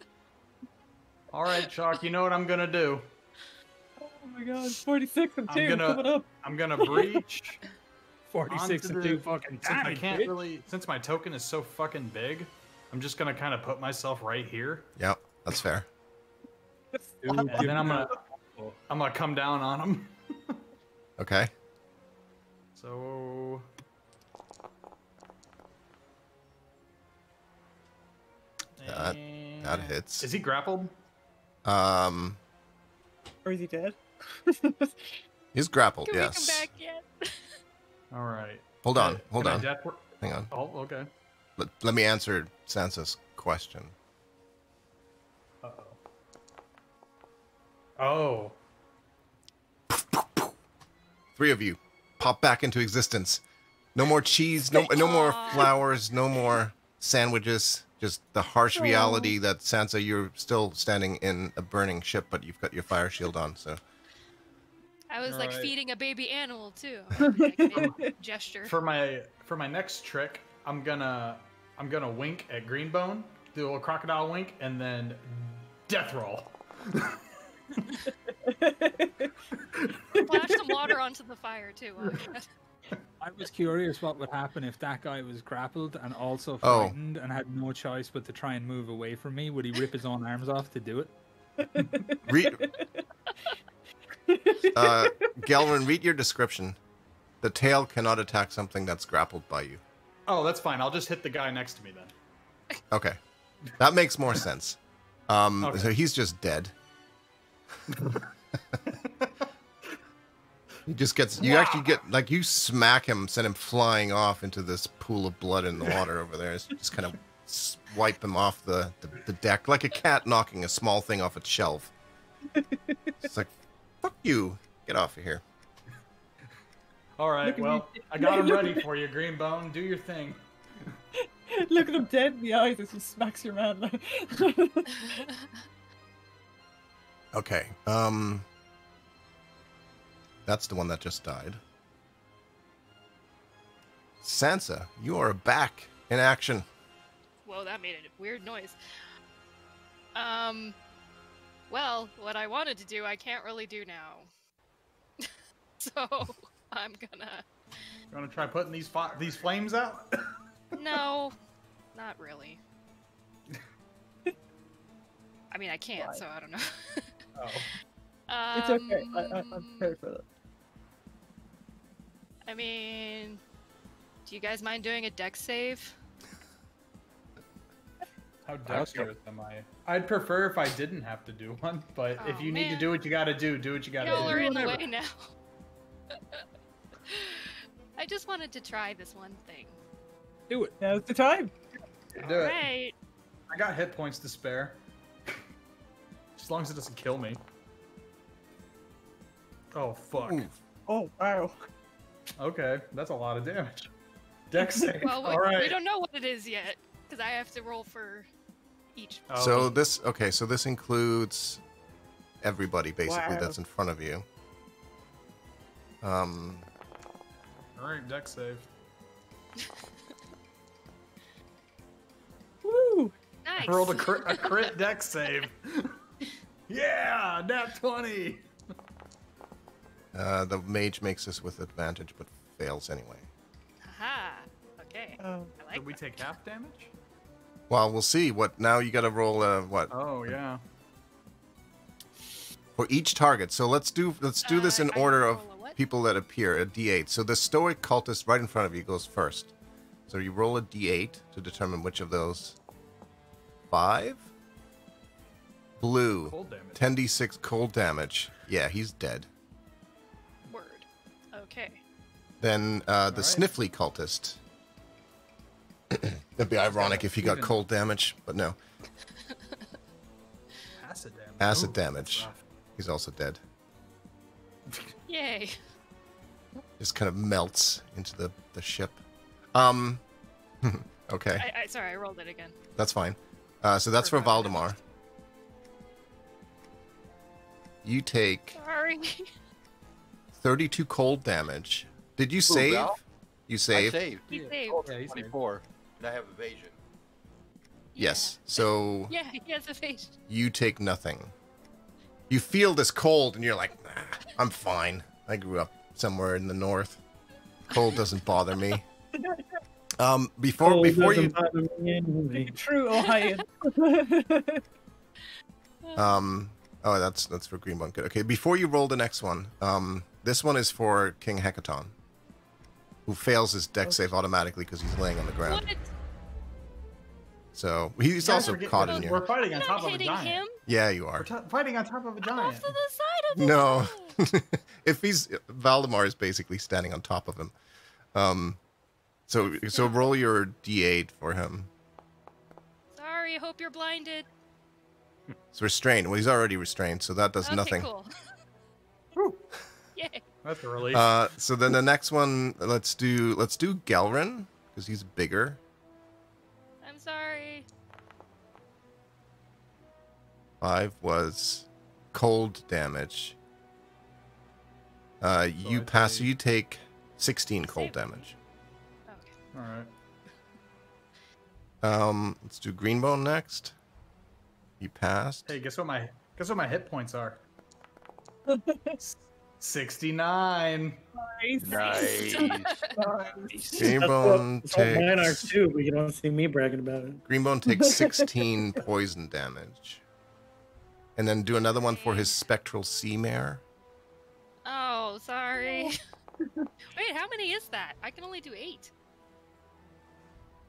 Alright, Chalk, you know what I'm gonna do. Oh my god, 46 and 2 I'm gonna- coming up. I'm gonna breach. 46 onto and the- 2 fucking Since I damage, can't bitch. really, since my token is so fucking big, I'm just gonna kind of put myself right here. Yep, that's fair. And then I'm gonna come down on him. Okay. So That and- hits. Is he grappled? Um, Or is he dead? he's grappled, Can yes. we come back yet? All right. Hold on, hold Can I on. death wor- Hang on. Oh, okay. Let me answer Sansa's question. Oh. 3 of you pop back into existence. No more cheese, no more flowers, no more sandwiches. Just the harsh reality that Sansa, you're still standing in a burning ship, but you've got your fire shield on. So I was like Alright. feeding a baby animal too. Like, I made a gesture. For my next trick, I'm gonna wink at Greenbone, do a little crocodile wink, and then death roll. Splash some water onto the fire too. I was curious what would happen if that guy was grappled and also Oh. frightened and had no choice but to try and move away from me. Would he rip his own arms off to do it? Galvin, read your description. The tail cannot attack something that's grappled by you. Oh, that's fine. I'll just hit the guy next to me then. Okay, that makes more sense. Okay. So he's just dead. He just gets. You actually get like you smack him, send him flying off into this pool of blood in the water over there. It's just kind of wipe him off the deck like a cat knocking a small thing off its shelf. It's like, fuck you, get off of here. All right. Look at Well, me. I got him ready for you, Greenbone. Do your thing. Look at him dead in the eyes as he smacks your man. Like... Okay. That's the one that just died. Sansa, you are back in action. Whoa, that made a weird noise. Well, what I wanted to do, I can't really do now. So I'm gonna. You want to try putting these flames out? No, not really. I mean, I can't, so I don't know. Oh. It's okay. I'm prepared for that. I mean, do you guys mind doing a dex save? How dexterous am I? I'd prefer if I didn't have to do one, but if you need to do what you gotta do what you gotta do. Y'all are in the Whatever. way now. I just wanted to try this one thing. Do it. Now's the time. Do it. Right. I got hit points to spare. As long as it doesn't kill me. Oh, fuck. Ooh. Oh, wow. Okay, that's a lot of damage. Dex save. Well, we Alright. don't know what it is yet, because I have to roll for each. Oh, So this includes everybody basically Wow. that's in front of you. Alright, dex save. Woo! Nice. I rolled a crit dex save. Yeah, nat 20. The mage makes this with advantage, but fails anyway. Aha. Okay. I like Did we that. take half damage? Well, we'll see. What now? You got to roll what Oh, yeah. for each target. So let's do this in if I order of roll a what? people that appear. A D8. So the stoic cultist right in front of you goes first. So you roll a D8 to determine which of those. 5. Blue. Cold damage. 10d6 cold damage. Yeah, he's dead. Word. Okay. Then the sniffly cultist. It'd be ironic if he got even- cold damage, but no. Acid damage. Acid Ooh, damage. that's rough. He's also dead. Yay. Just kind of melts into the ship. Okay, Sorry, I rolled it again. that's fine. So that's for Forgot. Valdemar. You take Sorry. 32 cold damage. Did you save? Val? You I saved? saved. He Yeah. saved. Rolled Yeah, he saved. 24, and I have evasion. Yes. So Yeah, he has evasion. you take nothing. You feel this cold, and you're like, nah, I'm fine. I grew up somewhere in the north. Cold doesn't bother me. Before Cold you doesn't bother me anyway. True Ohio. oh, that's for Greenbone. Good. Okay, before you roll the next one, this one is for King Hecaton, who fails his dex save automatically because he's laying on the ground. What? So he's Guys, also we're getting- caught in We're here. fighting on Not top of a hitting giant. him. Yeah, you We're are. fighting on top of a I'm giant. off to the side of him. No, if he's Valdemar is basically standing on top of him. So roll your d8 for him. Sorry, hope you're blinded. It's restrained. Well, he's already restrained, so that does Okay, nothing. cool. Whew. Yay. That's a relief. So then the next one, let's do Gelrin because he's bigger. I'm sorry. 5 was cold damage. You I pass. take- So you take 16 cold Save. damage. Okay. All right. Let's do Greenbone next. He passed. Hey, guess what my hit points are? 69. Nice. Greenbone That's what mine are takes. too, but you don't see me bragging about it. Greenbone takes 16 poison damage. And then do another one for his spectral sea mare. Oh, sorry. Wait, how many is that? I can only do 8.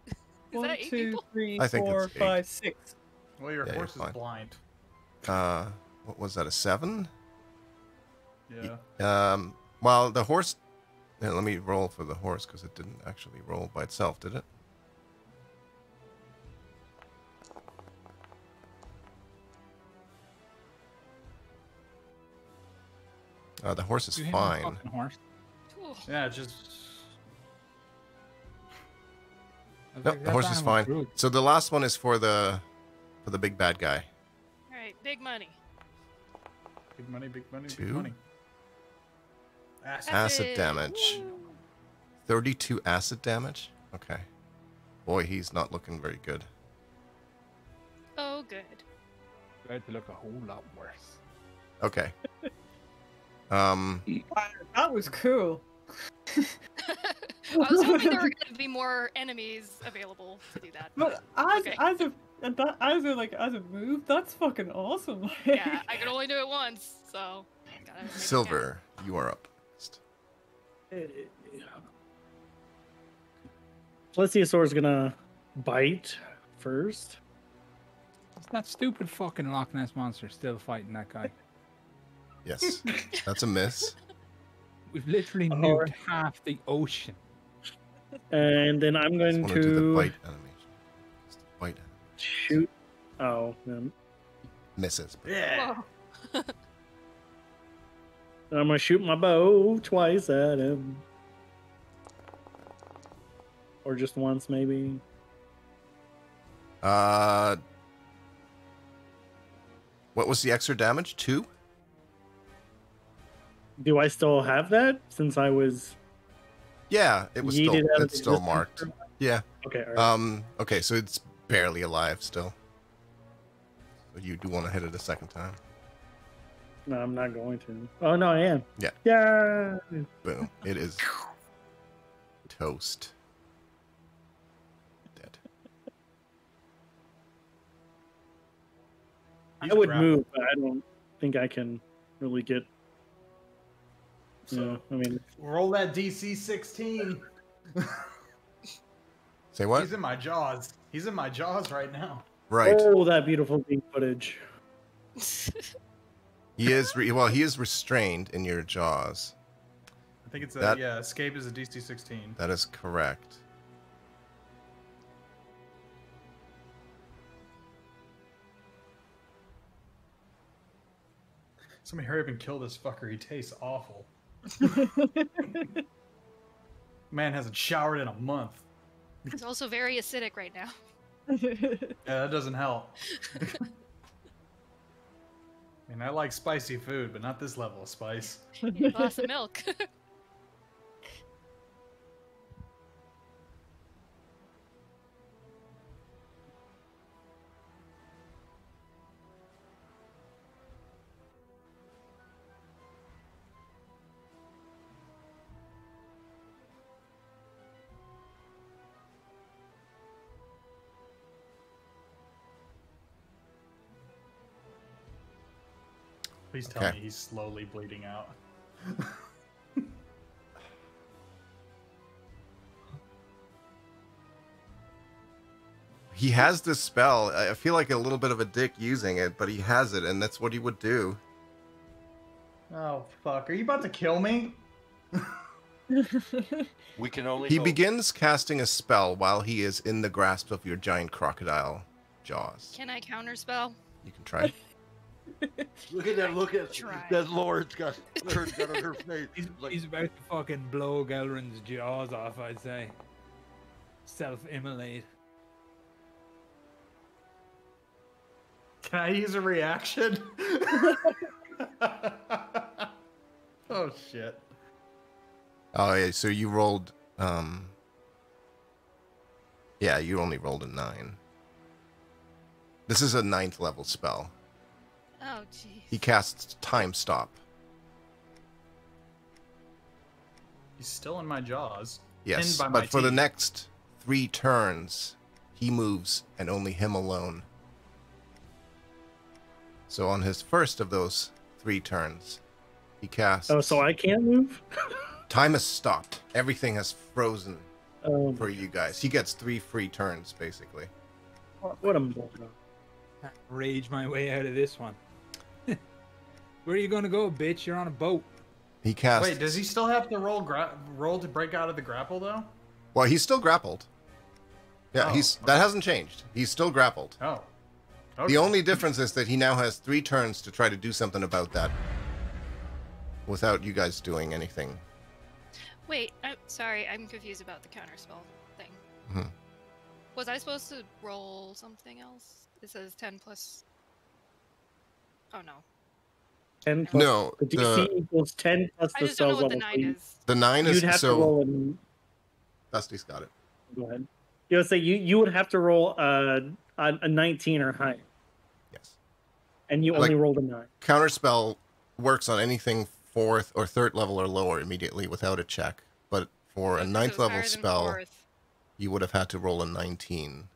Is 1, that 8 2, people? 3, I think 4, it's 8. 5, 6. Well, your Yeah, you're horse is fine. blind. What was that? A 7? Yeah. Well, the horse. Yeah, let me roll for the horse because it didn't actually roll by itself, did it? The horse is You hit my fine. fucking horse. Ooh. Yeah, just. I was No, like, the that horse is animal's fine. rude. So the last one is for the big bad guy. All right, big money. Big money, big money, 2. big money. Acid. Acid damage. Woo. 32 acid damage. Okay. Boy, he's not looking very good. Oh, good. Tried to look a whole lot worse. Okay. That was cool. I was hoping there were going to be more enemies available to do that. But as Okay. as a And that as a move, that's fucking awesome. Yeah, I can only do it once, so. Gotta make it Silver, you are up. Plesiosaur's gonna bite first. Is that stupid fucking Loch Ness monster still fighting that guy? Yes, that's a miss. We've literally nuked half the ocean. And then I'm going Just wanna do the to bite animation. Just the bite. shoot. Oh, Misses. Yeah. Whoa. I'm gonna shoot my bow twice at him, or just once, maybe. What was the extra damage? 2? Do I still have that since I was? Yeah, it was still, yeeted out of it's still existence marked. for- Yeah. Okay. All right. Okay, so it's barely alive still. So you do want to hit it a second time. No, I'm not going to. Oh no, I am. Yeah. Yeah. Boom. It is toast. Dead. I would move, but I don't think I can really get. So, I mean, roll that DC 16. Say what? He's in my jaws. He's in my jaws right now. Right. oh, that beautiful beam footage. He is he is restrained in your jaws. I think it's That- escape is a DC 16. That is correct. Somebody hurry up and kill this fucker. He tastes awful. Man hasn't showered in a month. It's also very acidic right now. Yeah, that doesn't help. And I like spicy food, but not this level of spice. Need a glass of milk. Please tell Okay. me he's slowly bleeding out. He has this spell. I feel like a little bit of a dick using it, but he has it, and that's what he would do. Oh, fuck. Are you about to kill me? We can only. He hope. begins casting a spell while he is in the grasp of your giant crocodile jaws. Can I counterspell? You can try. Look at that! Look at Try. that! Lauren's got her on her face. He's about to fucking blow Gelrin's jaws off, I'd say. Self-immolate. Can I use a reaction? Oh, shit. Oh yeah, so you rolled yeah, you only rolled a 9. This is a 9th level spell. Oh, jeez. He casts Time Stop. He's still in my jaws. Yes, Pinned by my but for the teeth. next 3 turns, he moves, and only him alone. So on his first of those 3 turns, he casts... Oh, so I can't move? Time has stopped. Everything has frozen Oh, for you guys. He gets 3 free turns, basically. what a moron. Rage my way out of this one. Where are you gonna go, bitch? You're on a boat. He casts... Wait, does he still have to roll to break out of the grapple, though? Well, he's still grappled. Yeah, Oh, that hasn't changed. He's still grappled. Oh. The only difference is that he now has 3 turns to try to do something about that without you guys doing anything. Wait, I'm sorry. I'm confused about the counterspell thing. Mhm. Was I supposed to roll something else? It says 10 plus. Oh no. 10 plus, No, the DC equals 10 plus I the just don't know spell's what the level. 9 So is. the 9 is you'd have to roll an. Dusty's got it. Go ahead. You would say you would have to roll a 19 or higher, Yes. and you Like- only rolled a 9. Counterspell works on anything 4th or 3rd level or lower immediately without a check. But for a So 9th it's level higher than spell, 4th. you would have had to roll a 19.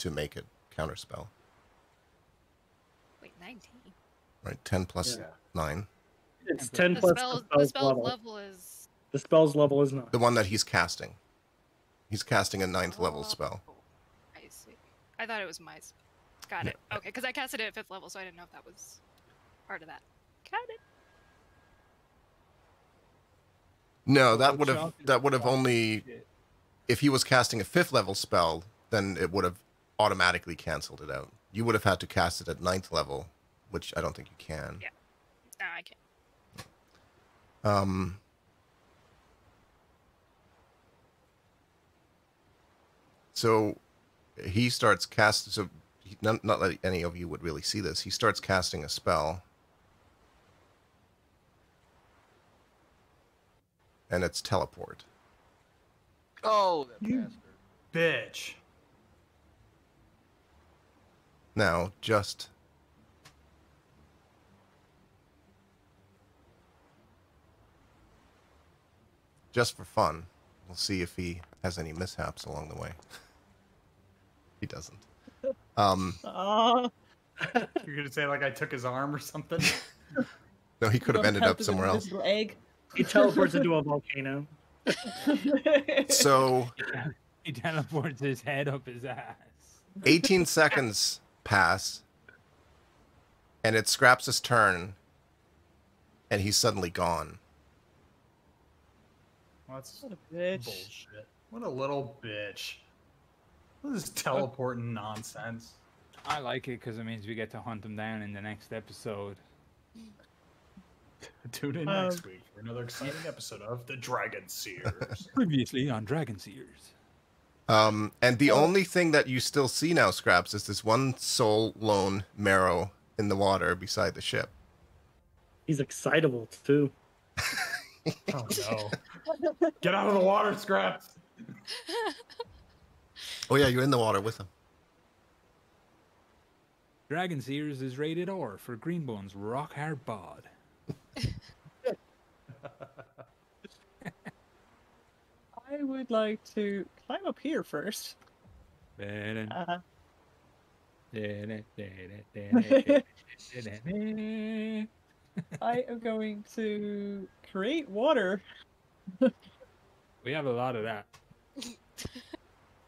to make it counterspell. Wait, 19. Right, 10 plus 9. It's 10 plus the spell's level is. The spell's level is 9. The one that he's casting. He's casting a 9th level spell. I see. I thought it was my. Got it. Okay, because I casted it at 5th level, so I didn't know if that was part of that. Got it. No, that would have only, if he was casting a 5th level spell, then it would have automatically canceled it out. You would have had to cast it at 9th level, which I don't think you can. Yeah. No, I can't. So he starts casting. So not that any of you would really see this. He starts casting a spell, and it's teleport. Oh, that bastard! Bitch. Now, just for fun, we'll see if he has any mishaps along the way. He doesn't. You're gonna say like I took his arm or something? No, he could have ended up somewhere else. Egg. He teleports into a volcano. So he teleports his head up his ass. 18 seconds pass, and it's Scraps' turn, and he's suddenly gone. That's What a bitch. bullshit. What a little bitch. What is teleporting nonsense? I like it because it means we get to hunt him down in the next episode. Tune in next week for another exciting episode of The Dragon Seers. Previously on Dragon Seers. And the only thing that you still see now, Scraps, is this one soul lone Marrow in the water beside the ship. He's excitable too. Oh no. Get out of the water, Scraps! Oh yeah, you're in the water with him. Dragon Seers is rated R for Greenbone's rock hard bod. I would like to climb up here first. I am going to create water. We have a lot of that.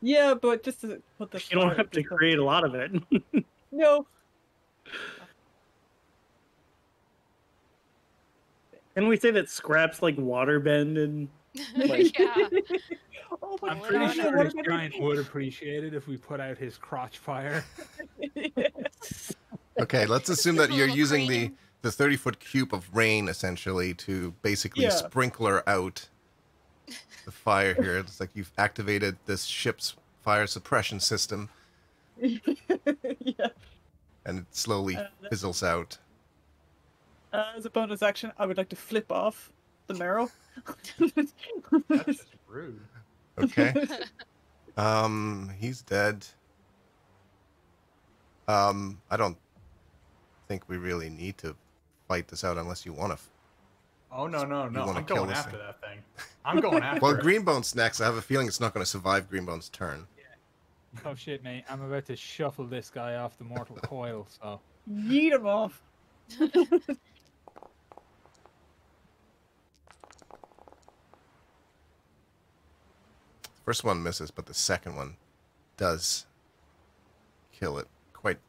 Yeah, but just to put the. You don't have to create a lot of it. No. Can we say that Scraps like waterbend and like Yeah. Oh my I'm God. pretty God, sure what this am I giant would appreciate it if we put out his crotch fire. Okay, let's assume that A you're little using crane. the 30-foot cube of rain essentially to basically Yeah. sprinkler out the fire here. It's like you've activated this ship's fire suppression system, Yeah. and it slowly fizzles out. As a bonus action, I would like to flip off the marrow. That's just rude. Okay. He's dead. I don't think we really need to fight this out unless you want to. Oh no, no, no. wanna I'm kill going this after thing. that thing. I'm going after Well, it. Greenbone's next. I have a feeling it's not going to survive Greenbone's turn. Oh shit, mate. I'm about to shuffle this guy off the mortal coil, so. Yeet him off. First one misses, but the second one does kill it quite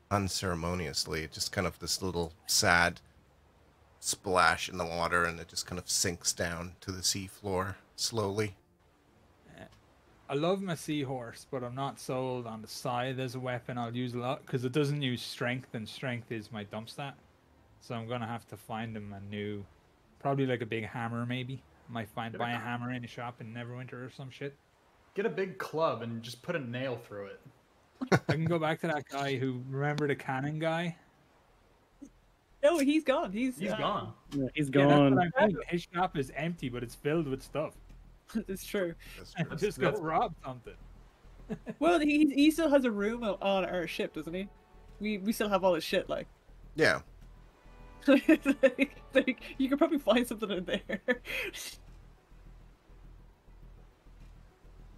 unceremoniously. Just kind of this little sad splash in the water, and it just kind of sinks down to the seafloor slowly. I love my seahorse, but I'm not sold on the scythe as a weapon I'll use a lot because it doesn't use strength, and strength is my dump stat. So I'm gonna have to find him a new, probably like a big hammer maybe. I might buy a hammer in a shop in Neverwinter or some shit. Get a big club and just put a nail through it. I can go back to that guy who, remember the cannon guy? No, he's gone. He's gone. Yeah, he's Yeah, that's gone? what I'm saying. His shop is empty, but it's filled with stuff. It's true. That's I true. just got robbed something. Well, he still has a room on our ship, doesn't he? We still have all his shit, like. Yeah. like you could probably find something in there.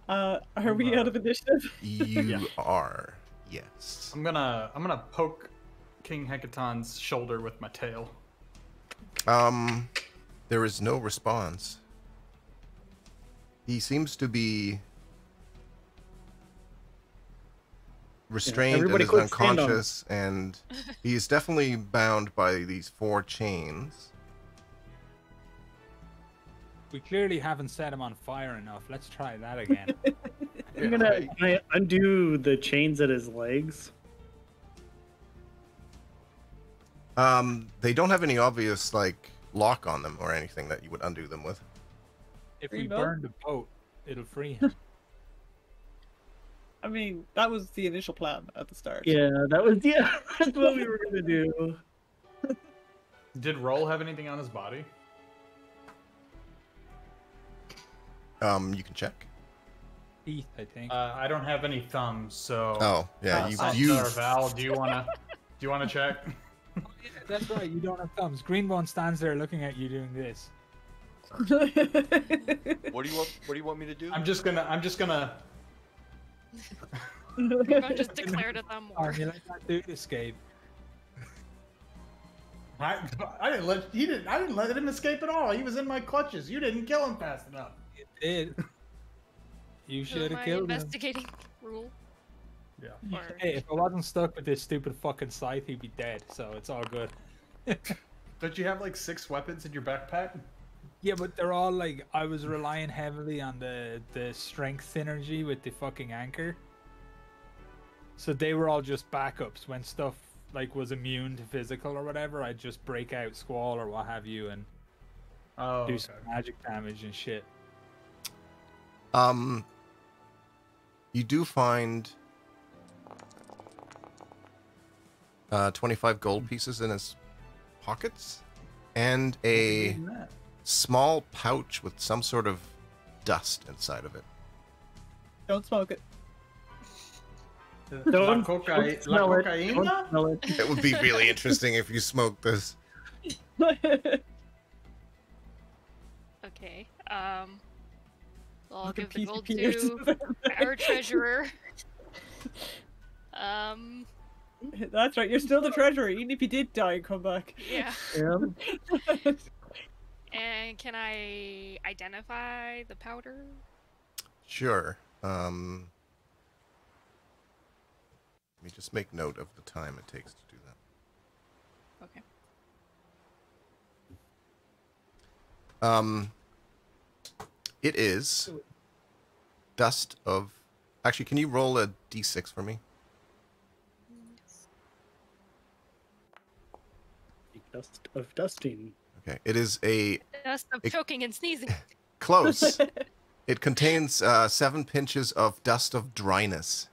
Are we out of initiative? You are. Yes. I'm gonna poke King Hecaton's shoulder with my tail. There is no response. He seems to be restrained and is unconscious, and he's definitely bound by these 4 chains. We clearly haven't set him on fire enough. Let's try that again. Can I undo the chains at his legs? They don't have any obvious, like, lock on them or anything that you would undo them with. If we burn the boat, it'll free him. I mean, that was the initial plan at the start. Yeah, that's what we were gonna do. Did Roll have anything on his body? You can check. Teeth, I think. I don't have any thumbs, so. Oh, yeah, you. Val, do you wanna check? Oh, yeah, that's right. You don't have thumbs. Greenbone stands there looking at you doing this. What do you want me to do? I'm just gonna. Greenbone just declared a thumb war. You let that dude escape. I didn't let him escape at all. He was in my clutches. You didn't kill him fast enough. You did. You should have killed him. Investigating rule. Yeah. Or... Hey, if I wasn't stuck with this stupid fucking scythe, he'd be dead. So it's all good. Don't you have like 6 weapons in your backpack? Yeah, but they're all like, I was relying heavily on the strength synergy with the fucking anchor. So they were all just backups. When stuff like was immune to physical or whatever, I'd just break out Squall or what have you and do some magic damage and shit. You do find 25 gold pieces in his pockets and a small pouch with some sort of dust inside of it. Don't smoke it. Don't smell it. It would be really interesting if you smoked this. Okay. I'll give the gold to our treasurer. That's right. You're still the treasurer, even if you did die and come back. Yeah. Yeah. And can I identify the powder? Sure. Let me just make note of the time it takes to do that. Okay. It is dust of... Actually, can you roll a d6 for me? Dust of dusting. Okay, it is a... Dust of choking and sneezing. Close. It contains 7 pinches of dust of dryness.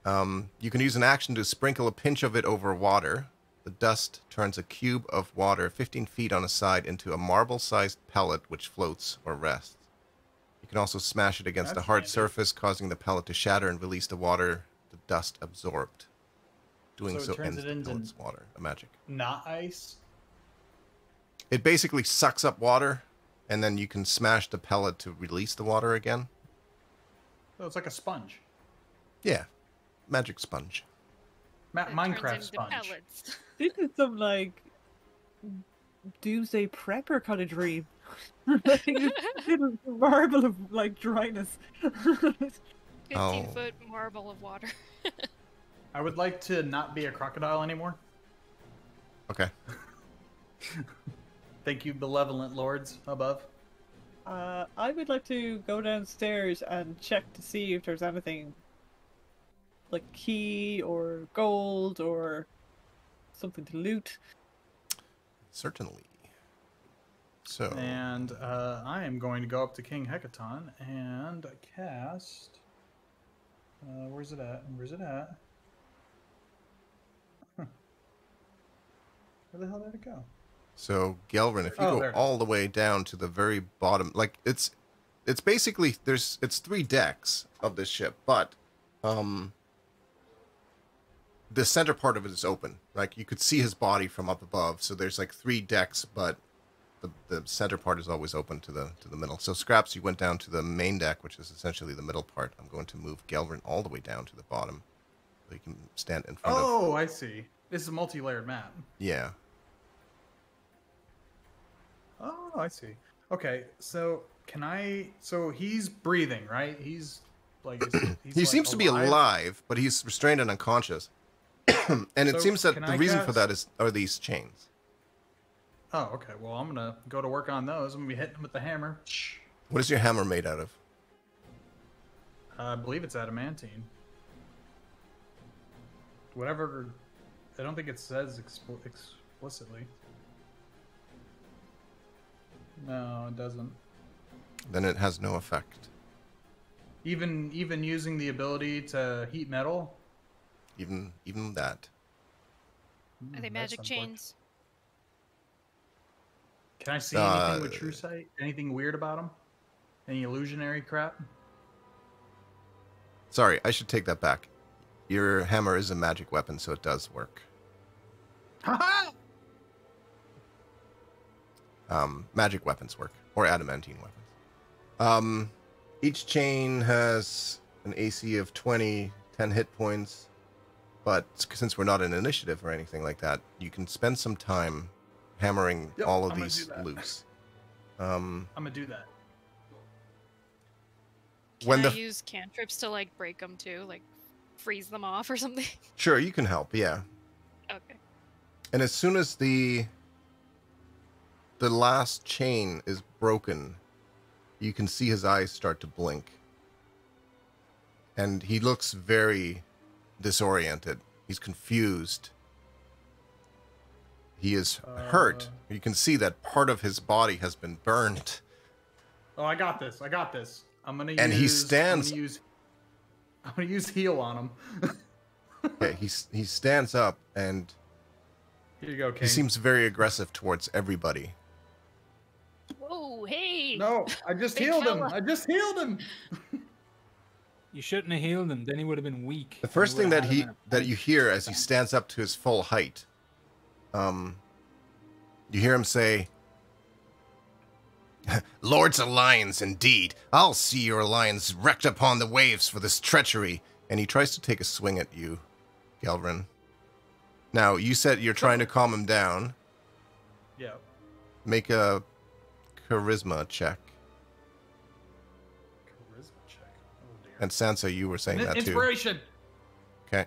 You can use an action to sprinkle a pinch of it over water. The dust turns a cube of water 15 feet on a side into a marble-sized pellet which floats or rests. You can also smash it against a hard surface, causing the pellet to shatter and release the water the dust absorbed. Doing so ends the pellet's water. A magic. Not ice? It basically sucks up water, and then you can smash the pellet to release the water again. So it's like a sponge. Yeah. Magic sponge. Minecraft sponge. This is some like doomsday prepper kind of dream. Marble of like dryness. 15-foot marble of water. I would like to not be a crocodile anymore. Okay. Thank you, benevolent lords above. I would like to go downstairs and check to see if there's anything like key or gold or something to loot. Certainly. So. And I am going to go up to King Hecaton and cast. Where's it at? Where's it at? Huh. Where the hell did it go? So, Gelrin, if you go all the way down to the very bottom, like it's basically it's 3 decks of this ship, but the center part of it is open. Like you could see his body from up above, so there's like 3 decks, but the center part is always open to the middle. So Scraps, you went down to the main deck, which is essentially the middle part. I'm going to move Gelvin all the way down to the bottom, so you can stand in front of. Oh, I see. This is a multi-layered map. Yeah. Oh, I see. Okay, so can I? So he's breathing, right? He's like. He's He like seems to be alive, but he's restrained and unconscious. And it So seems that can the I reason for cast- that are these chains. Oh, okay. Well, I'm gonna go to work on those. I'm gonna be hitting them with the hammer. What is your hammer made out of? I believe it's adamantine. Whatever. I don't think it says explicitly. No, it doesn't. Then it has no effect. Even using the ability to heat metal. Even that. Are they That's magic unfortunate. chains? Can I see anything with True Sight? Anything weird about them? Any illusionary crap? Sorry, I should take that back. Your hammer is a magic weapon, so it does work. Magic weapons work, or adamantine weapons. Each chain has an AC of 20, 10 hit points, but since we're not in initiative or anything like that, you can spend some time hammering Yep, all of I'm gonna these do that. loose. I'm gonna do that. Can I use cantrips to like break them too, like freeze them off or something? Sure, you can help, yeah. Okay. And as soon as the last chain is broken, you can see his eyes start to blink. And he looks very disoriented. He's confused. He is hurt. You can see that part of his body has been burned. Oh, I got this. I got this. I'm gonna And he use. stands- I'm gonna use heal on him. Okay, he stands up and Here you go, King. he seems very aggressive towards everybody. Whoa, hey! No, I just Big healed him. fella. I just healed him. You shouldn't have healed him. Then he would have been weak. The first thing that You you hear as he stands up to his full height, you hear him say, "Lord's Alliance, indeed. I'll see your alliance wrecked upon the waves for this treachery." And he tries to take a swing at you, Gelvin. Now, you said you're trying to calm him down. Yeah. Make a charisma check. Charisma check. Oh dear. And Sansa, you were saying that too. Inspiration. Okay.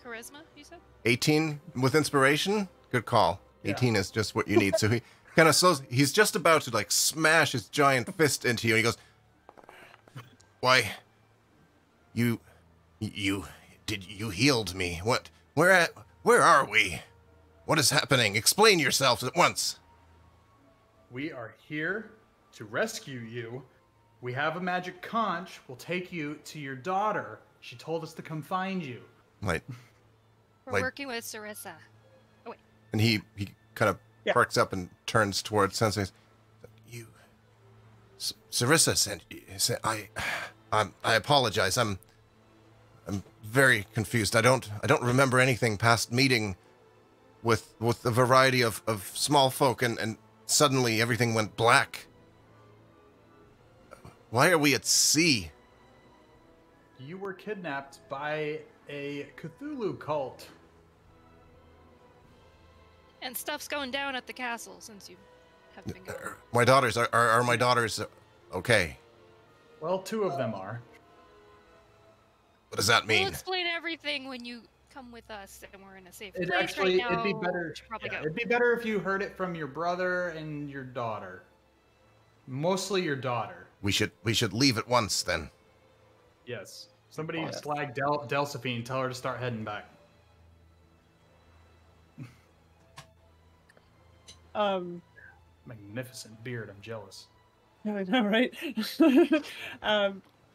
Charisma, you said? 18 with inspiration? Good call. Yeah. 18 is just what you need. So he kind of slows. He's just about to like smash his giant fist into you. And he goes, "Why, you healed me. What, where are we? What is happening? Explain yourself at once." We are here to rescue you. We have a magic conch. We'll take you to your daughter. She told us to come find you. Like, We're Like- working with Sarissa. and he kind of Yeah. perks up and turns towards Sensei. "You, Sarissa said I apologize. I'm very confused. I don't remember anything past meeting with a variety of small folk, and suddenly everything went black. Why are we at sea?" You were kidnapped by a Cthulhu cult. And stuff's going down at the castle since you have been going. My daughters are my daughters okay? Well, 2 of them are. What does that We'll mean? explain everything when you come with us and we're in a safe It place actually, right now. it'd be better. Should probably Yeah, go. it'd be better if you heard it from your brother and your daughter. Mostly your daughter. We should leave at once then. Yes. Somebody slag Delphine. Tell her to start heading back. Magnificent beard. I'm jealous. Yeah, I know, right?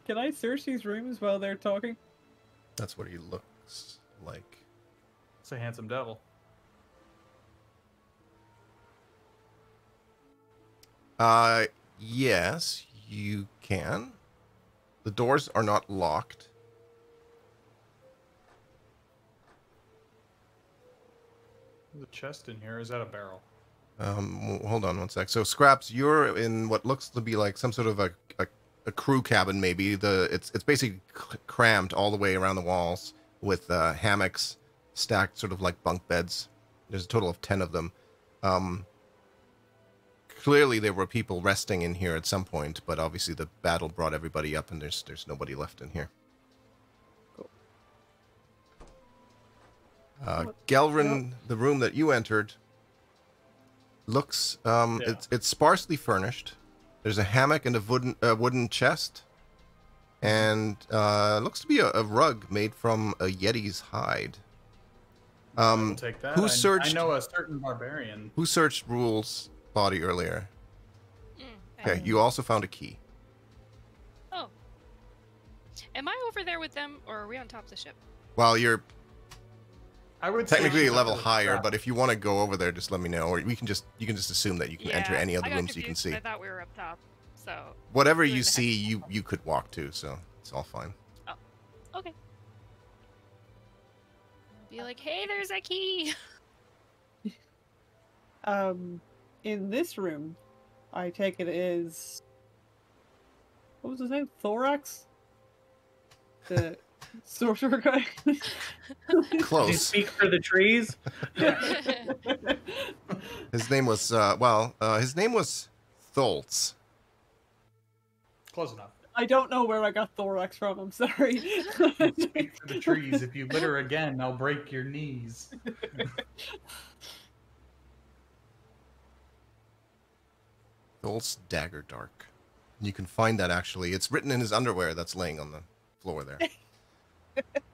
Can I search these rooms while they're talking? That's what he looks like. It's a handsome devil. Yes, you can. The doors are not locked. There's a chest in here. Is that a barrel? Hold on one sec. So Scraps, you're in what looks to be like some sort of a crew cabin, maybe. It's basically crammed all the way around the walls with hammocks stacked sort of like bunk beds. There's a total of 10 of them. Clearly there were people resting in here at some point, but obviously the battle brought everybody up and there's nobody left in here. Gelrin, the room that you entered looks it's sparsely furnished. There's a hammock and a wooden chest, and looks to be a rug made from a yeti's hide. We'll take that. Who searched? I know a certain barbarian. Who searched Rule's body earlier? Okay, you also found a key. Oh, am I over there with them, or are we on top of the ship? Well, you're I would technically say a level Scraps. higher, but if you want to go over there, just let me know, or you can just assume that you can enter any of the I got rooms you can confused 'cause see. I thought we were up top, so. Whatever Where you the heck- see, you could walk to, so it's all fine. Okay. Be like, hey, there's a key. In this room, I take it is, what was his name? Thorax? The sorcerer guy? Did you Close. speak for the trees? His name was his name was Tholtz. Close enough. I don't know where I got Thorax from, I'm sorry. Speak for the trees. If you litter again, I'll break your knees. Tholtz Dagger Dark. You can find that actually. It's written in his underwear that's laying on the floor there.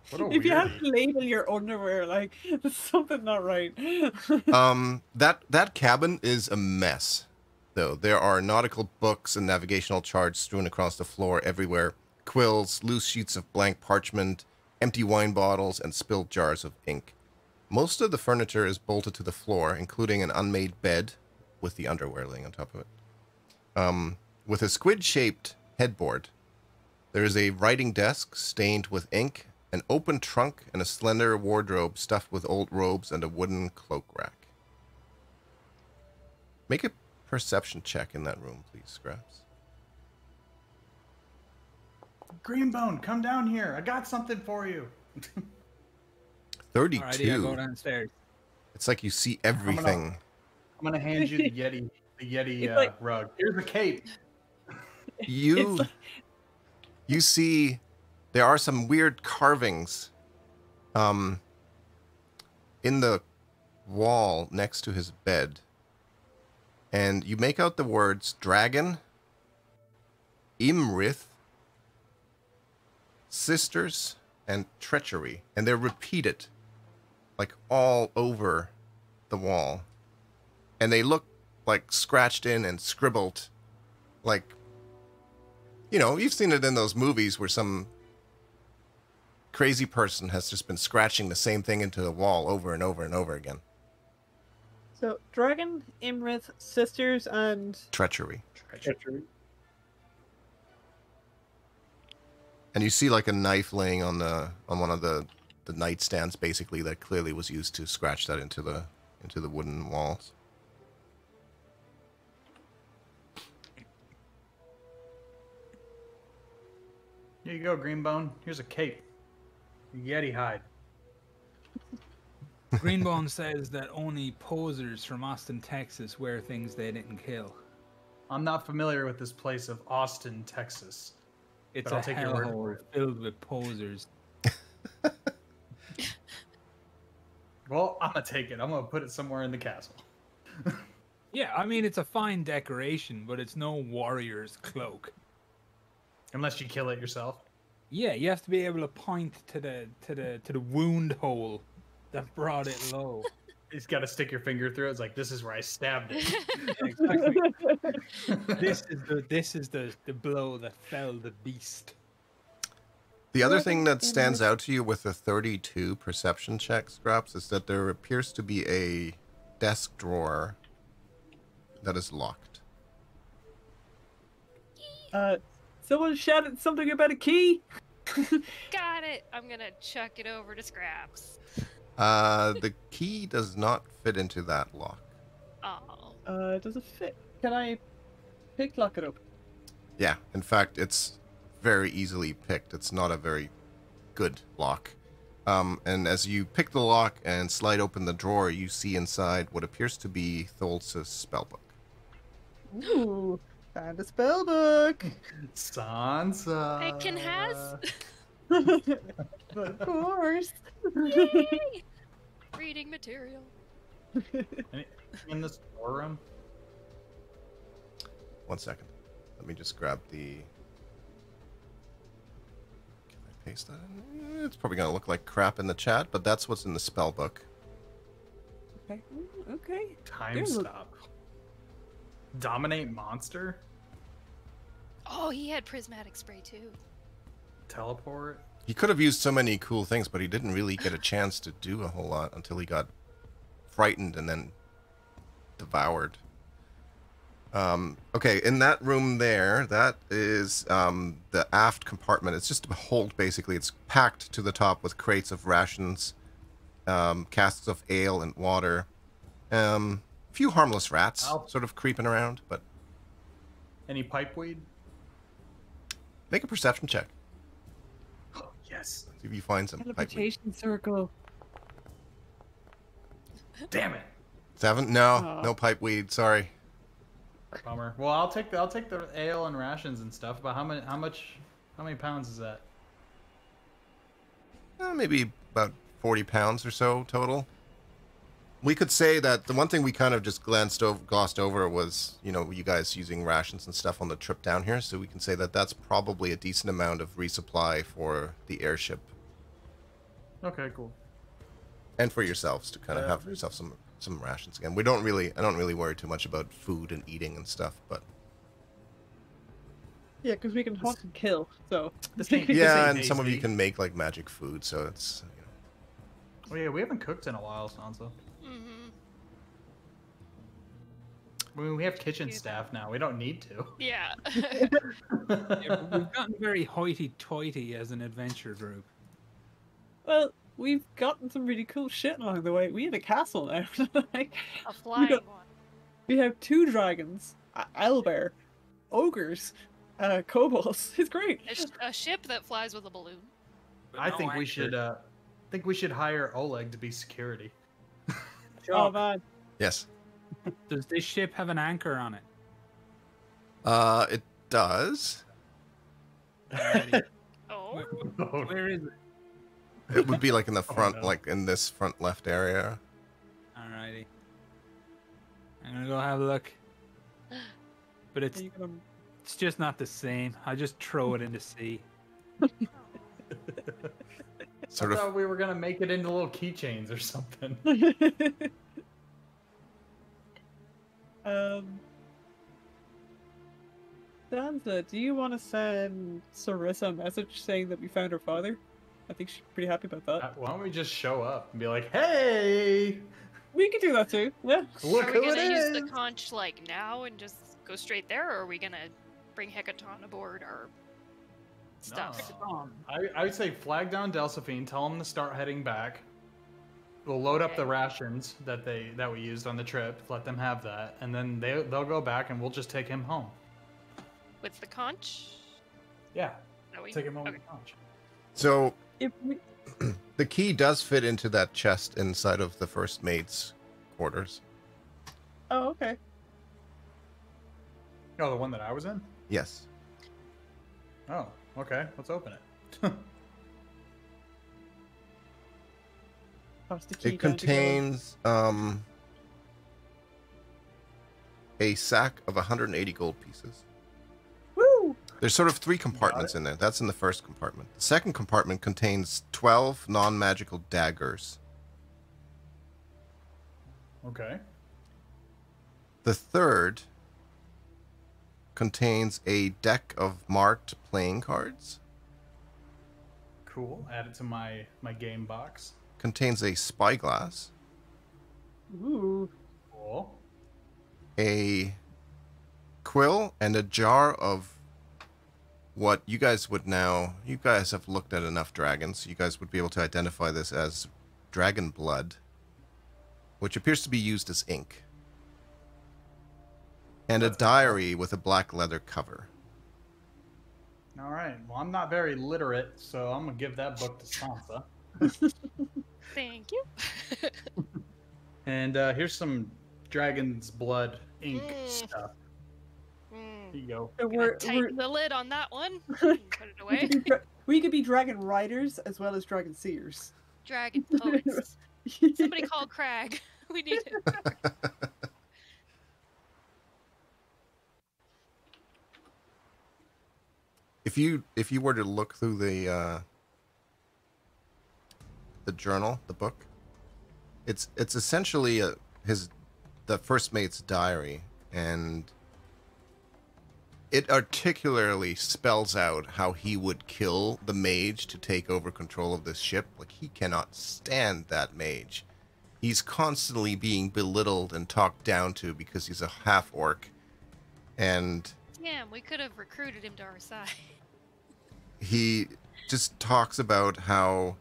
What a If you have weirdo. to label your underwear, like, there's something not right. That cabin is a mess, though. There are nautical books and navigational charts strewn across the floor everywhere. Quills, loose sheets of blank parchment, empty wine bottles, and spilled jars of ink. Most of the furniture is bolted to the floor, including an unmade bed with the underwear laying on top of it. With a squid-shaped headboard, there is a writing desk stained with ink, an open trunk, and a slender wardrobe stuffed with old robes and a wooden cloak rack. Make a perception check in that room, please, Scraps. Greenbone, come down here. I got something for you. 32. Alrighty, I go downstairs. It's like you see everything. I'm gonna hand you the Yeti It's like- rug. Here's a cape. You see there are some weird carvings in the wall next to his bed. And you make out the words dragon, Imrith, sisters, and treachery. And they're repeated like all over the wall. And they look like scratched in and scribbled like, you know, you've seen it in those movies where some crazy person has just been scratching the same thing into the wall over and over and over again. So, Dragon, Imrith, Sisters, and... Treachery. Treachery. And you see like a knife laying on one of the nightstands, basically, that clearly was used to scratch that into the wooden walls. Here you go, Greenbone. Here's a cape. Yeti hide. Greenbone says that only posers from Austin, Texas wear things they didn't kill. I'm not familiar with this place of Austin, Texas. It's But I'll a take your word for hellhole it. filled with posers. Well, I'm gonna take it. I'm gonna put it somewhere in the castle. Yeah, I mean it's a fine decoration, but it's no warrior's cloak. Unless you kill it yourself. Yeah, you have to be able to point to the wound hole that brought it low. You just gotta stick your finger through it. It's like, this is where I stabbed it. Exactly. this is the blow that fell the beast. The other thing that stands out to you with the 32 perception check, Scraps, is that there appears to be a desk drawer that is locked. Someone shouted something about a key? Got it. I'm gonna chuck it over to Scraps. The key does not fit into that lock. Oh. Does it fit? Can I lock it up? Yeah, in fact, it's very easily picked. It's not a very good lock. And as you pick the lock and slide open the drawer, you see inside what appears to be Tholz's spellbook. Ooh, found a spellbook. Sansa. I can has. But of course. Yay! Reading material. In the storeroom. 1 second. Let me just grab the... Can I paste that in? It's probably going to look like crap in the chat, but that's what's in the spell book. Okay. Okay. Time There's a- stop. Dominate monster. Oh, he had prismatic spray too. Teleport. He could have used so many cool things, but he didn't really get a chance to do a whole lot until he got frightened and then devoured. Okay, in that room there, that is the aft compartment. It's just a hold, basically. It's packed to the top with crates of rations, casks of ale and water. A few harmless rats sort of creeping around, but... Any pipeweed? Make a perception check. Oh, yes. See if you find some pipeweed. Teleportation circle. Damn it. 7? No, no pipeweed, sorry. Bummer. Well, I'll take the ale and rations and stuff. But how many pounds is that? Maybe about 40 pounds or so total. We could say that the one thing we kind of just glossed over was, you know, you guys using rations and stuff on the trip down here. So we can say that that's probably a decent amount of resupply for the airship. Okay, cool. And for yourselves to kind of have yourself some rations again. I don't really worry too much about food and eating and stuff, but Yeah, because we can hunt and kill, so... yeah, and some of you can make, like, magic food, so it's, you know... Oh yeah, we haven't cooked in a while, Sansa. Mm-hmm. I mean, we have kitchen staff now. We don't need to. Yeah. Yeah, we've gotten very hoity-toity as an adventure group. Well, we've gotten some really cool shit along the way. We have a castle now. Like, A flying one. we have 2 dragons, owlbear, ogres, kobolds. It's great. A ship that flies with a balloon. I think we should hire Oleg to be security. Oh man. Yes. Does this ship have an anchor on it? It does. Alrighty. Oh. Where is it? It would be like in the front, no. like in this front left area. Alrighty. I'm gonna go have a look. But it's just not the same. I just throw it into sea. Sort I of. thought we were gonna make it into little keychains or something. Danza, do you want to send Sarissa a message saying that we found her father? I think she's pretty happy about that. Why don't we just show up and be like, "Hey, We can do that too. Yeah. look Are who we it gonna use is!" the conch like now and just go straight there, or are we gonna bring Hecaton aboard our stuff? No. I would say flag down Delphine, tell them to start heading back. We'll load up the rations that we used on the trip, let them have that, and then they'll go back and we'll just take him home. With the conch? Yeah, That we... take him home Okay. with lunch. So If we... the key does fit into that chest inside of the first mate's quarters. Oh, okay. Oh, the one that I was in? Yes. Oh, okay. Let's open it. Pass the key It down to go. contains a sack of 180 gold pieces. Woo! There's sort of 3 compartments in there. That's in the first compartment. The second compartment contains 12 non-magical daggers. Okay. The third contains a deck of marked playing cards. Cool. Add it to my game box. Contains a spyglass, Ooh. Cool. a quill, and a jar of what you guys would now... You guys have looked at enough dragons. You guys would be able to identify this as dragon blood, which appears to be used as ink. And a diary with a black leather cover. All right. Well, I'm not very literate, so I'm gonna give that book to Sansa. Thank you. And here's some dragon's blood ink stuff. Here you go. So tighten the lid on that one. Put it away. We could be dragon riders as well as dragon seers. Dragon poets. Somebody call Crag. We need him. If you were to look through the journal, the book, it's essentially the first mate's diary, and it articulately spells out how he would kill the mage to take over control of this ship. Like, he cannot stand that mage. He's constantly being belittled and talked down to because he's a half-orc. And damn, we could have recruited him to our side. He just talks about how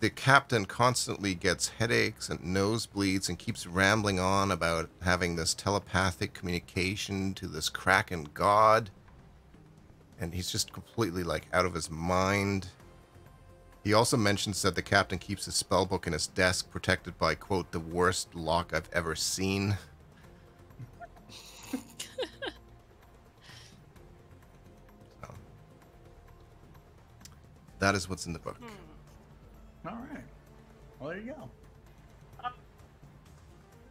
the captain constantly gets headaches and nosebleeds and keeps rambling on about having this telepathic communication to this Kraken god. And he's just completely, like, out of his mind. He also mentions that the captain keeps his spellbook in his desk, protected by, quote, the worst lock I've ever seen. So, that is what's in the book. All right. Well, there you go.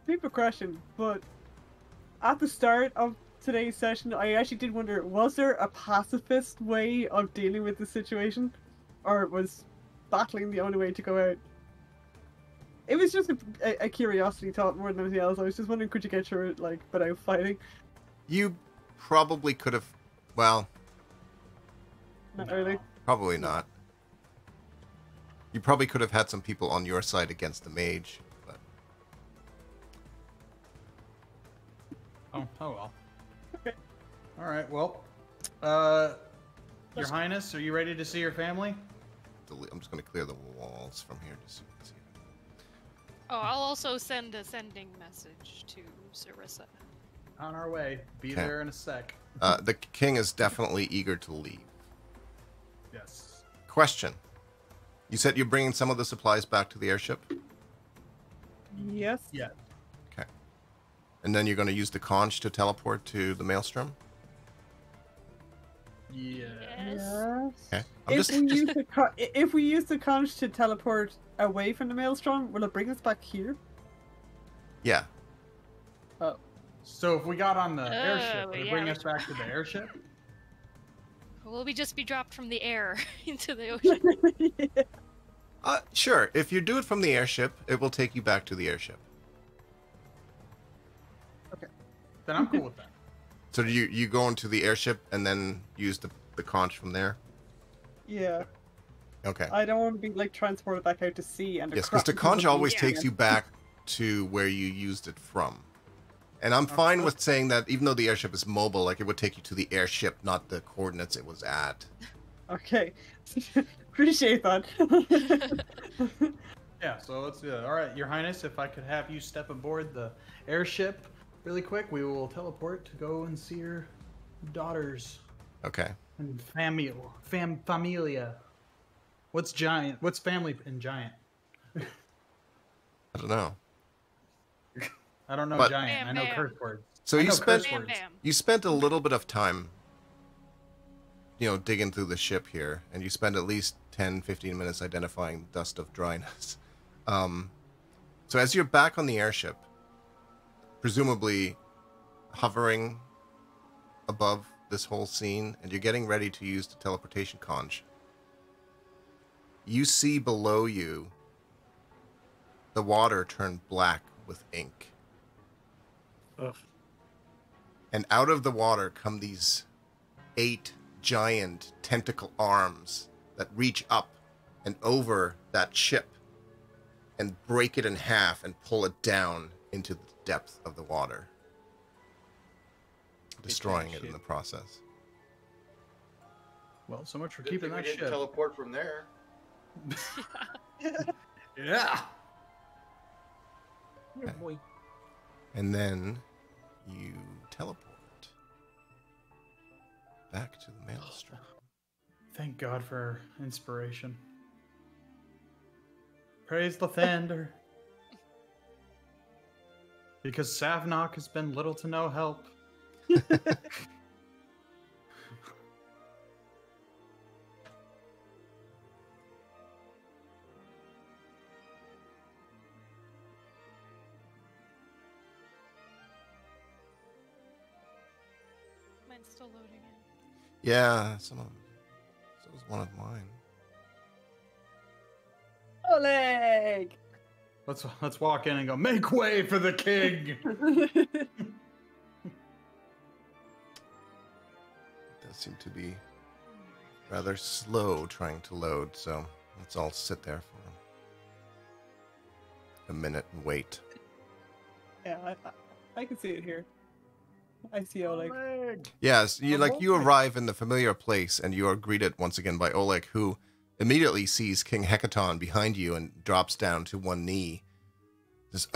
Deeper question, but at the start of today's session, I actually did wonder, was there a pacifist way of dealing with the situation? Or was battling the only way to go out? It was just a curiosity thought more than anything else. I was just wondering, could you get through it, like, without fighting? You probably could have, well... Not really. Probably not. You probably could have had some people on your side against the mage, but... Oh well. Okay. All right. Well, Your Highness, are you ready to see your family? I'm just going to clear the walls from here just so you can see it. Oh, I'll also send a sending message to Sarissa. On our way. Be there in a sec. The king is definitely eager to leave. Yes. Question. You said you're bringing some of the supplies back to the airship? Yes. Yeah. Okay. And then you're going to use the conch to teleport to the Maelstrom? Yes. Okay. If we use the conch to teleport away from the Maelstrom, will it bring us back here? Yeah. Oh. So if we got on the airship, would it bring us back to the airship? Will we just be dropped from the air into the ocean? Yeah. Sure. If you do it from the airship, it will take you back to the airship. Okay. Then I'm cool with that. So do you go into the airship and then use the conch from there? Yeah. Okay. I don't want to be, like, transported back out to sea and... Yes, because the conch always takes you back to where you used it from. And I'm fine with saying that even though the airship is mobile, like, it would take you to the airship, not the coordinates it was at. Okay. Appreciate that. Yeah, so let's do that. All right, Your Highness, if I could have you step aboard the airship really quick, we will teleport to go and see your daughters. Okay. And familia. What's giant? What's family in giant? I don't know. I don't know giant. Bam, I know bam. curse words. So Bam. you spent a little bit of time, digging through the ship here, and you spend at least 10, 15 minutes identifying dust of dryness. So as you're back on the airship, presumably hovering above this whole scene, and you're getting ready to use the teleportation conch, you see below you the water turn black with ink. Ugh. And out of the water come these 8 giant tentacle arms that reach up and over that ship and break it in half and pull it down into the depth of the water, destroying it in the process. Well, so much for Good keeping thing we that didn't ship. teleport from there. Yeah. Okay. And then you teleport back to the Maelstrom. Thank God for inspiration. Praise Lathander. Because Savnok has been little to no help. Mine's still loading in. Yeah, so was one of mine. Oleg! Let's walk in and go, make way for the king! It does seem to be rather slow trying to load, so let's all sit there for a minute and wait. Yeah, I can see it here. I see Oleg. Yes, you arrive in the familiar place and you are greeted once again by Oleg, who immediately sees King Hecaton behind you and drops down to one knee. Says,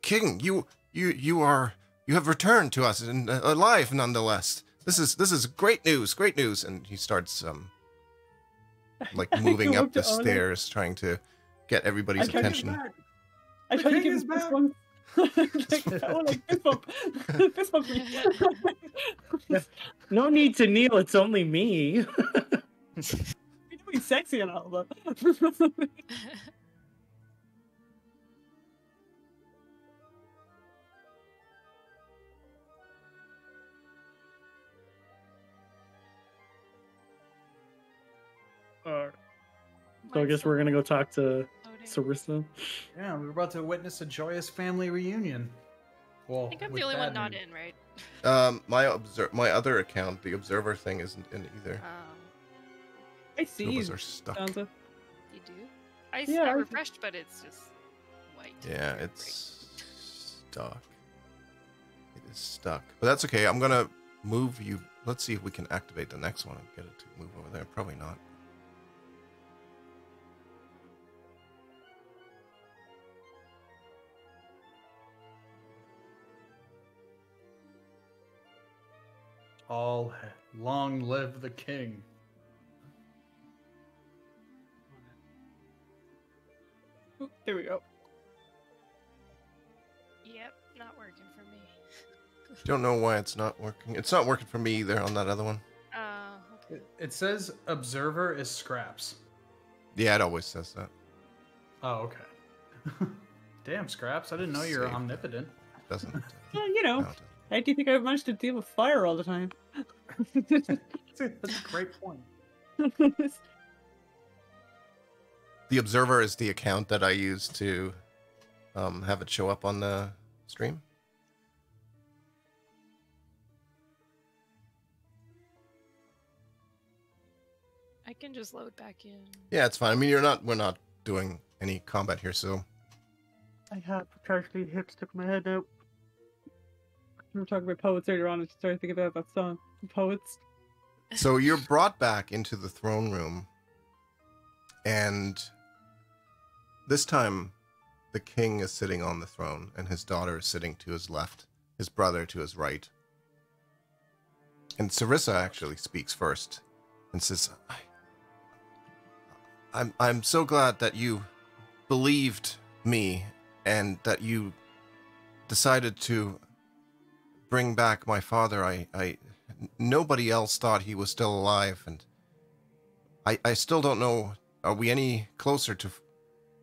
King, you have returned to us and alive nonetheless. This is great news, and he starts moving up the stairs, trying to get everybody's attention. I try to give him this one. Oleg, fist bump me. No need to kneel. It's only me. You're doing sexy and all, but. So I guess we're gonna go talk to Sarissa. Yeah, we're about to witness a joyous family reunion. Well, I think I'm the only one not in, right? My other account, the observer thing, isn't in either. I see. Two of us are stuck. You do? I refreshed, but it's just white. Yeah, it's stuck. It is stuck, but that's okay. I'm gonna move you. Let's see if we can activate the next one and get it to move over there. Probably not. All long live the king. There we go. Yep, not working for me. Don't know why it's not working. It's not working for me either on that other one. Okay. It says observer is Scraps. Yeah, it always says that. Oh, okay. Damn, Scraps, I didn't know you're omnipotent. Doesn't. Well, you know, how do you think I've managed to deal with fire all the time? That's a great point. The observer is the account that I use to have it show up on the stream. I can just load back in. Yeah, it's fine. I mean, we're not doing any combat here, so. I have partially hip stuck in my head now. We were talking about poets earlier on, and I started thinking about that song, Poets. So you're brought back into the throne room, and this time the king is sitting on the throne, and his daughter is sitting to his left, his brother to his right. And Sarissa actually speaks first and says, I'm so glad that you believed me and that you decided to bring back my father. Nobody else thought he was still alive, and I still don't know, are we any closer to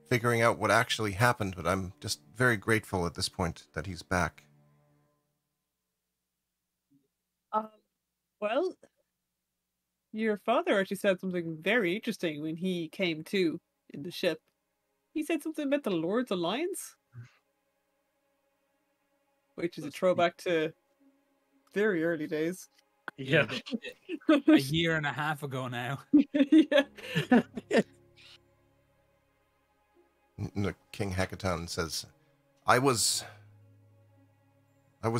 figuring out what actually happened, but I'm just very grateful at this point that he's back. Well, your father actually said something very interesting when he came to in the ship. He said something about the Lord's Alliance, which is a throwback to very early days. Yeah. A year and a half ago now. Yeah. King Hecaton says, I was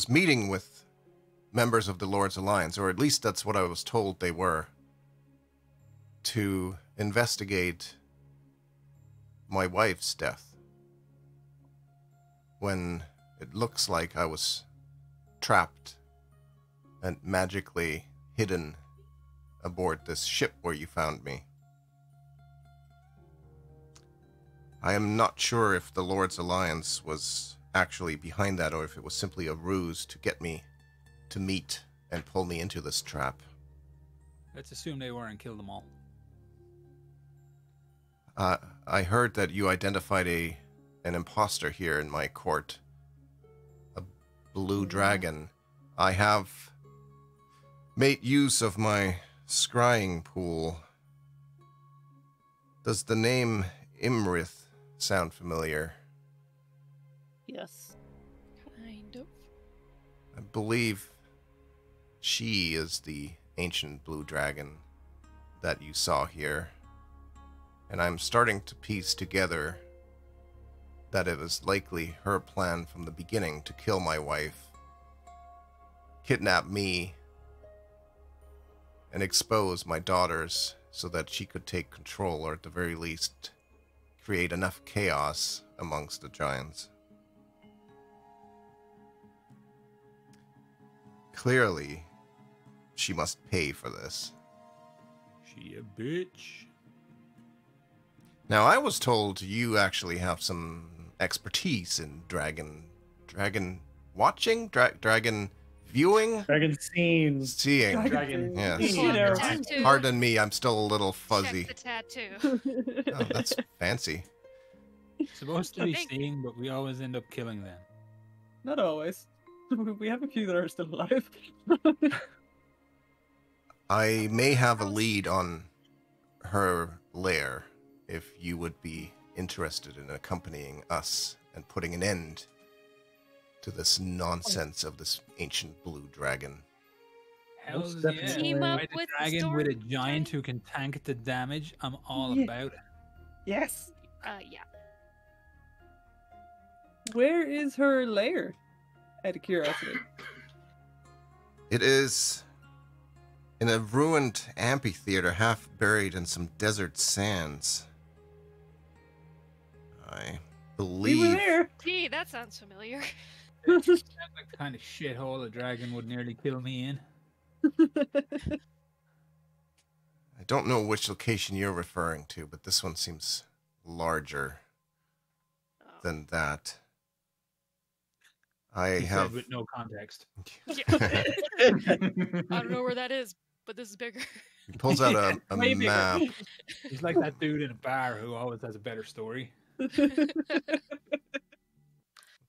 meeting with members of the Lord's Alliance, or at least that's what I was told they were, to investigate my wife's death. When it looks like I was trapped and magically hidden aboard this ship where you found me. I am not sure if the Lord's Alliance was actually behind that or if it was simply a ruse to get me to meet and pull me into this trap. Let's assume they were and kill them all. I heard that you identified an imposter here in my court. A blue dragon. I have made use of my scrying pool. Does the name Imrith sound familiar? Yes. Kind of. I believe she is the ancient blue dragon that you saw here. And I'm starting to piece together that it was likely her plan from the beginning to kill my wife, kidnap me, and expose my daughters so that she could take control, or at the very least, create enough chaos amongst the giants. Clearly, she must pay for this. She a bitch. Now, I was told you actually have some expertise in dragon watching, dragon viewing, Dragon scenes, seeing. Dragon. Yes. You know. Tattoo. Pardon me, I'm still a little fuzzy. Check the tattoo. Oh, that's fancy. Supposed to be seeing, but we always end up killing them. Not always. We have a few that are still alive. I may have a lead on her lair if you would be interested in accompanying us and putting an end to this nonsense of this ancient blue dragon. Hells Most yeah. definitely. Team up Fight a with dragon with a Storm giant who can tank the damage. I'm all Yeah. about it. Yes. Yeah. Where is her lair? Out of curiosity. It is in a ruined amphitheater, half buried in some desert sands. I We believe. were there. Gee, that sounds familiar. Sounds like the kind of shithole a dragon would nearly kill me in. I don't know which location you're referring to, but this one seems larger Oh. than that. I He said have. with no context. Yeah. I don't know where that is, but this is bigger. He pulls out a Way bigger. map. He's like that dude in a bar who always has a better story. Let's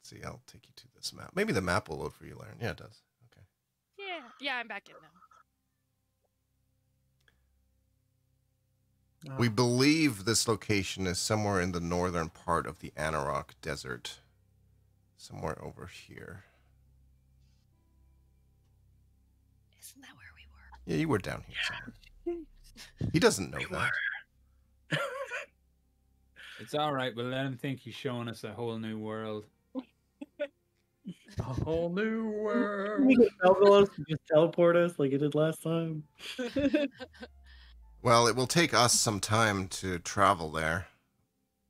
see, I'll take you to this map. Maybe the map will load for you, Lauren. Yeah, it does. Okay. Yeah, I'm back in now. We believe this location is somewhere in the northern part of the Anarok Desert. Somewhere over here. Isn't that where we were? Yeah, you were down here somewhere. He doesn't know that. It's all right, but let him think he's showing us a whole new world. A whole new world. We get Elgalos to just teleport us like it did last time. Well, it will take us some time to travel there.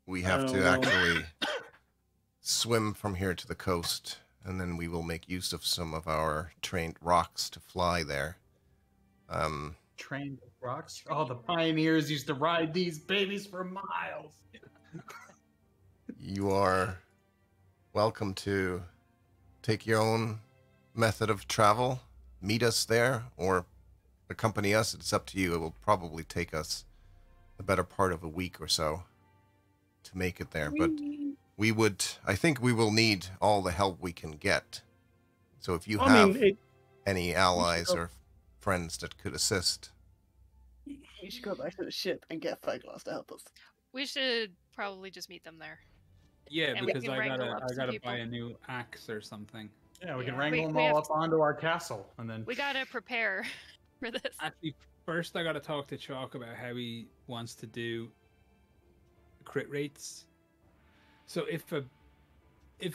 We have Oh, to well. actually swim from here to the coast, and then we will make use of some of our trained rocks to fly there. Trained rocks. Oh, the pioneers used to ride these babies for miles. You are welcome to take your own method of travel, meet us there, or accompany us. It's up to you. It will probably take us the better part of a week or so to make it there, but I think we will need all the help we can get. So if you have any allies or friends that could assist. We should go back to the ship and get Fightglass to help us. We should probably just meet them there. Yeah, And we because can I wrangle up some gotta people. buy a new axe or something. Yeah, we can Yeah. wrangle We- them we all have up onto our castle, and then We gotta prepare for this. Actually, first I gotta talk to Chalk about how he wants to do crit rates. So if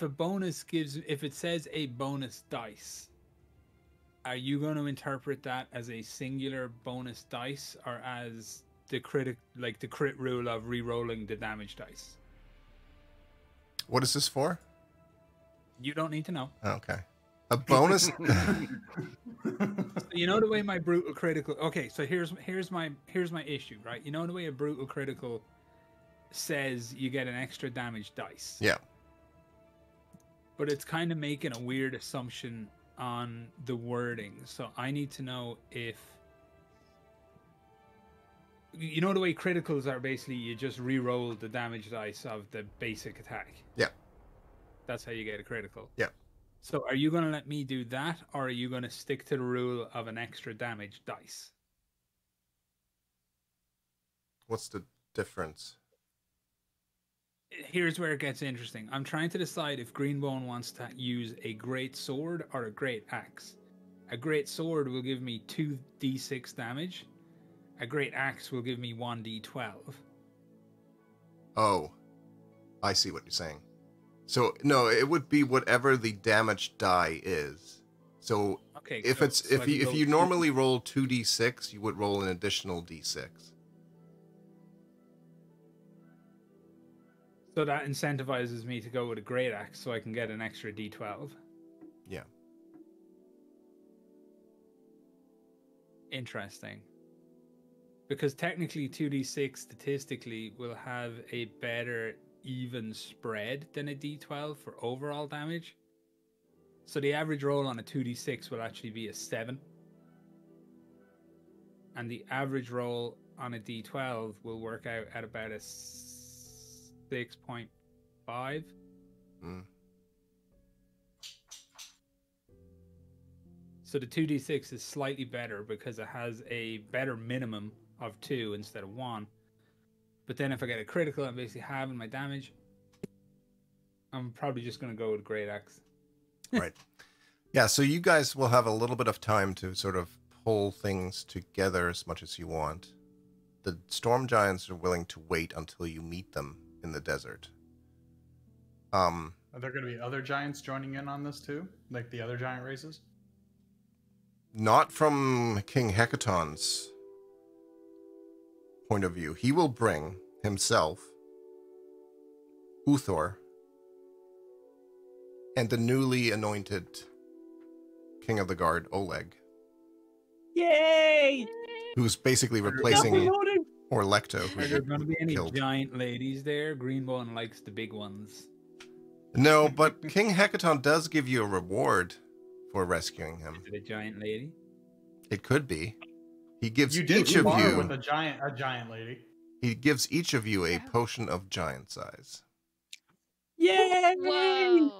a bonus gives, if it says a bonus dice, are you going to interpret that as a singular bonus dice or as the crit rule of re-rolling the damage dice? What is this for? You don't need to know. Okay. A bonus. You know the way my brutal critical. Okay, so here's my issue, right? You know the way a brutal critical says you get an extra damage dice. Yeah. But it's kind of making a weird assumption on the wording. So I need to know if you know the way criticals are basically you just re-roll the damage dice of the basic attack. Yeah. That's how you get a critical. Yeah. So are you going to let me do that, or are you going to stick to the rule of an extra damage dice? What's the difference? Here's where it gets interesting. I'm trying to decide if Greenbone wants to use a great sword or a great axe. A great sword will give me 2d6 damage. A great axe will give me 1d12. Oh, I see what you're saying. So no, it would be whatever the damage die is. So Okay, if so- it's so I if can you go normally roll 2d6, you would roll an additional d6. So that incentivizes me to go with a great axe so I can get an extra d12. Yeah. Interesting. Because technically 2d6 statistically will have a better even spread than a d12 for overall damage. So the average roll on a 2d6 will actually be a 7. And the average roll on a d12 will work out at about a 6.5. Mm. So the 2d6 is slightly better because it has a better minimum of 2 instead of 1. But then if I get a critical, I'm basically halving my damage. I'm probably just going to go with Great Axe. Right. Yeah, so you guys will have a little bit of time to sort of pull things together as much as you want. The storm giants are willing to wait until you meet them in the desert. Are there going to be other giants joining in on this too? Like the other giant races? Not from King Hecaton's point of view. He will bring himself, Uthor, and the newly anointed King of the Guard, Oleg, Yay! who's basically replacing Downloading. Orlecto, Are who there going to be any killed. giant ladies there? Greenbone likes the big ones. No, but King Hecaton does give you a reward for rescuing him. Is it a giant lady? It could be. He gives You did each of spar you. with a giant lady. He gives each of you a potion of giant size. Yay! Whoa.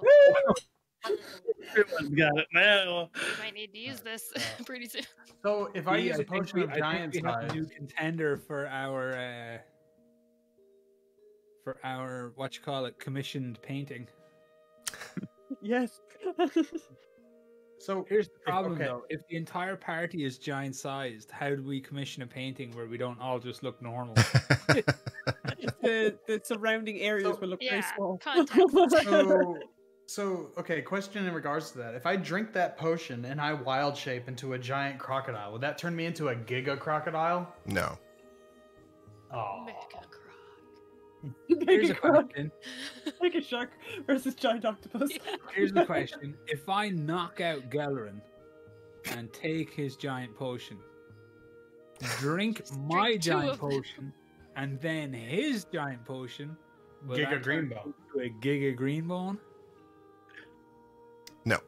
Everyone's got it now. We might need to use this pretty soon. So if I See, use a think potion we- of I think giant we have size, a new contender for our what you call it, commissioned painting. Yes. so Here's the problem okay. though: if the entire party is giant sized, how do we commission a painting where we don't all just look normal? the surrounding areas will look very Yeah, small. context. So okay, question in regards to that. If I drink that potion and I wild shape into a giant crocodile, would that turn me into a giga crocodile? No. Oh. Mega croc. Here's a Mega croc. question. Like a shark versus giant octopus. Here's the question: if I knock out Gelrin and take his giant potion, drink my drink two giant of them. potion, and then his giant potion, will Giga that turn Greenbone. into a Giga Greenbone? No.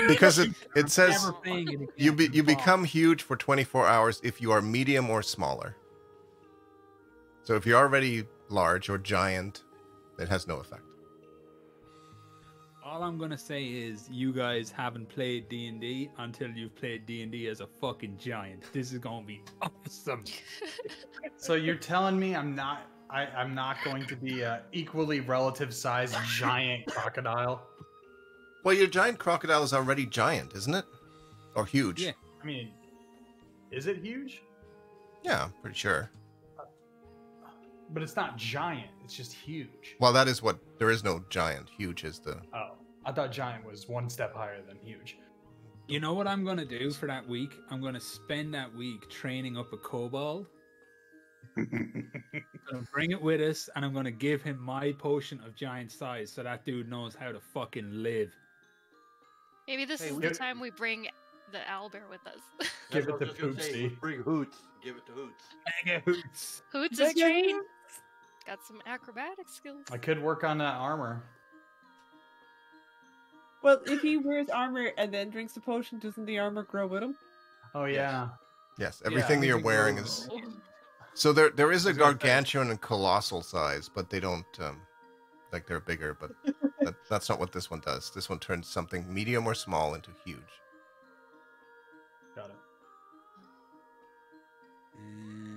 Because it says Never playing it again. you become huge for 24 hours if you are medium or smaller. So if you're already large or giant, it has no effect. All I'm gonna say is you guys haven't played D&D until you've played D&D as a fucking giant. This is gonna be awesome. So you're telling me I'm not going to be a equally relative sized giant crocodile? Well, your giant crocodile is already giant, isn't it? Or huge? Yeah. I mean, is it huge? Yeah, I'm pretty sure. But it's not giant. It's just huge. Well, that is what there is no giant. Huge is the. Oh, I thought giant was one step higher than huge. You know what I'm gonna do for that week? I'm gonna spend that week training up a kobold. I'm gonna bring it with us, and I'm gonna give him my potion of giant size, so that dude knows how to fucking live. Maybe this is the time we bring the owlbear with us. Give it to Poopsie. Bring Hoots. Give it to Hoots. Mega Hoots. Hoots is trained. Got some acrobatic skills. I could work on that armor. Well, if he wears armor and then drinks the potion, doesn't the armor grow with him? Oh yeah. Yes, everything that you're wearing is. So there is a gargantuan and colossal size, but they don't like they're bigger. But that's not what this one does. This one turns something medium or small into huge. Got it.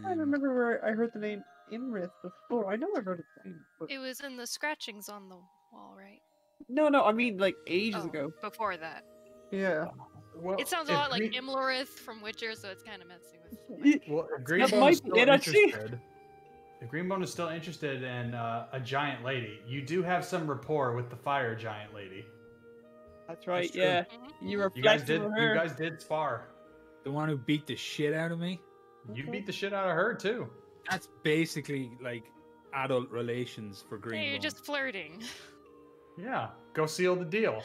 I remember where I heard the name Imrith before. I know I heard its name. But... It was in the scratchings on the wall, right? No, I mean like ages ago. Before that. Yeah. Well, it sounds a lot like Imlorith from Witcher, so it's kind of messing with. Well, if Greenbone is still interested, if Greenbone is still interested in a giant lady, you do have some rapport with the fire giant lady. That's right. That's you guys did spar. The one who beat the shit out of me. You beat the shit out of her too. That's basically like adult relations for Greenbone. Hey, you're just flirting. Yeah, go seal the deal.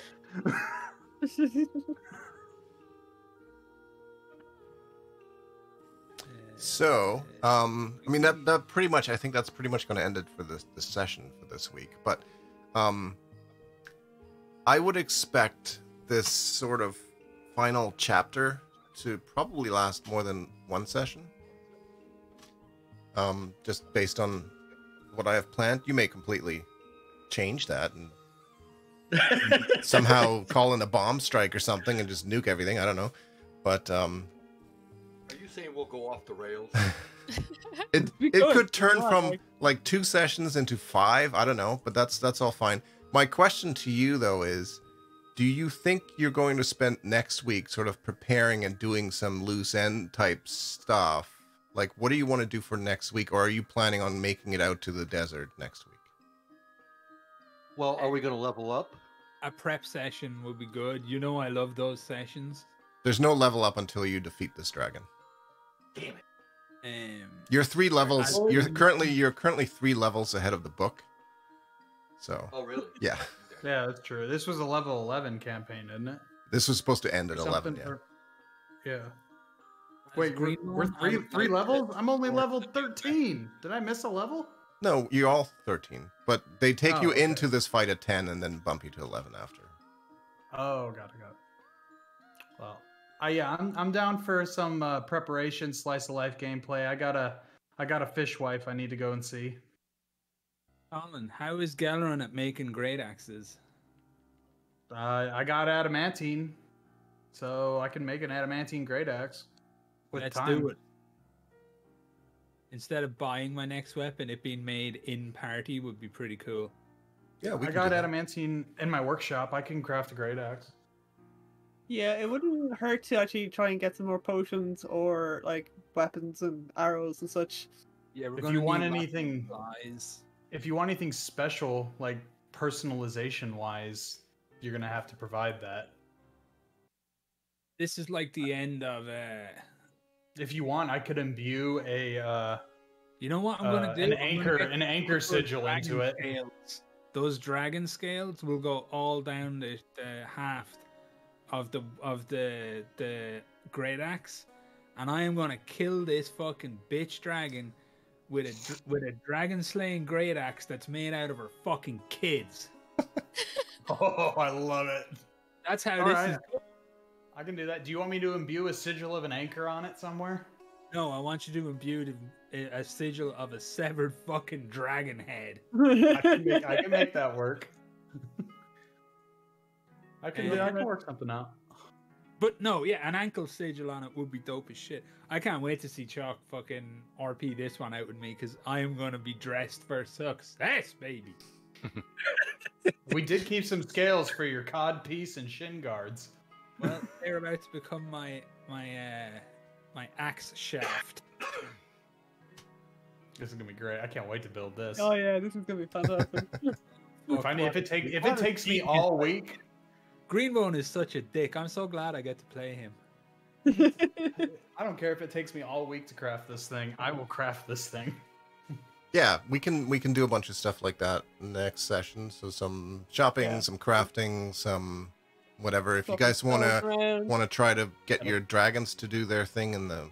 So, I mean that pretty much. I think that's pretty much going to end it for this session for this week. But, I would expect this sort of final chapter to probably last more than one session. Just based on what I have planned. You may completely change that and somehow call in a bomb strike or something and just nuke everything. I don't know, but Are you saying we'll go off the rails? it could turn from like 2 sessions into 5. I don't know, but that's all fine. My question to you though is, do you think you're going to spend next week sort of preparing and doing some loose end type stuff? Like, what do you want to do for next week, or are you planning on making it out to the desert next week? Well, are we going to level up? A prep session would be good. You know, I love those sessions. There's no level up until you defeat this dragon. Damn it. You're 3 levels. You're currently 3 levels ahead of the book. So. Oh, really? Yeah. Yeah, that's true. This was a level 11 campaign, isn't it? This was supposed to end at 11. Yeah. Yeah. Wait, we're three levels? I'm only level 13. Did I miss a level? No, you're all 13. But they take you into this fight at 10 and then bump you to 11 after. Oh, got it. Well, I'm down for some preparation, slice of life gameplay. I got a fish wife I need to go and see. Colin, how is Galeron at making great axes? I got adamantine, so I can make an adamantine great axe. Let's do it. Instead of buying my next weapon, it being made in party would be pretty cool. Yeah, I got adamantine in my workshop. I can craft a great axe. Yeah, it wouldn't hurt to actually try and get some more potions or like weapons and arrows and such. Yeah, if you want anything, special, like personalization wise, you're gonna have to provide that. This is like the end of If you want, I could imbue a. You know what I'm gonna do? An anchor sigil into it. Scales. Those dragon scales will go all down the haft of the great axe, and I am gonna kill this fucking bitch dragon with a dragon slaying great axe that's made out of her fucking kids. Oh, I love it. That's how this is. I can do that. Do you want me to imbue a sigil of an anchor on it somewhere? No, I want you to imbue a sigil of a severed fucking dragon head. I can make that work. I can work something out. But no, yeah, an ankle sigil on it would be dope as shit. I can't wait to see Chalk fucking RP this one out with me, because I am going to be dressed for success, baby. We did keep some scales for your cod piece and shin guards. Well, they're about to become my axe shaft. This is gonna be great. I can't wait to build this. Oh yeah, this is gonna be fantastic. if it takes me all week. Greenbone is such a dick. I'm so glad I get to play him. I don't care if it takes me all week to craft this thing. I will craft this thing. Yeah, we can do a bunch of stuff like that next session. So some shopping, some crafting, some whatever. If you guys want to try to get your dragons to do their thing in the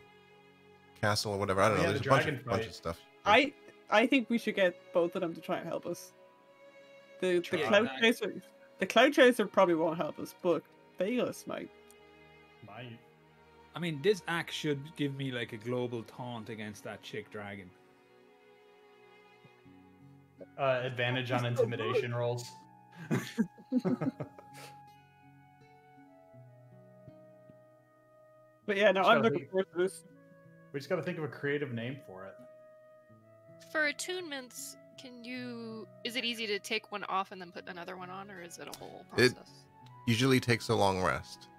castle or whatever, I don't know. There's a bunch of stuff. I think we should get both of them to try and help us. The Cloud Chaser probably won't help us, but Bayless might. I mean, this axe should give me like a global taunt against that chick dragon. Advantage on intimidation rolls. But yeah, no, I'm looking forward to this. We just got to think of a creative name for it. For attunements, is it easy to take one off and then put another one on, or is it a whole process? It usually takes a long rest.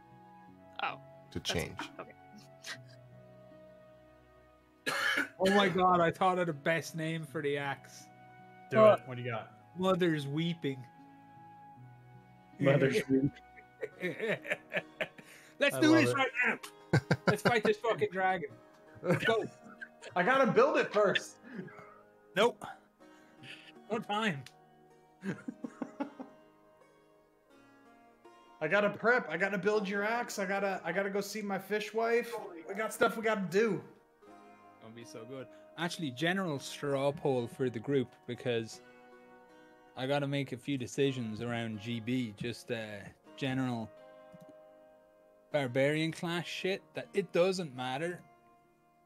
Oh. To change. Okay. Oh my god, I thought of the best name for the axe. Do it. What do you got? Mother's Weeping. Mother's Weeping. Let's do this right now. Let's fight this fucking dragon. Let's go. I gotta build it first. Nope. No time. I gotta prep. I gotta build your axe. I gotta go see my fish wife. We got stuff we gotta do. Gonna be so good. Actually, general straw poll for the group, because I gotta make a few decisions around GB. Just general barbarian class shit that it doesn't matter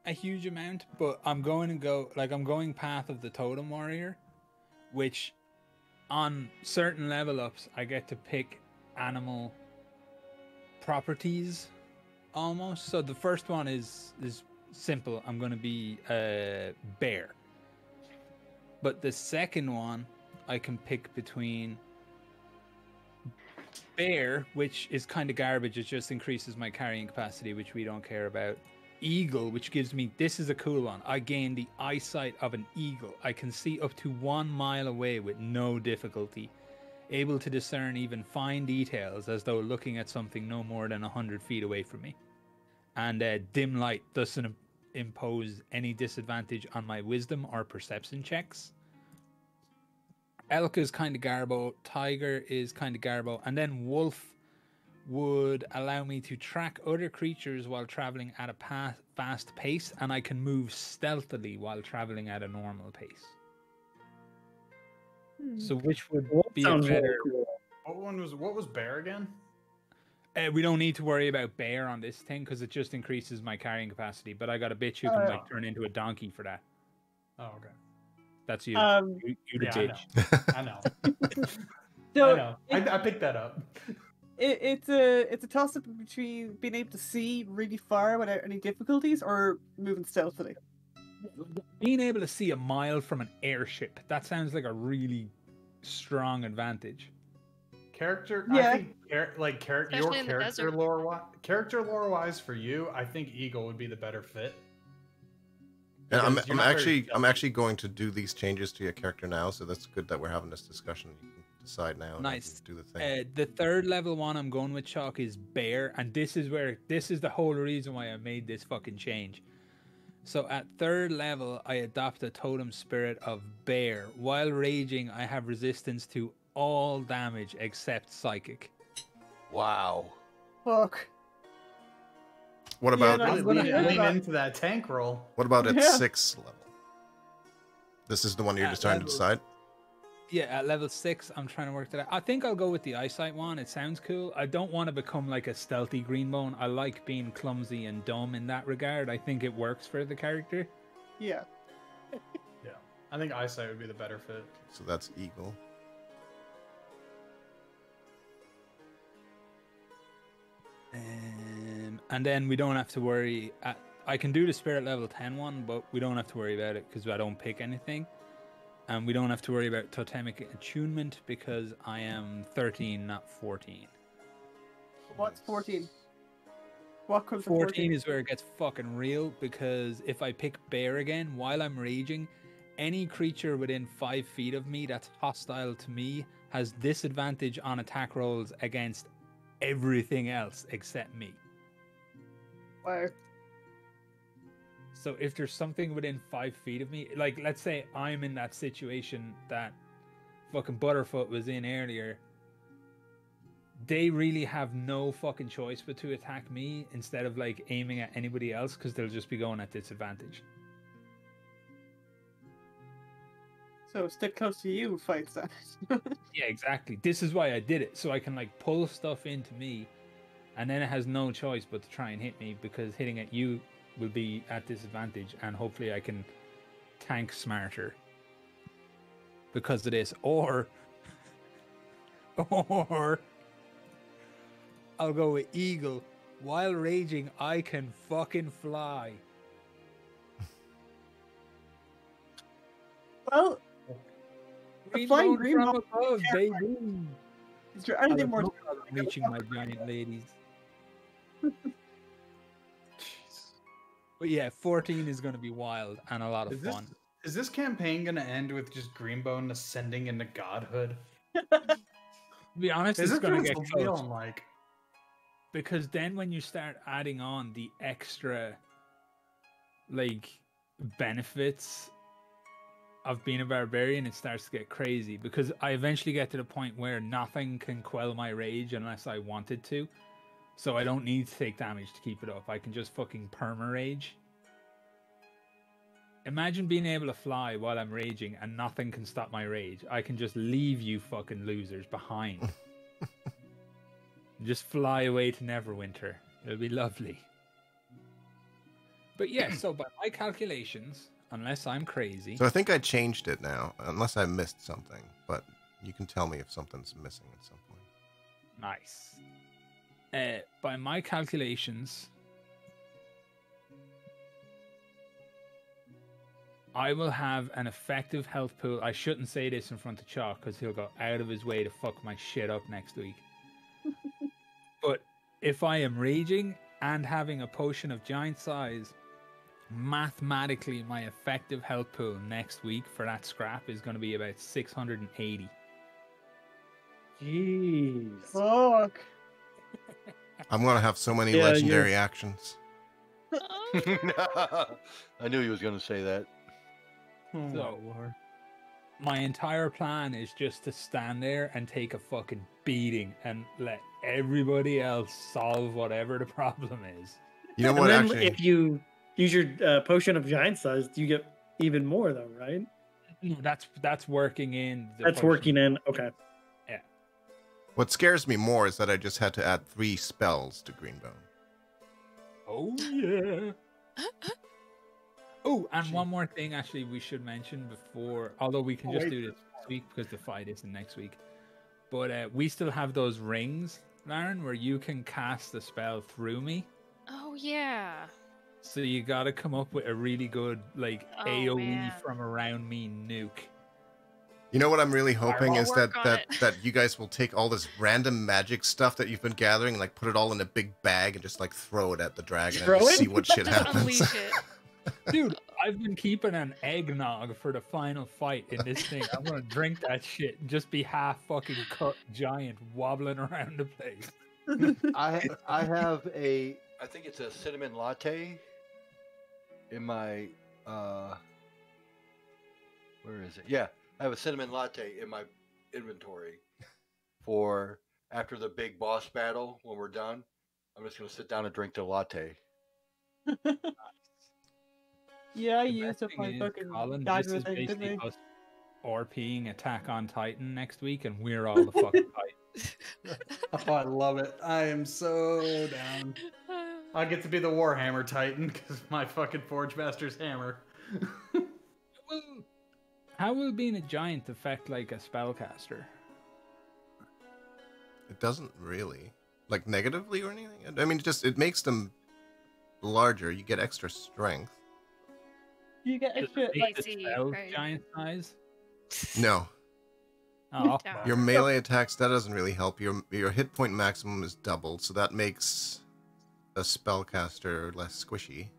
a huge amount, but I'm going Path of the Totem Warrior, which on certain level ups I get to pick animal properties almost. So the first one is simple. I'm going to be a bear. But the second one I can pick between bear, which is kind of garbage, it just increases my carrying capacity, which we don't care about. Eagle, which gives me, this is a cool one, I gain the eyesight of an eagle. I can see up to 1 mile away with no difficulty, able to discern even fine details as though looking at something no more than 100 feet away from me. And dim light doesn't impose any disadvantage on my wisdom or perception checks. Elk is kind of garbo, tiger is kind of garbo, and then wolf would allow me to track other creatures while traveling at a fast pace, and I can move stealthily while traveling at a normal pace. So which would be a better... What was bear again? We don't need to worry about bear on this thing because it just increases my carrying capacity, but I got a bitch who can turn into a donkey for that. Oh, okay. That's you. You the bitch. I know. I know. I picked that up. It's a toss up between being able to see really far without any difficulties or moving stealthily. Being able to see a mile from an airship, that sounds like a really strong advantage. Character, yeah. I think, your character lore wise for you, I think Eagle would be the better fit. And I'm actually going to do these changes to your character now, so that's good that we're having this discussion. You can decide now. Nice. Do the thing. The third level one I'm going with, Chalk, is bear, and this is the whole reason why I made this fucking change. So at third level, I adopt a totem spirit of bear. While raging, I have resistance to all damage except psychic. Wow. Fuck. What about lean into that tank roll? What about at 6th level? This is the one you're just trying to decide? Yeah, at level 6, I'm trying to work that out. I think I'll go with the eyesight one. It sounds cool. I don't want to become like a stealthy greenbone. I like being clumsy and dumb in that regard. I think it works for the character. Yeah. Yeah. I think eyesight would be the better fit. So that's eagle. And then we don't have to worry. I can do the spirit level 10 one, but we don't have to worry about it because I don't pick anything. And we don't have to worry about totemic attunement because I am 13, not 14. What's 14? What comes 14 is where it gets fucking real, because if I pick bear again, while I'm raging, any creature within 5 feet of me that's hostile to me has disadvantage on attack rolls against everything else except me. Wow. So if there's something within 5 feet of me, like let's say I'm in that situation that fucking Butterfoot was in earlier, they really have no fucking choice but to attack me instead of like aiming at anybody else because they'll just be going at disadvantage. So stick close to you fights that. Yeah, exactly. This is why I did it, so I can like pull stuff into me, and then it has no choice but to try and hit me because hitting at you will be at disadvantage, and hopefully I can tank smarter because of this, or I'll go with Eagle. While raging, I can fucking fly. Well, Green flying bone green from bone above, baby. is there anything more? Reaching my giant ladies. But yeah, 14 is going to be wild and a lot of fun. Is this campaign going to end with just Greenbone ascending into godhood? To be honest, it's going to get close. Like... Because then when you start adding on the extra, like, benefits of being a barbarian, it starts to get crazy. Because I eventually get to the point where nothing can quell my rage unless I wanted to. So I don't need to take damage to keep it up. I can just fucking perma-rage. Imagine being able to fly while I'm raging and nothing can stop my rage. I can just leave you fucking losers behind. Just fly away to Neverwinter. It'll be lovely. But yeah, so by my calculations, unless I'm crazy... So I think I changed it now, unless I missed something. But you can tell me if something's missing at some point. Nice. By my calculations, I will have an effective health pool. I shouldn't say this in front of Chalk because he'll go out of his way to fuck my shit up next week. But if I am raging and having a potion of giant size, mathematically my effective health pool next week for that scrap is going to be about 680. Jeez. Fuck. I'm going to have so many legendary actions. I knew he was going to say that. So, my entire plan is just to stand there and take a fucking beating and let everybody else solve whatever the problem is. You know and what? Then actually, if you use your potion of giant size, you get even more, though, right? No, that's working in. That's working in. Okay. Yeah. What scares me more is that I just had to add 3 spells to Greenbone. Oh yeah. Oh, and one more thing, actually, we should mention before. Although we can just do this week because the fight isn't next week. But we still have those rings, Lauren, where you can cast the spell through me. Oh yeah. So you got to come up with a really good AOE from around me nuke. You know what I'm really hoping is that that you guys will take all this random magic stuff that you've been gathering and like put it all in a big bag and just like throw it at the dragon and just see what shit happens. Unleash it. Dude, I've been keeping an eggnog for the final fight in this thing. I'm gonna drink that shit and just be half fucking cut giant wobbling around the place. I have I think it's a cinnamon latte in my where is it? Yeah, I have a cinnamon latte in my inventory for after the big boss battle when we're done. I'm just gonna sit down and drink the latte. Yeah, I used up my fucking Colin, dagger this is thing, didn't basically I? us RPing Attack on Titan next week, and we're all the fucking Titans. Oh, I love it. I am so down. I get to be the Warhammer Titan because my fucking Forge Master's hammer. Well, how will being a giant affect like a spellcaster? It doesn't really. Like negatively or anything? I mean, it makes them larger. You get extra strength. You get extra, Make like, the spell right. giant size? No. Oh, No. Your melee attacks, that doesn't really help. Your hit point maximum is doubled, so that makes a spellcaster less squishy.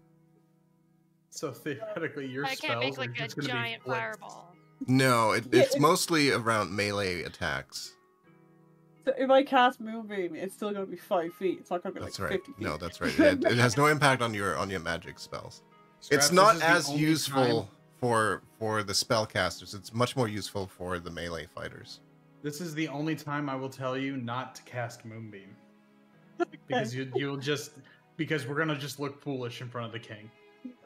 So theoretically, your I can't spells make are like a just going to be giant flicked. fireball. No, it's mostly around melee attacks. so if I cast Moonbeam, it's still gonna be 5 feet. It's not gonna be That's like right. 50 feet. No, that's right. It has no impact on your magic spells. Scraps, It's this not is the as only useful time- for the spellcasters. It's much more useful for the melee fighters. This is the only time I will tell you not to cast Moonbeam. Because you'll just because we're gonna just look foolish in front of the king.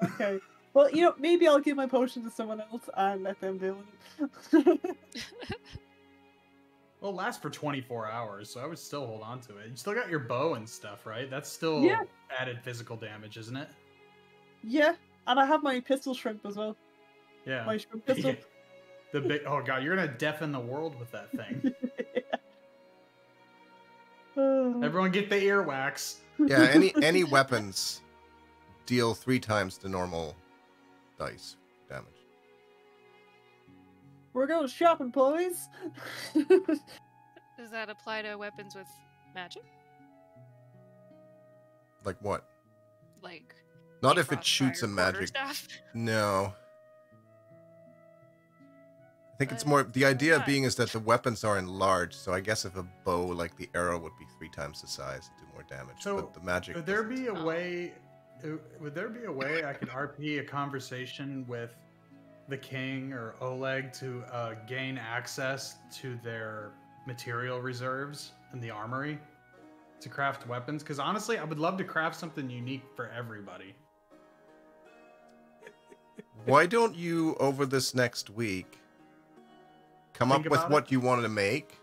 Okay. Well, maybe I'll give my potion to someone else and let them do it. Well, it lasts for 24 hours, so I would still hold on to it. You still got your bow and stuff, right? That's still added physical damage, isn't it? Yeah, and I have my pistol shrimp as well. Yeah. My shrimp pistol. The big. Oh god, you're gonna deafen the world with that thing. Everyone get the earwax. Yeah, any weapons deal 3 times the normal dice damage. We're going shopping, boys. Does that apply to weapons with magic? Like what? Like not if it shoots a magic. No. I think it's more the idea being is that the weapons are enlarged, so I guess if a bow like the arrow would be 3 times the size and do more damage. So but the magic. Would there be a way? Would there be a way I could RP a conversation with the king or Oleg to gain access to their material reserves in the armory to craft weapons? Because honestly, I would love to craft something unique for everybody. Why don't you over this next week come up with what you wanted to make?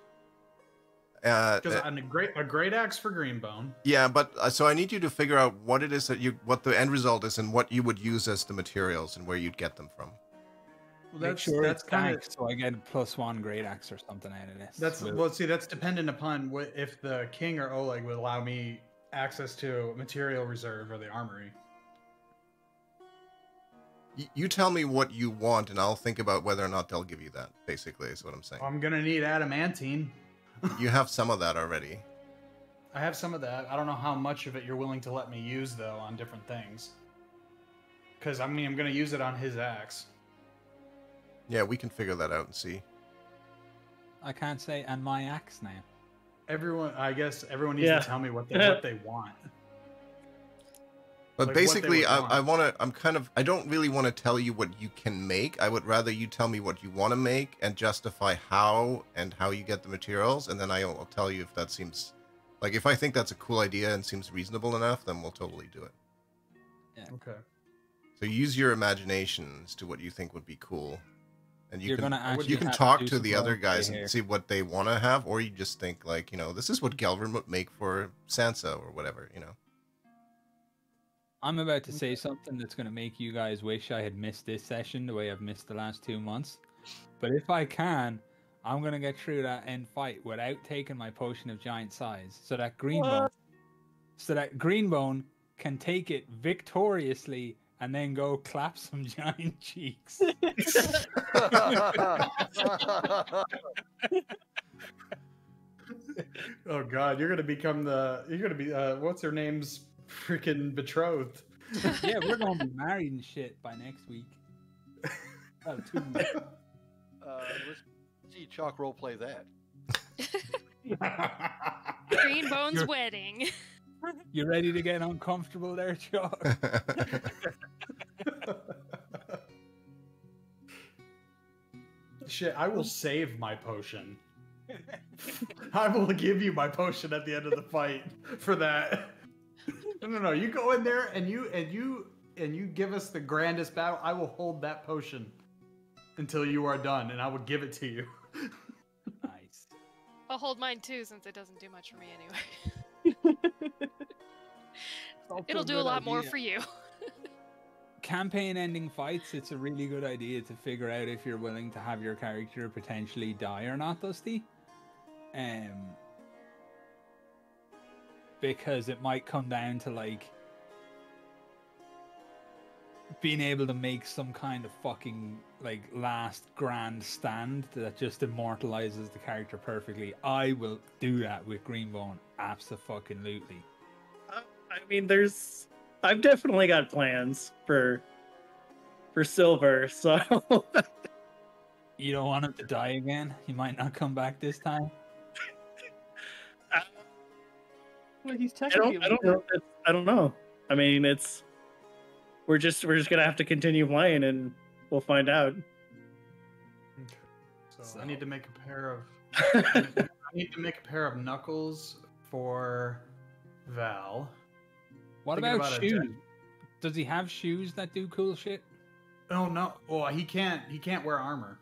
Because I'm a great axe for Greenbone. Yeah, but so I need you to figure out what it is what the end result is, and what you would use as the materials, and where you'd get them from. Well, that's kind of so I get a +1 great axe or something out of this. That's dependent upon if the king or Oleg would allow me access to a material reserve or the armory. You tell me what you want, and I'll think about whether or not they'll give you that. Basically, is what I'm saying. I'm gonna need adamantine. You have some of that already. I have some of that. I don't know how much of it you're willing to let me use though on different things. Because I'm gonna use it on his axe. Yeah, we can figure that out and see. I can't say, and my axe now. I guess everyone needs to tell me what they want. But like basically, I don't really want to tell you what you can make. I would rather you tell me what you want to make and justify how you get the materials, and then I'll tell you if that seems like, if I think that's a cool idea and seems reasonable enough, then we'll totally do it. Yeah. Okay. So use your imagination as to what you think would be cool, and you can have talk to to do the some other guys here. and see what they want to have, or you just think like, this is what Gelvin would make for Sansa or whatever, I'm about to say something that's going to make you guys wish I had missed this session the way I've missed the last 2 months. But if I can, I'm going to get through that end fight without taking my potion of giant size, so that Greenbone can take it victoriously and then go clap some giant cheeks. Oh God, you're gonna be what's her name's freaking betrothed. Yeah, we're gonna be married and shit by next week. Oh, 2 months. Let's see Chalk role play that. Greenbone's wedding. You ready to get uncomfortable there, Chalk? Shit, I will save my potion. I will give you my potion at the end of the fight for that. No. You go in there and you give us the grandest battle. I will hold that potion until you are done, and I will give it to you. Nice. I'll hold mine too, since it doesn't do much for me anyway. It'll do a lot more for you. Campaign ending fights, it's a really good idea to figure out if you're willing to have your character potentially die or not, Dusty. Because it might come down to like being able to make some kind of fucking like last grand stand that just immortalizes the character perfectly. I will do that with Greenbone, abso-fucking-lutely. I mean, I've definitely got plans for Silver, so you don't want him to die again? He might not come back this time. Well, he's technically. I don't know. I mean, we're just gonna have to continue playing, and we'll find out. Okay. So I need to make a pair of I need to make a pair of knuckles for Val. What Thinking about about a shoes? Does he have shoes that do cool shit? Oh no! Well, he can't wear armor.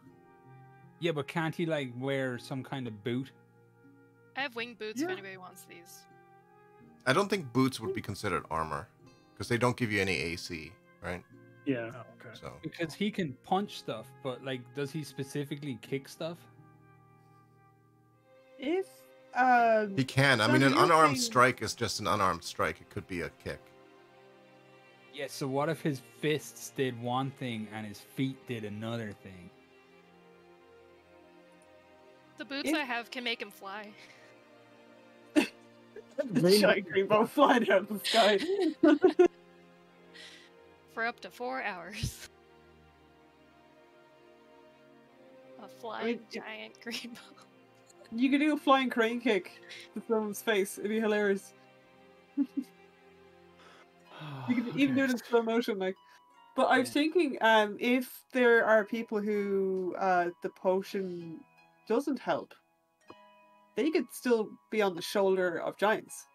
Yeah, but can't he like wear some kind of boot? I have wing boots if anybody wants these. I don't think boots would be considered armor because they don't give you any AC, right? Yeah. Oh, okay. So Because he can punch stuff, but like, does he specifically kick stuff? If he can. I So mean, an you're unarmed saying- strike is just an unarmed strike. It could be a kick. Yeah, so what if his fists did one thing and his feet did another thing? The boots If- I have can make him fly. giant green bow flying out of the sky. For up to 4 hours. A flying mean, giant green bow. You could do a flying crane kick to someone's face. It'd be hilarious. You could even do it in slow motion, like. But I was thinking, if there are people who the potion doesn't help, they could still be on the shoulder of giants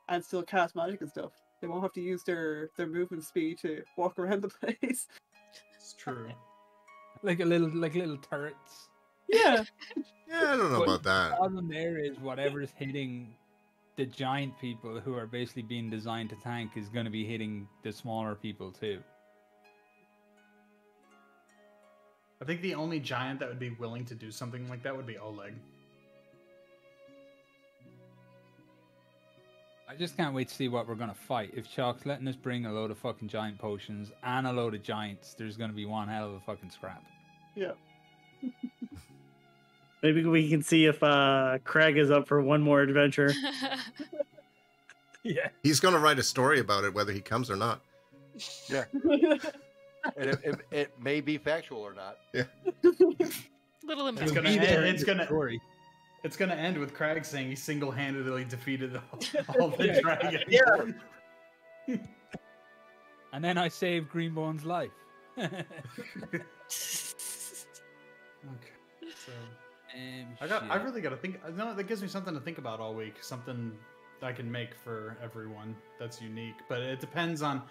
and still cast magic and stuff. They won't have to use their movement speed to walk around the place. It's true. Like little turrets. Yeah. Yeah, I don't know But about that. The problem there is whatever's hitting the giant people who are basically being designed to tank is going to be hitting the smaller people too. I think the only giant that would be willing to do something like that would be Oleg. I just can't wait to see what we're going to fight. If Chalk's letting us bring a load of fucking giant potions and a load of giants, there's going to be one hell of a fucking scrap. Yeah. Maybe we can see if Craig is up for one more adventure. Yeah. He's going to write a story about it, whether he comes or not. Yeah. And it may be factual or not. Yeah. Little It's embarrassing. gonna end. It's gonna. Story. It's gonna end with Craig saying he single-handedly defeated all the Yeah. dragons. Yeah. And then I saved Greenbone's life. Okay. So I shit. really got to think. No, that gives me something to think about all week. Something I can make for everyone that's unique. But it depends on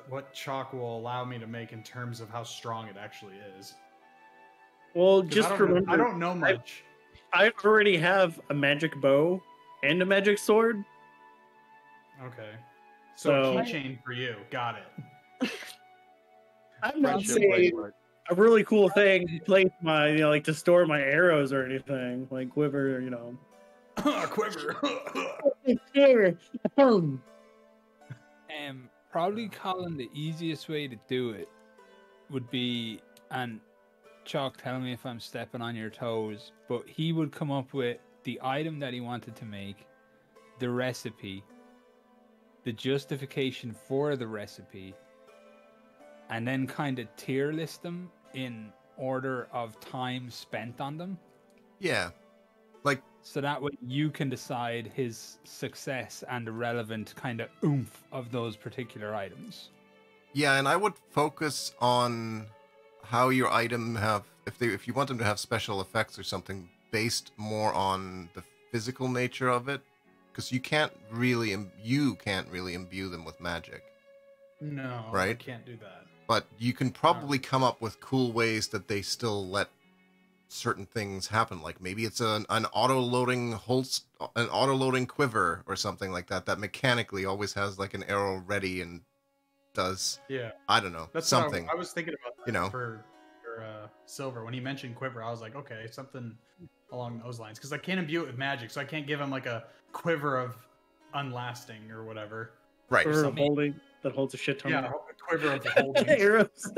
what Chalk will allow me to make in terms of how strong it actually is. Well, 'Cause just remember, I don't know much. I already have a magic bow and a magic sword. Okay. So- So keychain for you. Got it. I'm not Friendship saying bracelet. a really cool thing to place my, like to store my arrows or anything, like quiver, Quiver. Probably, Colin, the easiest way to do it would be, and Chalk, tell me if I'm stepping on your toes, but he would come up with the item that he wanted to make, the recipe, the justification for the recipe, and then kind of tier list them in order of time spent on them. Yeah. Like, So that way you can decide his success and the relevant kind of oomph of those particular items. yeah, and I would focus on how your item if you want them to have special effects or something based more on the physical nature of it, because you can't really imbue them with magic. No, I Right? can't do that. But you can probably come up with cool ways that they still let certain things happen. Like maybe it's an auto-loading quiver or something like that mechanically always has like an arrow ready and does, Yeah, I don't know, that's something. What I was thinking about that you know. for Silver when he mentioned quiver. I was like, okay, something along those lines because I can't imbue it with magic, so I can't give him like a quiver of unlasting or whatever. Right. Or so- that holds a shit ton Yeah, of a quiver of holding. arrows.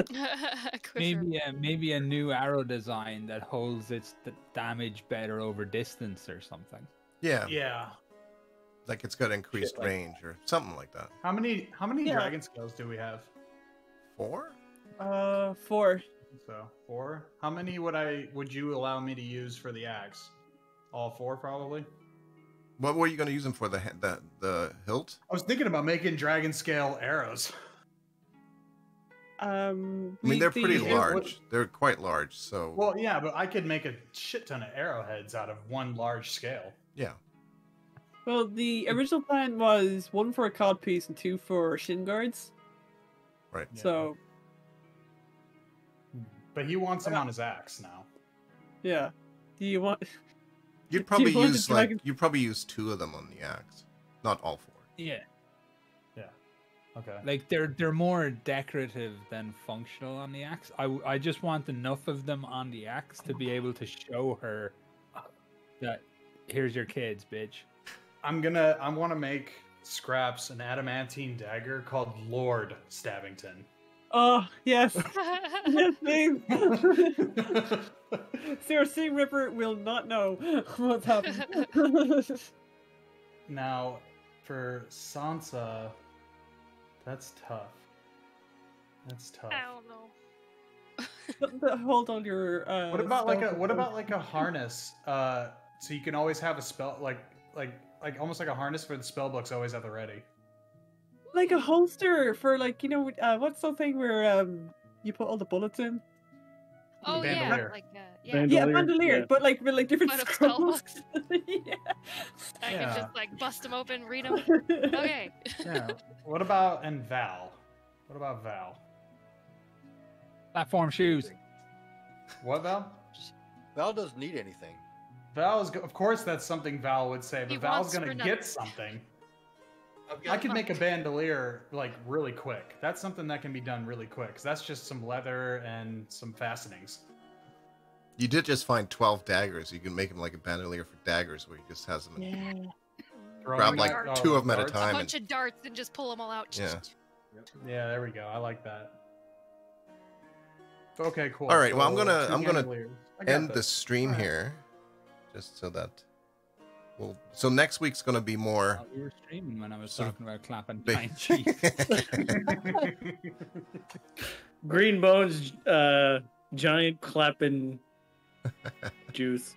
Quiver. Maybe a new arrow design that holds its damage better over distance or something. yeah. Yeah. Like it's got increased Shit like range or something like that. How many Yeah. dragon scales do we have? 4? 4. So 4. How many would you allow me to use for the axe? All 4 probably. What were you going to use them for? The hilt? I was thinking about making dragon scale arrows. I mean, they're pretty large. They're quite large, so. Well, yeah, but I could make a shit ton of arrowheads out of one large scale. Yeah. Well, the original plan was 1 for a cod piece and 2 for shin guards. Right. Yeah. So. But he wants them on his axe now. Yeah. Do you want? You'd probably use 2 of them on the axe, not all 4. Yeah. Yeah. Okay. Like they're more decorative than functional on the axe. I just want enough of them on the axe to be able to show her that here's your kids, bitch. I want to make Scraps an adamantine dagger called Lord Stabbington. Oh yes, yes, please. Cersei Ripper will not know what's happened. Now, for Sansa, that's tough. That's tough. I don't know. But hold on your. What about like a harness? So you can always have a spell like almost like a harness for the spell books always at the ready. Like a holster for like what's the thing where you put all the bullets in? Oh Bandolier. yeah, like Yeah, bandolier, yeah. but like with like different But of scrolls. spellbooks. I Yeah. can just like bust them open, read them. Okay. Yeah. What about Val? What about Val? Platform shoes. What Val? Val doesn't need anything. Of course that's something Val would say, but He Val's wants gonna for get nothing. something. I've I got can make a bandolier like really quick. That's something that can be done really quick. 'Cause that's just some leather and some fastenings. You did just find 12 daggers. You can make them like a bandolier for daggers, where he just has them. Grab like Throwing 2 of them at a darts. time. A bunch of darts and just pull them all out. Yeah. Yeah, there we go. I like that. Okay, cool. All right. Well, I'm So, gonna 2 bandoliers. I got end the this. stream Alright. here, just so that. So next week's gonna be more. We were streaming when I was Sort of talking about clapping big- giant cheese. Green Bones, giant clapping juice.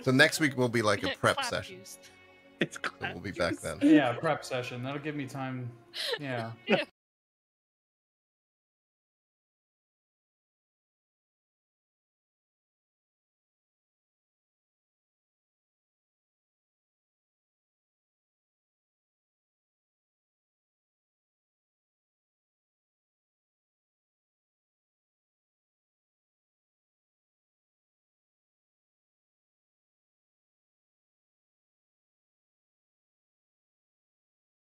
So next week will be like a prep Clap session. juice. It's So we'll be back then. Yeah, prep session. That'll give me time. Yeah. Yeah.